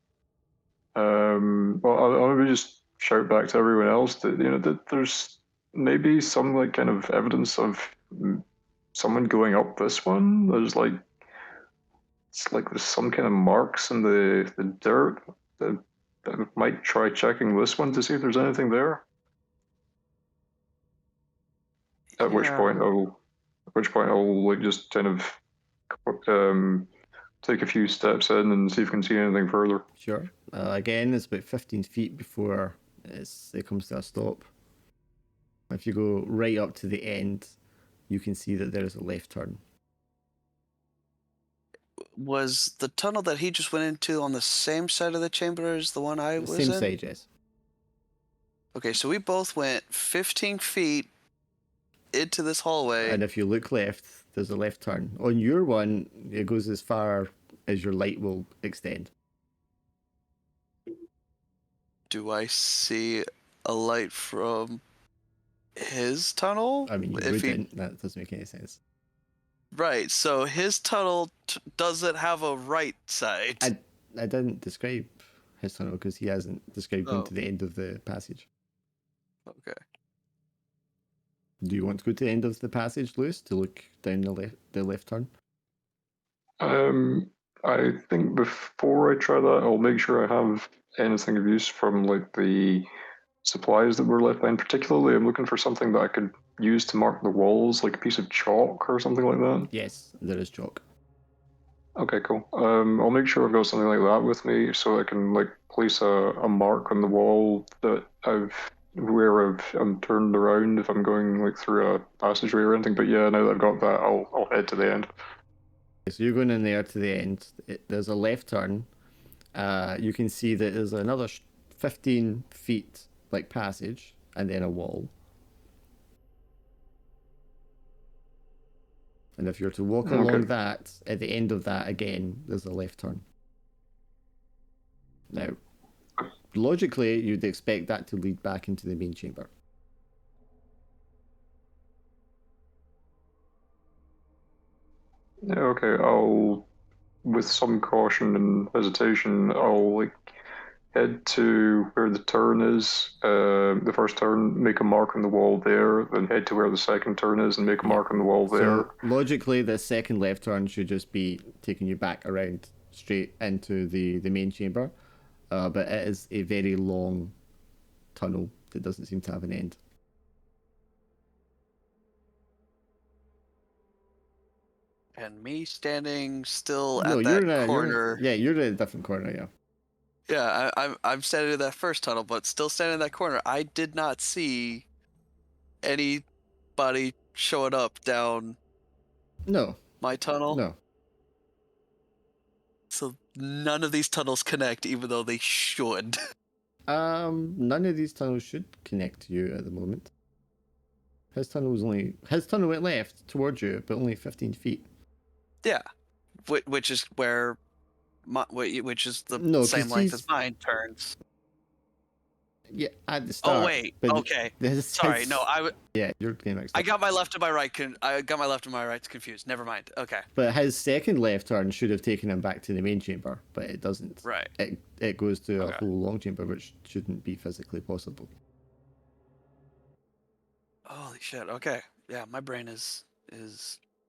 well, I'll maybe just shout back to everyone else that that there's maybe some like kind of evidence of someone going up this one. There's like it's like there's some kind of marks in the dirt. That I might try checking this one to see if there's anything there. At which point I'll like just kind of take a few steps in and see if I can see anything further. Sure. Again, it's about 15 feet before it comes to a stop. If you go right up to the end, you can see that there is a left turn. Was the tunnel that he just went into on the same side of the chamber as the one I was Same in? side, yes. Okay, so we both went 15 feet into this hallway. And if you look left, there's a left turn. On your one, it goes as far as your light will extend. Do I see a light from his tunnel? I mean, you wouldn't. That doesn't make any sense. Right, so his tunnel doesn't have a right side. I didn't describe his tunnel because he hasn't described going Oh. to the end of the passage. Okay. Do you want to go to the end of the passage, Lewis, to look down the left turn? I think before I try that, I'll make sure I have anything of use from like the supplies that were left behind. Particularly, I'm looking for something that I could use to mark the walls, like a piece of chalk or something like that. Yes, there is chalk. Okay, cool. I'll make sure I've got something like that with me, so I can like place a mark on the wall that I'm turned around if I'm going like through a passageway or anything. But yeah, now that I've got that, I'll head to the end. So you're going in there to the end. There's a left turn. You can see that there's another 15 feet like passage and then a wall. And if you're to walk along that, at the end of that again, there's a left turn. Now, logically, you'd expect that to lead back into the main chamber. Yeah, okay. With some caution and hesitation, I'll like head to where the turn is. The first turn, make a mark on the wall there. Then head to where the second turn is and make a mark on the wall there. So logically, the second left turn should just be taking you back around straight into the main chamber. But it is a very long tunnel that doesn't seem to have an end. And me standing still at that corner. You're in a different corner, yeah. Yeah, I'm standing in that first tunnel, but still standing in that corner. I did not see anybody showing up down my tunnel. No. So none of these tunnels connect, even though they should. None of these tunnels should connect to you at the moment. His tunnel went left towards you, but only 15 feet. Yeah, which is where which is the same length as mine turns. Yeah, at the start. Oh wait, okay. Sorry, no, Yeah, you're getting mixed up. I got my left and my right. I got my left and my right confused. Never mind. Okay. But his second left turn should have taken him back to the main chamber, but it doesn't. Right. It goes to a whole long chamber, which shouldn't be physically possible. Holy shit. Okay. Yeah, my brain is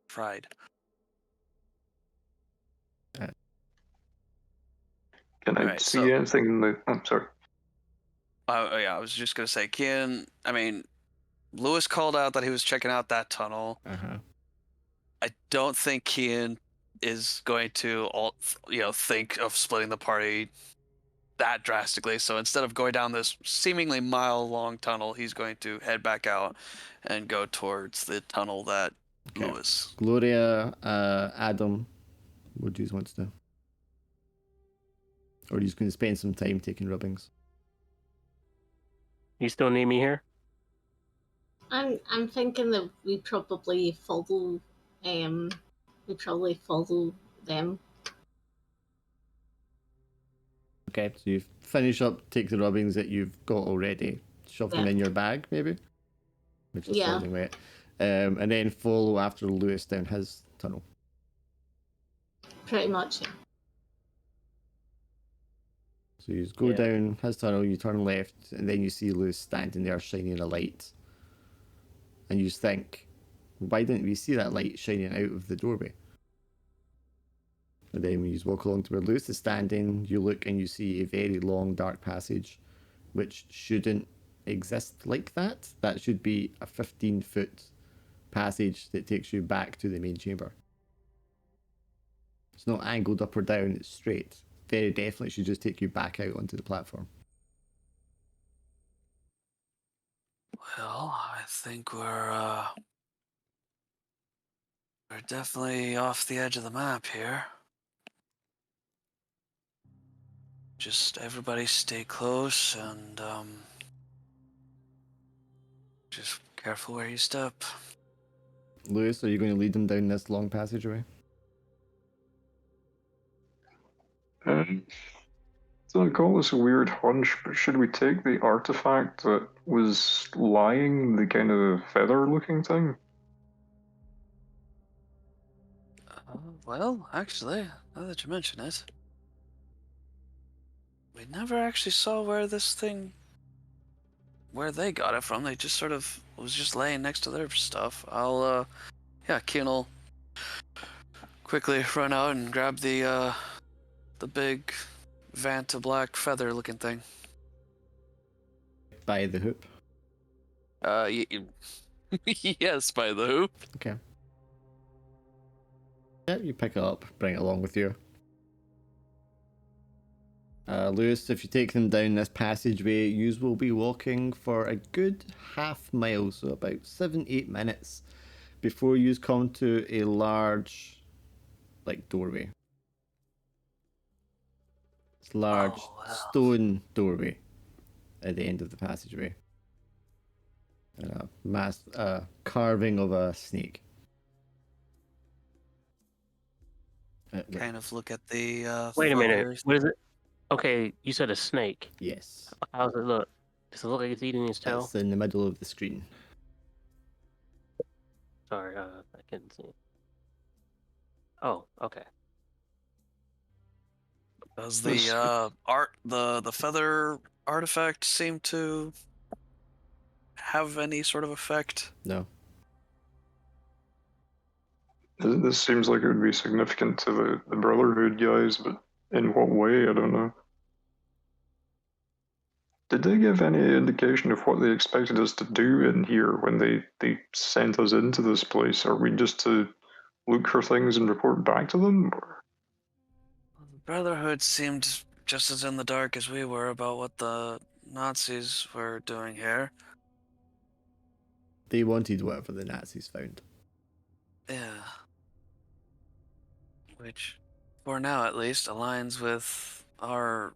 fried. Can I see anything in the... I'm sorry. Oh, yeah, I was just going to say, Lewis called out that he was checking out that tunnel. Uh-huh. I don't think Kian is going to, think of splitting the party that drastically. So instead of going down this seemingly mile-long tunnel, he's going to head back out and go towards the tunnel that Lewis... Gloria, Adam, what do you want to do? Or are you just going to spend some time taking rubbings? You still need me here? I'm thinking that we probably follow we probably follow them. Okay, so you finish up, take the rubbings that you've got already, shove them Yeah. in your bag, maybe, which is Yeah. soaking wet, and then follow after Lewis down his tunnel. Pretty much. Yeah. So you go Yeah. down his tunnel, you turn left, and then you see Lewis standing there shining a light. And you think, why didn't we see that light shining out of the doorway? And then when you walk along to where Lewis is standing, you look and you see a very long dark passage, which shouldn't exist like that. That should be a 15-foot passage that takes you back to the main chamber. It's not angled up or down, it's straight. Very definitely should just take you back out onto the platform. Well, I think we're definitely off the edge of the map here. Just everybody stay close and just careful where you step. Lewis, are you going to lead them down this long passageway? So I call this a weird hunch, but should we take the artifact that was lying, the kind of feather-looking thing? Well, actually, now that you mention it, we never actually saw where they got it from. They just sort of was just laying next to their stuff. Keen will quickly run out and grab the big Vanta black feather looking thing. By the hoop. Yes, by the hoop. Okay. Yeah, you pick it up, bring it along with you. Lewis, if you take them down this passageway, you will be walking for a good half mile, so about 7-8 minutes, before you come to a large, doorway. It's a large stone doorway at the end of the passageway. And a mass carving of a snake. Kind of look at the. Wait a minute. feathers. What is it? Okay, you said a snake. Yes. How does it look? Does it look like it's eating his tail? It's in the middle of the screen. Sorry, I couldn't see. Oh, okay. Does the the feather artifact seem to have any sort of effect? No. This seems like it would be significant to the Brotherhood guys, but in what way? I don't know. Did they give any indication of what they expected us to do in here when they sent us into this place? Are we just to look for things and report back to them? Or? The Brotherhood seemed just as in the dark as we were about what the Nazis were doing here. They wanted whatever the Nazis found. Yeah. Which, for now at least, aligns with our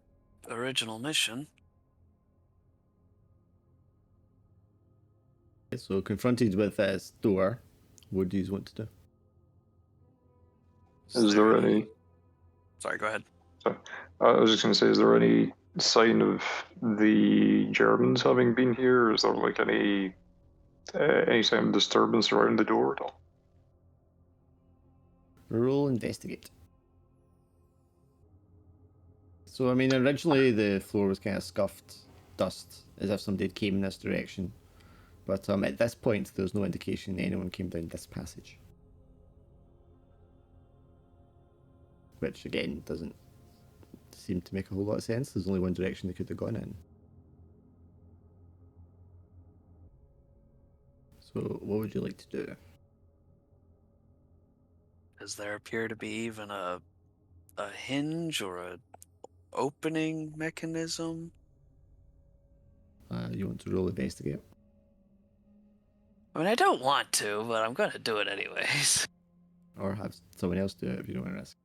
original mission. So, confronted with this door, what do you want to do? Is there any? Sign go ahead. I was just going to say, is there any sign of the Germans having been here? Is there like any sign of disturbance around the door at all? Roll investigate. So, I mean, originally the floor was kind of scuffed dust, as if somebody came in this direction. But at this point, there's no indication anyone came down this passage. Which, again, doesn't seem to make a whole lot of sense. There's only one direction they could have gone in. So, what would you like to do? Does there appear to be even a hinge or a opening mechanism? You want to roll investigate? I mean, I don't want to, but I'm gonna do it anyways. Or have someone else do it if you don't want to risk.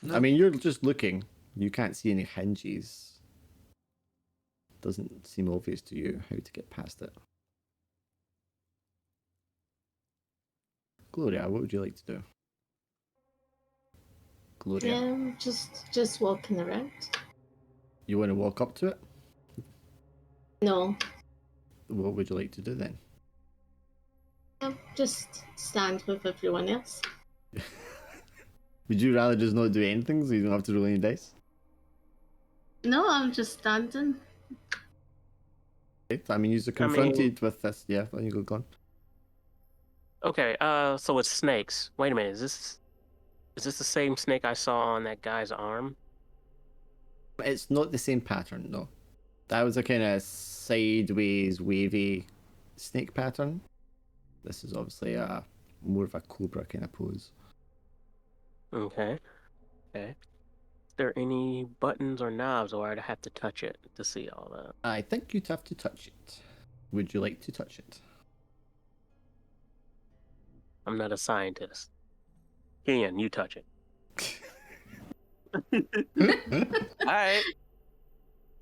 No. I mean, you're just looking. You can't see any hinges. Doesn't seem obvious to you how to get past it. Gloria, what would you like to do? Gloria, Just walking around. you want to walk up to it? No, What would you like to do then? just stand with everyone else. Would you rather just not do anything so you don't have to roll any dice? No, I'm just standing. Okay, I mean, you're confronted with this. Yeah, then you go, go on. Okay, so it's snakes. Wait a minute, is this the same snake I saw on that guy's arm? It's not the same pattern, no. That was a kind of sideways, wavy snake pattern. This is obviously more of a cobra kind of pose. Okay. Okay. Is there any buttons or knobs, or I'd have to touch it to see all that? I think you'd have to touch it. Would you like to touch it? I'm not a scientist. Ian, you touch it. All right.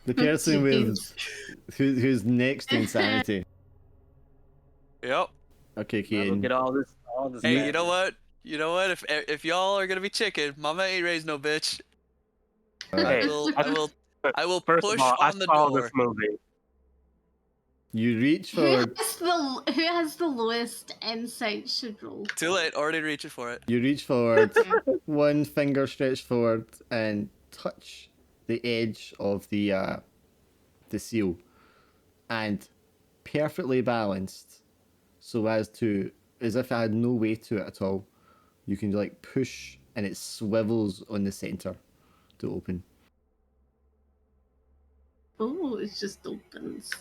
The person with Jeez. who's next to insanity. Yep. Okay, I'll Kian. get all this. Hey, you know what? You know what? If y'all are gonna be chicken, Mama ain't raised no bitch. Hey, I will first push of all, I on the saw door. this movie. You reach Who for has the lowest insight should roll? Too late. Already reaching for it. you reach forward, one finger stretched forward and touch the edge of the seal, and perfectly balanced, so as if it had no weight to it at all. You can like push, and it swivels on the center to open. Oh, it just opens.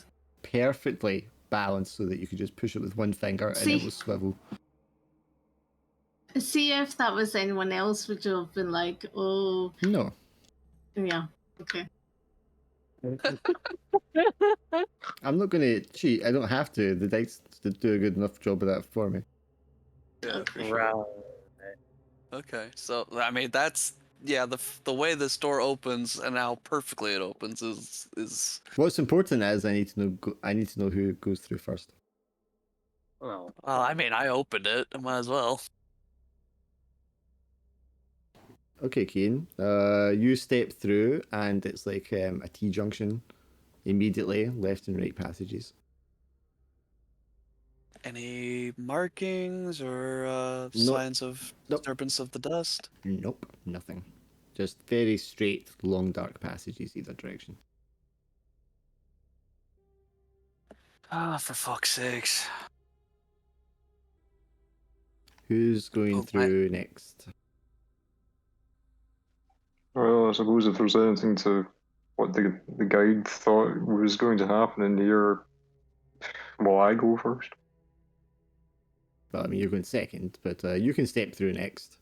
Perfectly balanced, so that you could just push it with one finger and it See? will swivel. See, if that was anyone else, would you have been like, oh, No, yeah, okay. I'm not going to cheat. I don't have to. The dice do a good enough job of that for me. Yeah, for sure. Right. Okay, so I mean that's the way this door opens and how perfectly it opens is What's important is I need to know who goes through first. Oh, well, I mean I opened it. I might as well. Okay, Keen. You step through, and it's like a T-junction. Immediately, left and right passages. Any markings or Nope. signs of Nope. disturbance of the dust? Nope, nothing. Just very straight, long, dark passages either direction. Ah, for fuck's sakes. Who's going Oh, through next? Well, I suppose if there's anything to what the guide thought was going to happen in here, well, I go first. Well, I mean, you're going second, but you can step through next.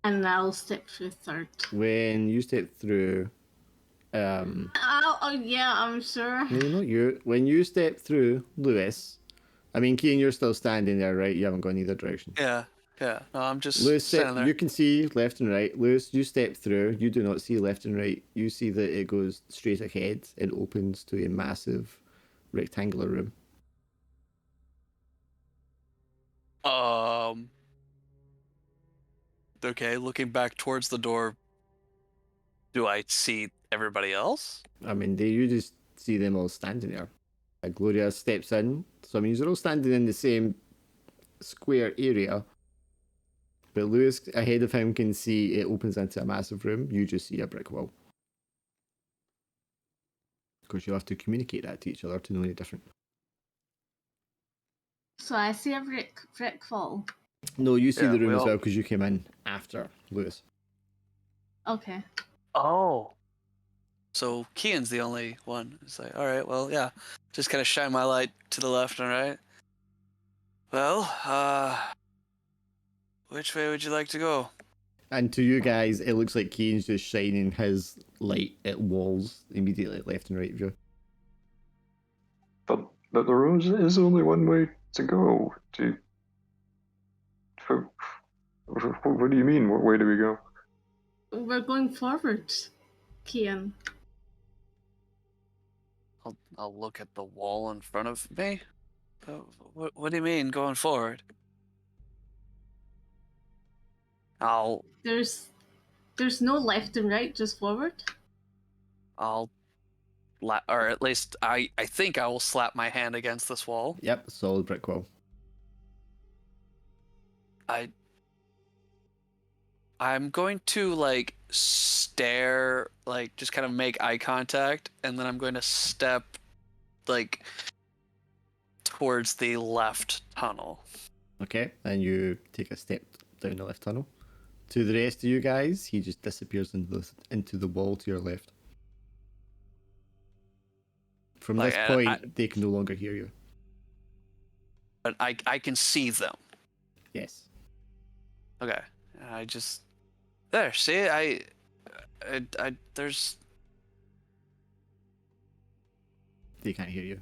And I'll step through third. When you step through, Oh, yeah, I'm sure. no, not you. When you step through, Lewis. I mean, Keen, you're still standing there, right? You haven't gone either direction. Yeah. No, I'm just Lewis, standing there. you can see left and right. Lewis, you step through. You do not see left and right. You see that it goes straight ahead. It opens to a massive rectangular room. Okay, looking back towards the door, do I see everybody else? I mean, you just see them all standing there. Gloria steps in. So, I mean, you're all standing in the same square area. But Lewis, ahead of him, can see it opens into a massive room. You just see a brick wall. Of course, you'll have to communicate that to each other to know any different. So I see a brick wall. No, you see Yeah, the room we as all- well because you came in after Lewis. Okay. Oh. So Kian's the only one. It's like, all right, well, yeah, just kind of shine my light to the left and right. Well, which way would you like to go? And to you guys, it looks like Kane's just shining his light at walls immediately left and right of you. But there is only one way to go. What do you mean? What way do we go? We're going forward, Kian. I'll look at the wall in front of me. What do you mean going forward? I'll There's no left and right, just forward. or at least I think I will slap my hand against this wall. Yep, solid brick wall. I'm going to like stare, like just kind of make eye contact, and then I'm going to step like towards the left tunnel. Okay, and you take a step down the left tunnel. To the rest of you guys, he just disappears into the wall to your left. From Like, this point, they can no longer hear you. But I can see them. Yes. Okay. I just there. See, I there's. They can't hear you.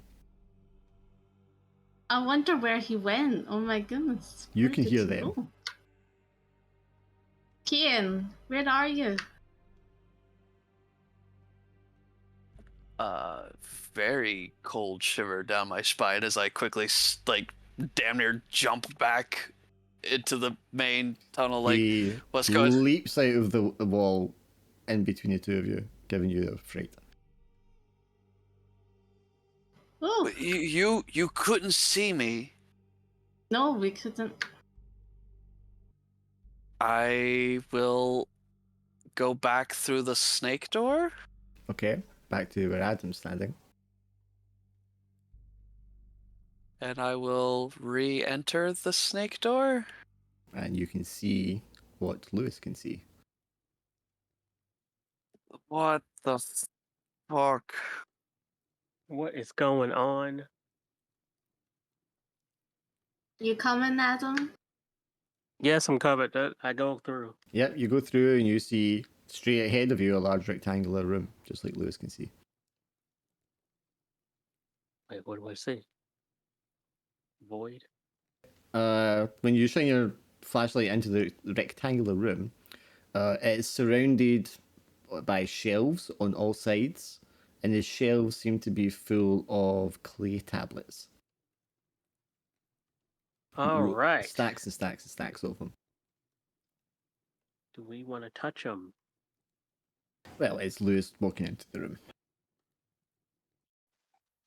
I wonder where he went. Oh my goodness. You Where can did hear he them. go? Kian, where are you? Very cold shiver down my spine as I quickly like damn near jump back into the main tunnel. Like, He what's going? leaps out of the wall in between the two of you, giving you a fright. Oh, You couldn't see me. no, we couldn't. I will go back through the snake door. Okay, back to where Adam's standing. And I will re-enter the snake door. And you can see what Lewis can see. What the fuck? What is going on? You coming, Adam? Yes, I'm covered. I go through. Yep, you go through and you see straight ahead of you a large rectangular room, just like Lewis can see. Wait, what do I see? Void? When you shine your flashlight into the rectangular room, it's surrounded by shelves on all sides, and the shelves seem to be full of clay tablets. All right. Stacks and stacks and stacks of them. Do we want to touch them? Well, it's Lewis walking into the room.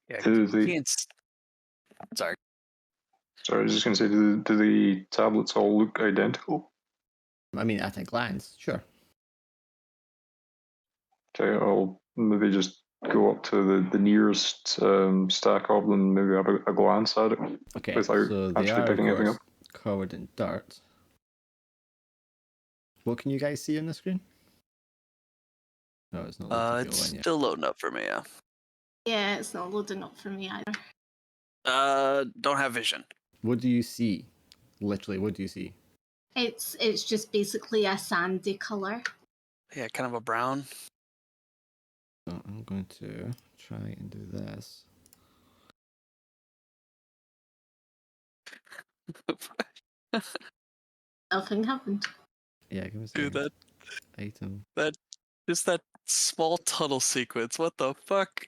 Yeah, Do the can't. Sorry. sorry, I was just gonna say, do the tablets all look identical? I mean, at a glance, sure. Okay, I'll maybe just go up to the nearest stack of them, maybe have a glance at it Okay, without so they actually are, of picking anything course, up. covered in dirt. What can you guys see on the screen? No, it's not loaded It's yet. still loading up for me. Yeah. Yeah, it's not loading up for me either. Don't have vision. What do you see? Literally, what do you see? It's just basically a sandy color. Yeah, kind of a brown. So I'm going to try and do this. Nothing happened. Yeah, give me a Dude, second. Item. just that small tunnel sequence. What the fuck?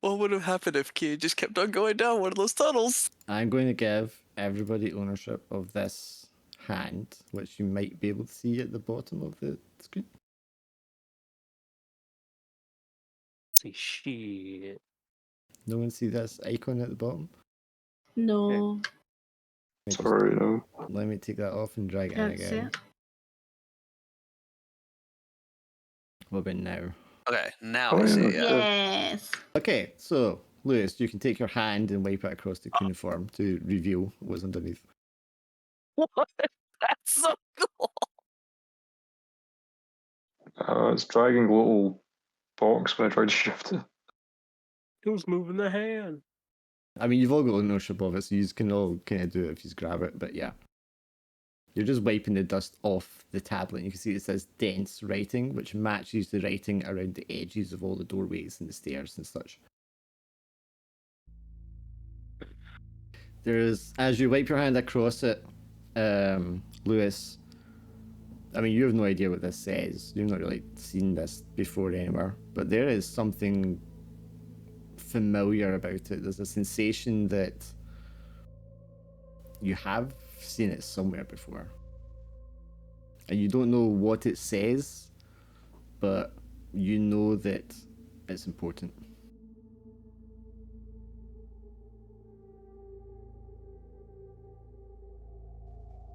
What would have happened if Key just kept on going down one of those tunnels? I'm going to give everybody ownership of this hand, which you might be able to see at the bottom of the screen. See shit. No one see this icon at the bottom? No, Let me just- Sorry, no. Let me take that off and drag it in can't see again. it. What about now? Okay, now Oh, I see. yeah. Yeah. Yes. Okay, so Lewis, you can take your hand and wipe it across the cuneiform to reveal what's underneath. What? That's so cool. It's dragging a little box when I tried to shift it. Who's moving the hand? I mean, you've all got ownership of it, so you can all kind of do it if you grab it, but yeah. You're just wiping the dust off the tablet. You can see it says dense writing, which matches the writing around the edges of all the doorways and the stairs and such. There's, as you wipe your hand across it, Lewis, I mean, you have no idea what this says. You've not really seen this before anywhere, but there is something familiar about it. There's a sensation that you have seen it somewhere before. And you don't know what it says, but you know that it's important.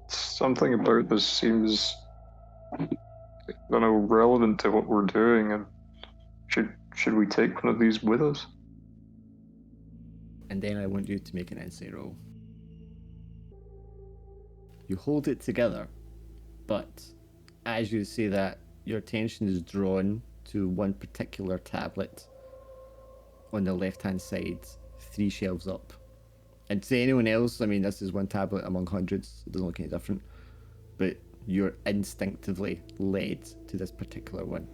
Something about this seems, I don't know, relevant to what we're doing, and should we take one of these with us? And then I want you to make an insight roll. You hold it together, but as you say that, your attention is drawn to one particular tablet on the left-hand side, 3 shelves up. And to anyone else, I mean, this is one tablet among hundreds, it doesn't look any different, but you're instinctively led to this particular one.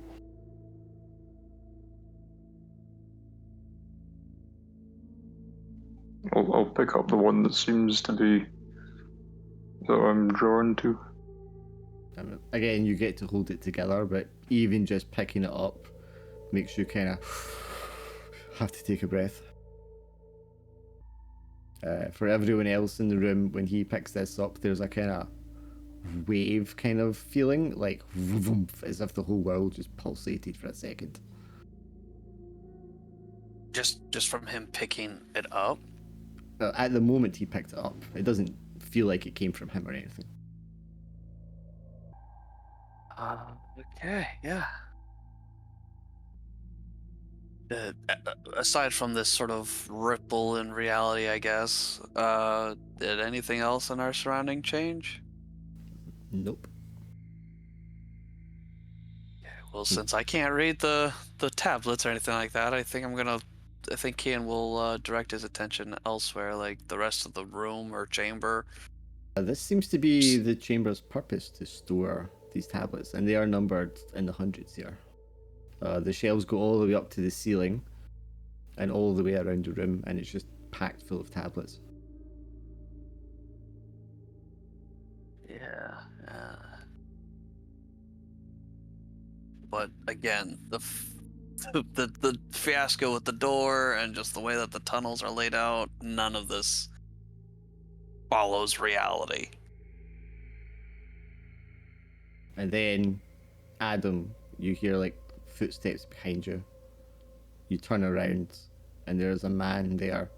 I'll pick up the one that seems to be that I'm drawn to. Again, you get to hold it together, but even just picking it up makes you kind of have to take a breath. For everyone else in the room, when he picks this up, there's a kind of wave kind of feeling, like as if the whole world just pulsated for a second. Just from him picking it up? At the moment he picked it up, it doesn't feel like it came from him or anything. Okay, yeah. Aside from this sort of ripple in reality, I guess, did anything else in our surrounding change? Nope. Well, since I can't read the tablets or anything like that, I think Kian will direct his attention elsewhere, like the rest of the room or chamber. This seems to be the chamber's purpose, to store these tablets, and they are numbered in the hundreds here. The shelves go all the way up to the ceiling and all the way around the room, and it's just packed full of tablets. Yeah. But again, the fiasco with the door and just the way that the tunnels are laid out, none of this follows reality. And then, Adam, you hear like footsteps behind you. You turn around, and there's a man there,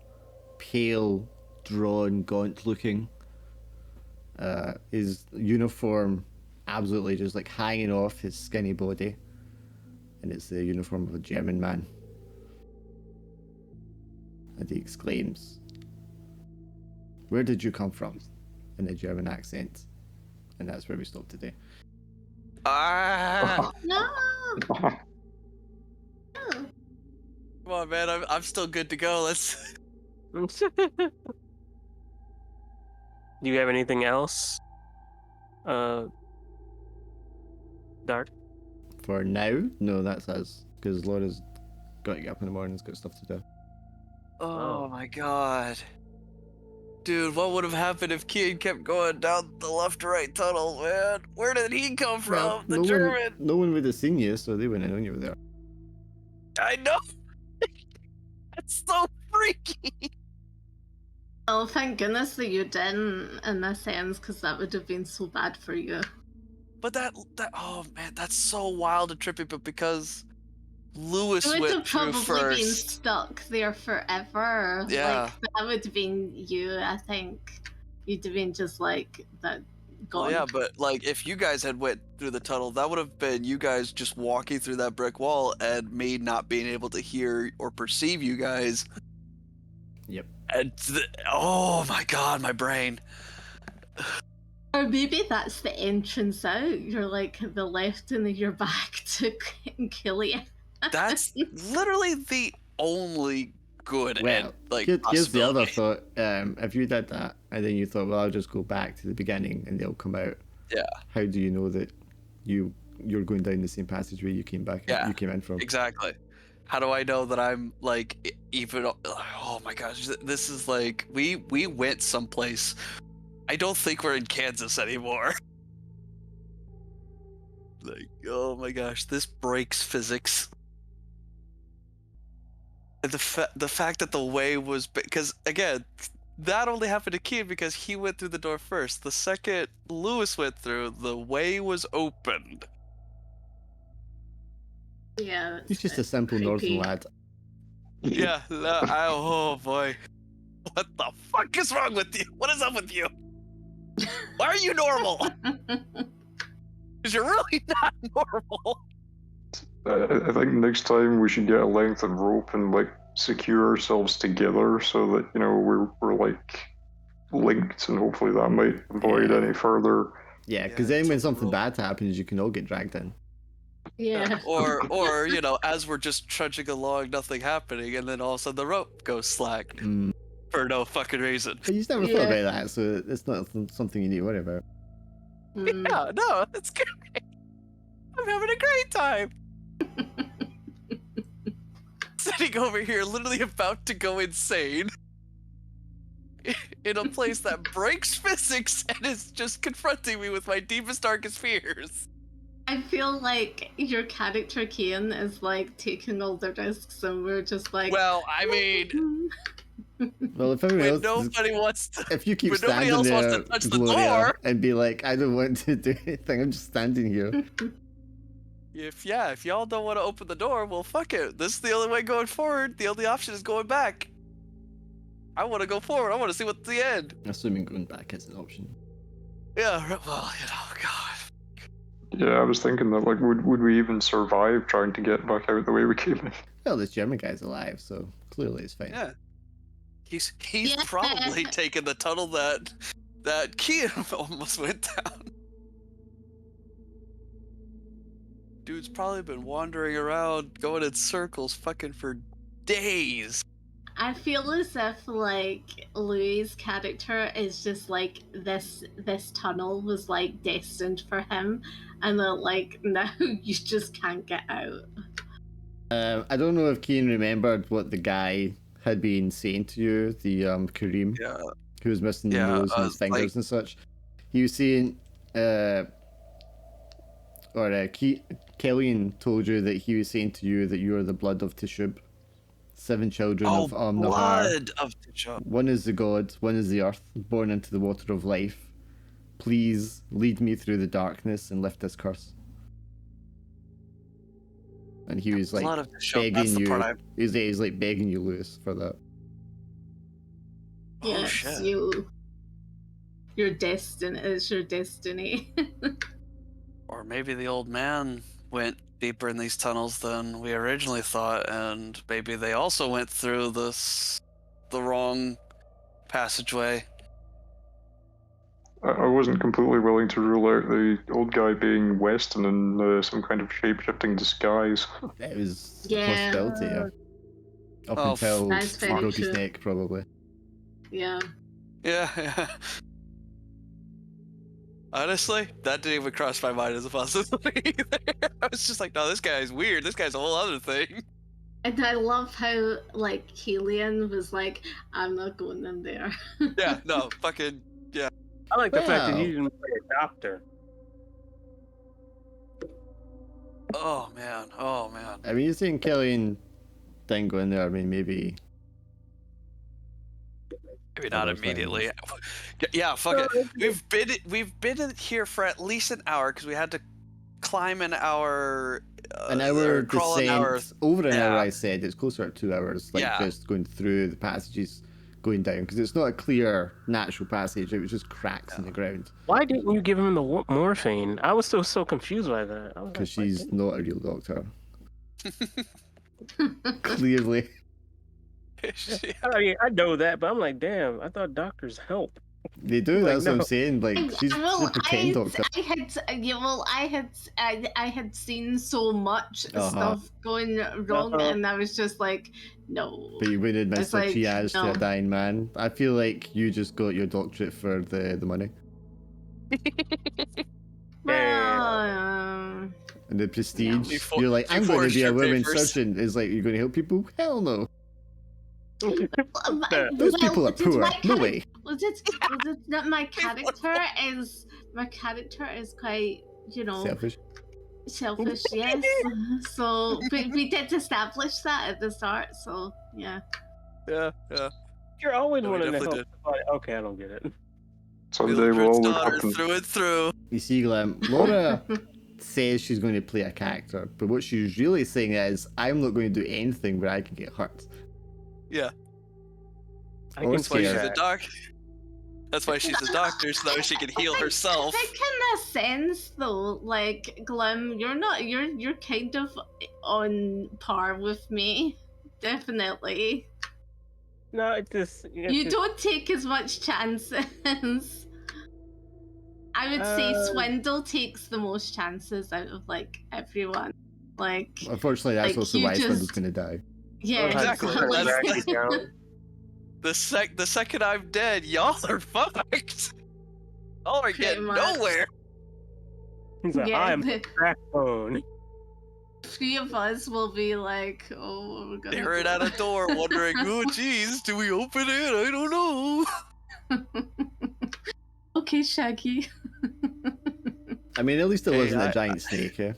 pale, drawn, gaunt looking. His uniform absolutely just like hanging off his skinny body, and it's the uniform of a German man. And he exclaims, "Where did you come from?" in a German accent. And that's where we stop today. Ah! No. Come on, man! I'm still good to go. Let's. Do you have anything else? Dark? For now, no, that's us, because Laura's got to get up in the morning, has got stuff to do. Oh my god. Dude, what would have happened if Kian kept going down the left to right tunnel, man? Where did he come from? Well, The German. no one would have seen you, so they wouldn't have known you were there. I know. That's so freaky. Oh, thank goodness that you didn't in this sense, because that would have been so bad for you. But that oh man, that's so wild and trippy. But because Lewis You would went have through probably been first, stuck there forever. Yeah. Like, that would have been you, I think. You'd have been just like that. Gone. well, yeah. But like, if you guys had went through the tunnel, that would have been you guys just walking through that brick wall, and me not being able to hear or perceive you guys. Yep. And oh my god, my brain. Or maybe that's the entrance out. You're like the left and then you're back to Killian. That's literally the only good Well, like here's the other possibility. thought. If you did that, and then you thought, well, I'll just go back to the beginning and they'll come out. Yeah. How do you know that you're going down the same passageway you came back? Yeah, You came in from. Exactly. How do I know that I'm like even? Oh my gosh, this is like we went someplace. I don't think we're in Kansas anymore. Like, oh my gosh, this breaks physics. And the fact that the way was, because again, that only happened to Kean because he went through the door first. The second Lewis went through, the way was opened. Yeah, that's He's just a bit simple northern creepy. lad. Yeah, oh boy. What the fuck is wrong with you? What is up with you? Why are you normal? Because you're really not normal. I think next time we should get a length of rope and like secure ourselves together so that we're like linked, and hopefully that might avoid Yeah. any further. Yeah, Yeah, because then when it's a something rule. bad happens, you can all get dragged in. Yeah. Or as we're just trudging along, nothing happening, and then all of a sudden the rope goes slack Mm. for no fucking reason. But you never thought about that, so it's not something you need to worry about. Mm. Yeah, no, it's great. I'm having a great time. Sitting over here, literally about to go insane. In a place that breaks physics and is just confronting me with my deepest, darkest fears. I feel like your character Kian is like taking all the risks, and we're just like. Well, I mean, Well, if everyone when else, nobody wants to, if you keep when nobody standing else wants there, to touch the Gloria, door, and be like, I don't want to do anything, I'm just standing here. if y'all don't want to open the door, well, fuck it. This is the only way going forward. The only option is going back. I want to go forward. I want to see what's the end. Assuming going back is an option. Yeah, well, God. Yeah, I was thinking that like would we even survive trying to get back out the way we came in? Well, this German guy's alive, so clearly it's fine. Yeah. He's Yeah. probably taken the tunnel that Kian almost went down. Dude's probably been wandering around, going in circles, fucking for days. I feel as if like Louis' character is just like this tunnel was like destined for him, and they're like, now you just can't get out. I don't know if Keen remembered what the guy had been saying to you, the Kareem, Yeah. who was missing the Yeah, nose and his fingers like- and such. He was saying, Kellyan told you that he was saying to you that you are the blood of Tishub, 7 children of Nahar. blood of T'Challa. One is the god, one is the earth, born into the water of life. Please lead me through the darkness and lift this curse. And he was like Blood of T'Challa. That's begging the you. part I. He's like begging you, Lewis, for that. Oh, Yes, shit. your destiny is your destiny. Or maybe the old man went deeper in these tunnels than we originally thought, and maybe they also went through the wrong passageway. I wasn't completely willing to rule out the old guy being Weston in some kind of shape-shifting disguise. It was Yeah. a possibility, yeah. Up Oh, until That's he very broke his true. neck, probably. Yeah. Yeah. Honestly, that didn't even cross my mind as a possibility either. I was just like, no, this guy's weird. This guy's a whole other thing. And I love how like Killian was like, I'm not going in there. Yeah, no, fucking. I like the fact that Wow. you didn't play a doctor. Oh man. I mean, you're saying Kellyan didn't go in there. I mean, maybe. Maybe not Other things. immediately. Yeah, fuck it. We've been in here for at least an hour because we had to climb an hour. An hour or crawl an descent, hour. over an hour, yeah. I said. It's closer to 2 hours, like Yeah. just going through the passages, going down, because it's not a clear, natural passage. It was just cracks in the ground, Why didn't you give him the morphine? I was so confused by that. I was because like, she's not a real doctor. Clearly. I mean, I know that, but I'm like, damn, I thought doctors help. They do, Like, that's what I'm no. saying. Like, she's a pretend doctor. I had seen so much Uh-huh. stuff going wrong, Uh-huh. and I was just like, no. But you wouldn't miss It's a like, triage to no. a dying man. I feel like you just got your doctorate for the money. Well, And the prestige. Before- You're like, I'm you going to forged be a your women's papers. surgeon. Is like, you're going to help people? Hell no. that? Those people are poor. No way. Not my character is quite, Selfish. selfish, yes. So we did establish that at the start, so yeah. Yeah. You're always No, we wanting to definitely help somebody. Okay, I don't get it. Someday we'll Mildred's all look daughter up and through and through. You see, Glenn, Laura says she's going to play a character, but what she's really saying is, I'm not going to do anything where I can get hurt. Yeah, I Or can that's why see she's a that. doctor. That's why she's a doctor, so that she can heal herself. That kind of sense though. Like Glim, you're kind of on par with me. Definitely. No, it just You don't take as much chances. I would say Swindle takes the most chances out of like everyone. Like Unfortunately, that's Like, also you why Swindle's just- going to die. yeah, Exactly. exactly. That's- Drag you down. The second I'm dead, y'all are fucked. Y'all are getting much. nowhere. He's like, Yeah, I'm the backbone. 3 of us will be like, oh, we're gonna Staring go. at a door, wondering, oh jeez, do we open it? I don't know. Okay, Shaggy. I mean, at least it Hey, wasn't I- a giant snake, eh?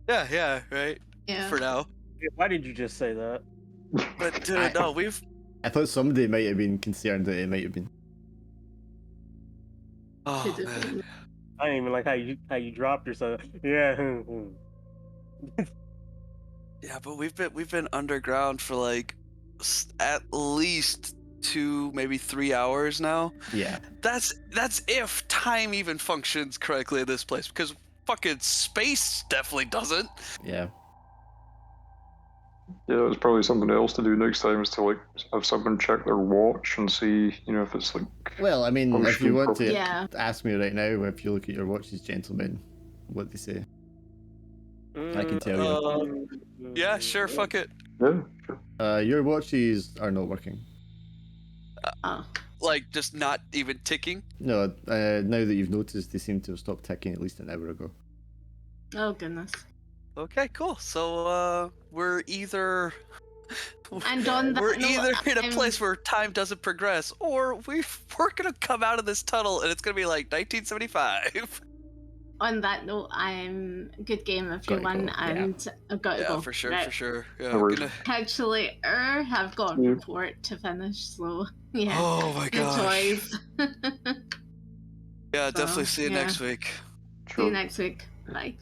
Yeah, right. Yeah. For now. Why did you just say that? But dude, no, we've I thought somebody might have been concerned that it might have been. oh Could have man. been. I didn't even like how you dropped yourself. Yeah. Yeah, but we've been underground for like at least 2, maybe 3 hours now. Yeah. That's if time even functions correctly in this place, because fucking space definitely doesn't. Yeah. yeah, it's probably something else to do next time is to like have someone check their watch and see, you know, if it's like Well, I mean, if you want to Yeah. ask me right now, if you look at your watches, gentlemen, what they say. I can tell you. Yeah, sure, fuck it. yeah, sure. Your watches are not working. Oh. Like just not even ticking. No, now that you've noticed, they seem to have stopped ticking at least an hour ago. Oh goodness. Okay, cool. So we're either And on that we're note, either in a I'm- place where time doesn't progress, or we're gonna come out of this tunnel and it's gonna be like 1975. On that note, I'm good game everyone, go, yeah. and I've got to Yeah, go. for sure, Right. for sure. Yeah, No worries. gonna... Catch you later. I've got a Yeah. report to finish, so yeah. Oh my The gosh. toys. Yeah, definitely So, see you yeah. next week. See Sure. you next week. Bye.